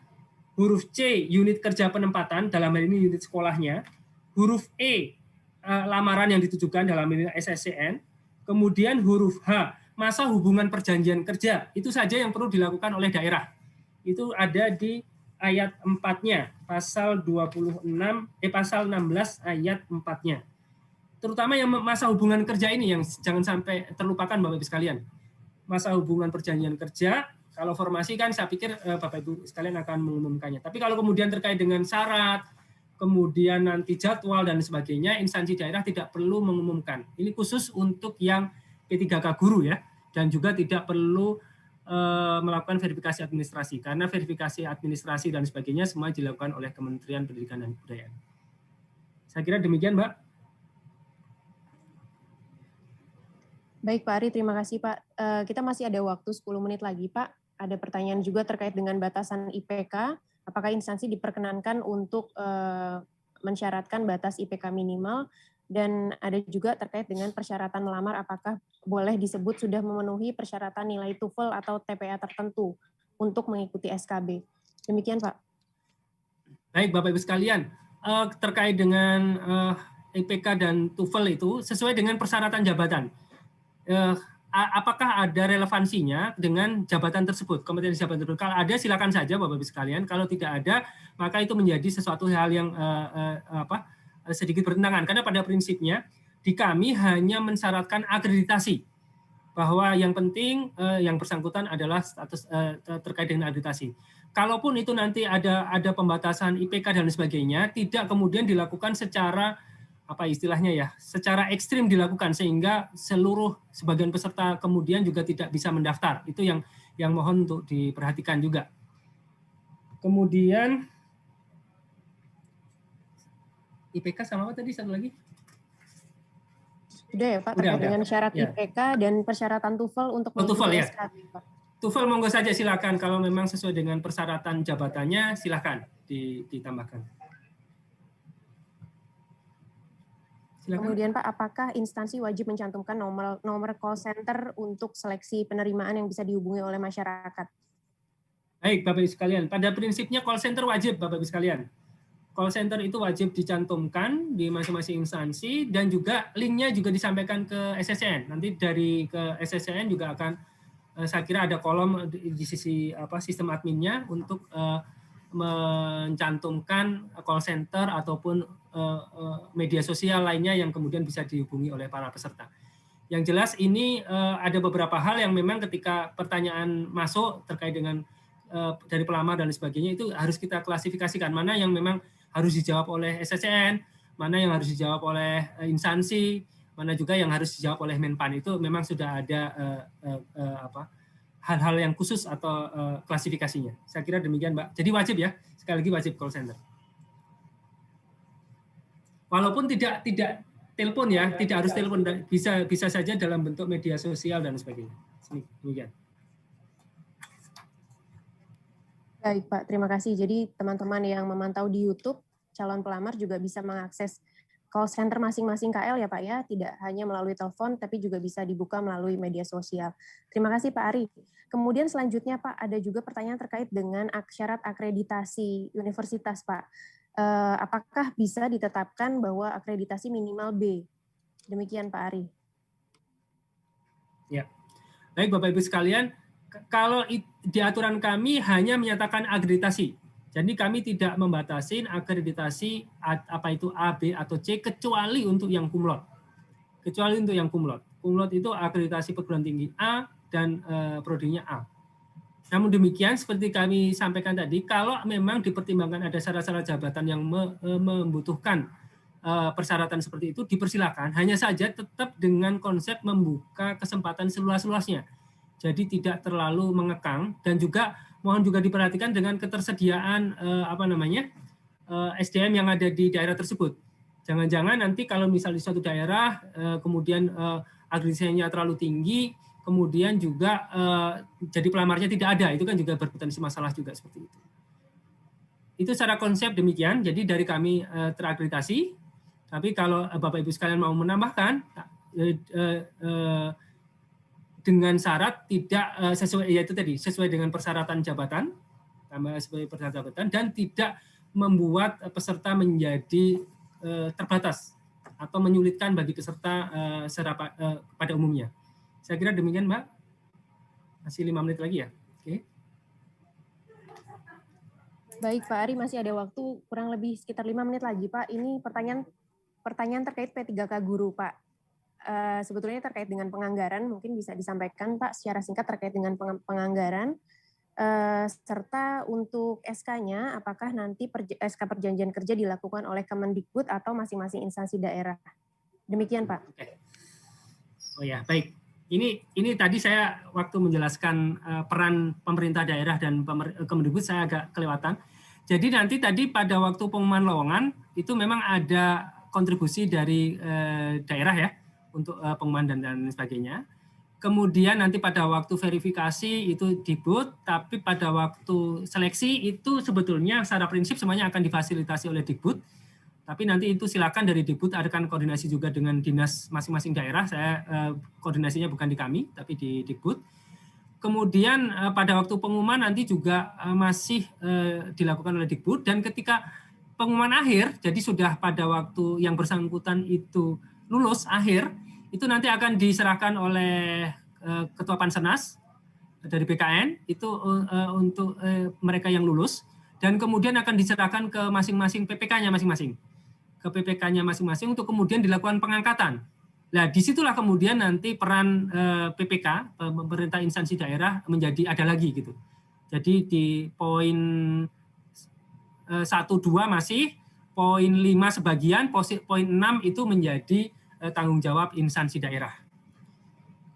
huruf C unit kerja penempatan, dalam hal ini unit sekolahnya, huruf E lamaran yang ditujukan, dalam hal ini SSCN, kemudian huruf H masa hubungan perjanjian kerja. Itu saja yang perlu dilakukan oleh daerah. Itu ada di ayat 4-nya, pasal 16 ayat 4-nya. Terutama yang masa hubungan kerja ini yang jangan sampai terlupakan Bapak Ibu sekalian. Masa hubungan perjanjian kerja, kalau formasi kan saya pikir Bapak Ibu sekalian akan mengumumkannya. Tapi kalau kemudian terkait dengan syarat, kemudian nanti jadwal dan sebagainya, instansi daerah tidak perlu mengumumkan. Ini khusus untuk yang P3K guru ya, dan juga tidak perlu melakukan verifikasi administrasi, karena verifikasi administrasi dan sebagainya semua dilakukan oleh Kementerian Pendidikan dan Kebudayaan. Saya kira demikian, Mbak. Baik, Pak Ari, terima kasih, Pak. Kita masih ada waktu 10 menit lagi, Pak. Ada pertanyaan juga terkait dengan batasan IPK. Apakah instansi diperkenankan untuk mensyaratkan batas IPK minimal? Dan ada juga terkait dengan persyaratan melamar, apakah boleh disebut sudah memenuhi persyaratan nilai TOEFL atau TPA tertentu untuk mengikuti SKB. Demikian, Pak. Baik, Bapak Ibu sekalian, terkait dengan IPK dan TOEFL itu sesuai dengan persyaratan jabatan. Apakah ada relevansinya dengan jabatan tersebut, kompetensi jabatan tersebut? Kalau ada, silakan saja Bapak Ibu sekalian. Kalau tidak ada, maka itu menjadi sesuatu hal yang sedikit bertentangan, karena pada prinsipnya di kami hanya mensyaratkan akreditasi, bahwa yang penting yang bersangkutan adalah status terkait dengan akreditasi. Kalaupun itu nanti ada pembatasan IPK dan sebagainya, tidak kemudian dilakukan secara apa istilahnya ya, secara ekstrim dilakukan sehingga sebagian peserta kemudian juga tidak bisa mendaftar. Itu yang mohon untuk diperhatikan juga. Kemudian IPK sama apa tadi satu lagi? Sudah ya Pak, terkait dengan syarat IPK dan persyaratan TOEFL untuk mengikuti SKB, Pak. TOEFL monggo saja silakan, kalau memang sesuai dengan persyaratan jabatannya silakan ditambahkan. Silakan. Kemudian Pak, apakah instansi wajib mencantumkan nomor call center untuk seleksi penerimaan yang bisa dihubungi oleh masyarakat? Baik Bapak Ibu sekalian, pada prinsipnya call center wajib Bapak Ibu sekalian. Call center itu wajib dicantumkan di masing-masing instansi dan juga linknya juga disampaikan ke SSCN. Nanti dari ke SSCN juga akan saya kira ada kolom di sisi sistem adminnya untuk mencantumkan call center ataupun media sosial lainnya yang kemudian bisa dihubungi oleh para peserta. Yang jelas ini ada beberapa hal yang memang ketika pertanyaan masuk terkait dengan dari pelamar dan sebagainya itu harus kita klasifikasikan mana yang memang harus dijawab oleh SSCN, mana yang harus dijawab oleh instansi, mana juga yang harus dijawab oleh Menpan. Itu memang sudah ada hal-hal yang khusus atau klasifikasinya. Saya kira demikian, Mbak. Jadi wajib ya, sekali lagi wajib call center. Walaupun tidak telepon ya, tidak harus telepon, bisa saja dalam bentuk media sosial dan sebagainya. Demikian. Baik Pak, terima kasih. Jadi teman-teman yang memantau di YouTube, calon pelamar juga bisa mengakses call center masing-masing KL ya Pak ya, tidak hanya melalui telepon, tapi juga bisa dibuka melalui media sosial. Terima kasih Pak Ari. Kemudian selanjutnya Pak, ada juga pertanyaan terkait dengan syarat akreditasi universitas Pak. Apakah bisa ditetapkan bahwa akreditasi minimal B? Demikian Pak Ari. Ya, baik Bapak Ibu sekalian, kalau di aturan kami hanya menyatakan akreditasi. Jadi kami tidak membatasi akreditasi apa itu A, B, atau C kecuali untuk yang kumlot. Kecuali untuk yang kumlot. Kumlot itu akreditasi perguruan tinggi A dan prodinya A. Namun demikian, seperti kami sampaikan tadi, kalau memang dipertimbangkan ada syarat-syarat jabatan yang membutuhkan persyaratan seperti itu, dipersilakan. Hanya saja tetap dengan konsep membuka kesempatan seluas-luasnya. Jadi tidak terlalu mengekang, dan juga mohon juga diperhatikan dengan ketersediaan SDM yang ada di daerah tersebut. Jangan-jangan nanti kalau misalnya di suatu daerah kemudian akreditasinya terlalu tinggi, kemudian juga jadi pelamarnya tidak ada, itu kan juga berpotensi masalah juga seperti itu. Itu secara konsep demikian. Jadi dari kami terakreditasi. Tapi kalau Bapak Ibu sekalian mau menambahkan dengan syarat tidak sesuai, yaitu tadi sesuai dengan persyaratan jabatan, sesuai persyaratan jabatan, dan tidak membuat peserta menjadi terbatas atau menyulitkan bagi peserta pada umumnya. Saya kira demikian, Mbak. Masih 5 menit lagi ya. Oke. Baik, Pak Ari, masih ada waktu kurang lebih sekitar 5 menit lagi, Pak. Ini pertanyaan terkait P3K guru, Pak. Sebetulnya terkait dengan penganggaran, mungkin bisa disampaikan, Pak, secara singkat terkait dengan penganggaran, serta untuk SK-nya, apakah nanti SK perjanjian kerja dilakukan oleh Kemendikbud atau masing-masing instansi daerah. Demikian, Pak. Oke. Oh ya, baik. Ini tadi saya waktu menjelaskan peran pemerintah daerah dan Kemendikbud saya agak kelewatan. Jadi nanti tadi pada waktu pengumuman lowongan itu memang ada kontribusi dari daerah ya untuk pengumuman dan sebagainya. Kemudian nanti pada waktu verifikasi itu Dikbud, tapi pada waktu seleksi itu sebetulnya secara prinsip semuanya akan difasilitasi oleh Dikbud. Tapi nanti itu silakan dari Dikbud akan koordinasi juga dengan dinas masing-masing daerah. Saya koordinasinya bukan di kami, tapi di Dikbud. Kemudian pada waktu pengumuman nanti juga masih dilakukan oleh Dikbud. Dan ketika pengumuman akhir, jadi sudah pada waktu yang bersangkutan itu lulus akhir, itu nanti akan diserahkan oleh Ketua Pansenas dari BKN itu untuk mereka yang lulus. Dan kemudian akan diserahkan ke masing-masing PPK-nya masing-masing. Ke PPK-nya masing-masing untuk kemudian dilakukan pengangkatan. Nah, disitulah kemudian nanti peran PPK, pemerintah instansi daerah, menjadi ada lagi gitu. Jadi di poin 1, 2 masih, poin 5 sebagian, poin 6 itu menjadi tanggung jawab instansi daerah.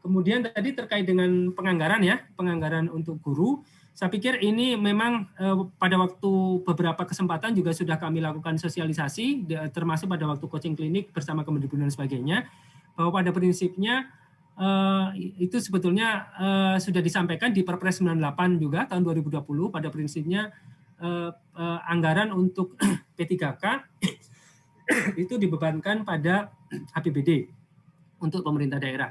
Kemudian tadi terkait dengan penganggaran ya, penganggaran untuk guru. Saya pikir ini memang pada waktu beberapa kesempatan juga sudah kami lakukan sosialisasi, termasuk pada waktu coaching klinik bersama Kemendikbud dan sebagainya, bahwa pada prinsipnya itu sebetulnya sudah disampaikan di Perpres 98 juga tahun 2020, pada prinsipnya anggaran untuk P3K itu dibebankan pada APBD untuk pemerintah daerah.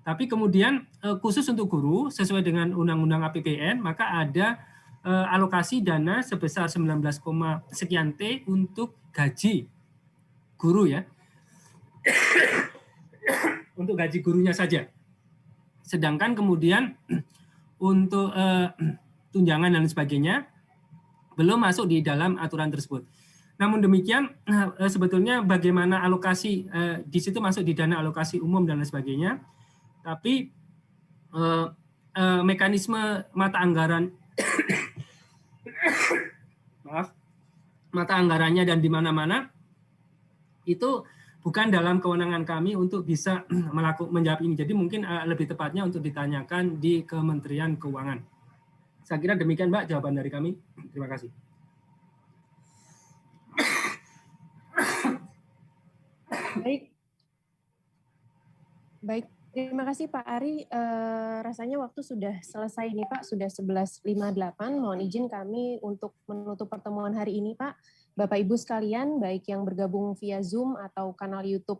Tapi kemudian khusus untuk guru sesuai dengan Undang-Undang APBN maka ada alokasi dana sebesar 19, sekian T untuk gaji guru ya. Untuk gaji gurunya saja. Sedangkan kemudian untuk tunjangan dan sebagainya belum masuk di dalam aturan tersebut. Namun demikian, sebetulnya bagaimana alokasi, di situ masuk di dana alokasi umum dan lain sebagainya, tapi mekanisme mata anggaran, mata anggarannya dan di mana-mana, itu bukan dalam kewenangan kami untuk bisa menjawab ini. Jadi mungkin lebih tepatnya untuk ditanyakan di Kementerian Keuangan. Saya kira demikian Mbak jawaban dari kami. Terima kasih. Baik, terima kasih Pak Ari. Rasanya waktu sudah selesai nih Pak, sudah 11.58. Mohon izin kami untuk menutup pertemuan hari ini Pak. Bapak Ibu sekalian, baik yang bergabung via Zoom atau kanal YouTube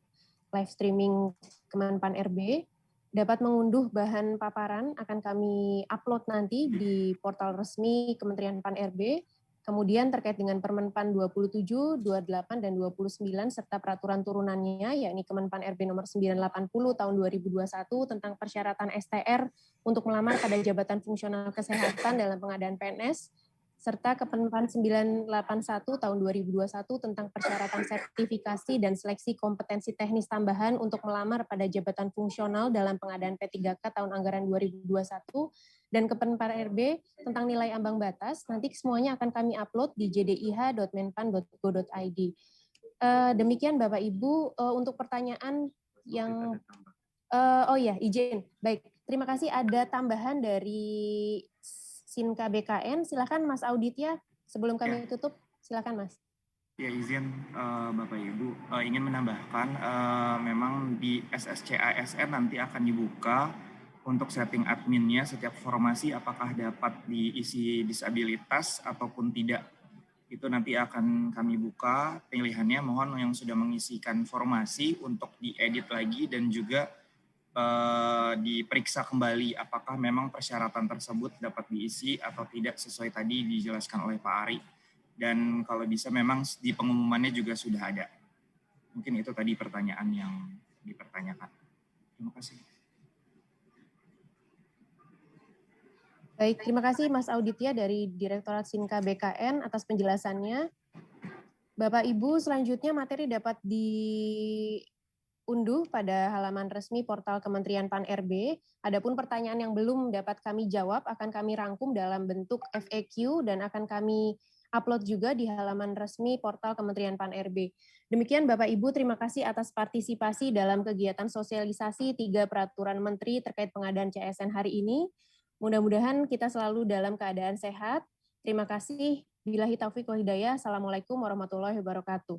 live streaming Kemenpan RB, dapat mengunduh bahan paparan akan kami upload nanti di portal resmi Kementerian Pan RB. Kemudian terkait dengan Permenpan 27, 28, dan 29 serta peraturan turunannya, yakni Kemenpan RB nomor 980 tahun 2021 tentang persyaratan STR untuk melamar pada jabatan fungsional kesehatan dalam pengadaan PNS, serta Kemenpan 981 tahun 2021 tentang persyaratan sertifikasi dan seleksi kompetensi teknis tambahan untuk melamar pada jabatan fungsional dalam pengadaan P3K tahun anggaran 2021, dan Kemenpan RB tentang nilai ambang batas, nanti semuanya akan kami upload di jdih.menpan.go.id. Demikian Bapak Ibu, untuk pertanyaan yang, izin. Baik, terima kasih. Ada tambahan dari Sinka BKN, silakan Mas Auditya, sebelum kami tutup, silakan Mas. Ya, izin Bapak Ibu, ingin menambahkan, memang di SSCASN nanti akan dibuka untuk setting adminnya setiap formasi apakah dapat diisi disabilitas ataupun tidak. Itu nanti akan kami buka pilihannya, mohon yang sudah mengisikan formasi untuk diedit lagi dan juga diperiksa kembali apakah memang persyaratan tersebut dapat diisi atau tidak sesuai tadi dijelaskan oleh Pak Ari. Dan kalau bisa memang di pengumumannya juga sudah ada. Mungkin itu tadi pertanyaan yang dipertanyakan. Terima kasih. Baik, terima kasih Mas Auditya dari Direktorat Sinka BKN atas penjelasannya. Bapak Ibu, selanjutnya materi dapat diunduh pada halaman resmi portal Kementerian Pan RB. Adapun pertanyaan yang belum dapat kami jawab akan kami rangkum dalam bentuk FAQ dan akan kami upload juga di halaman resmi portal Kementerian Pan RB. Demikian Bapak Ibu, terima kasih atas partisipasi dalam kegiatan sosialisasi 3 peraturan menteri terkait pengadaan CSN hari ini. Mudah-mudahan kita selalu dalam keadaan sehat. Terima kasih. Billahi taufiq wal hidayah. Assalamualaikum warahmatullahi wabarakatuh.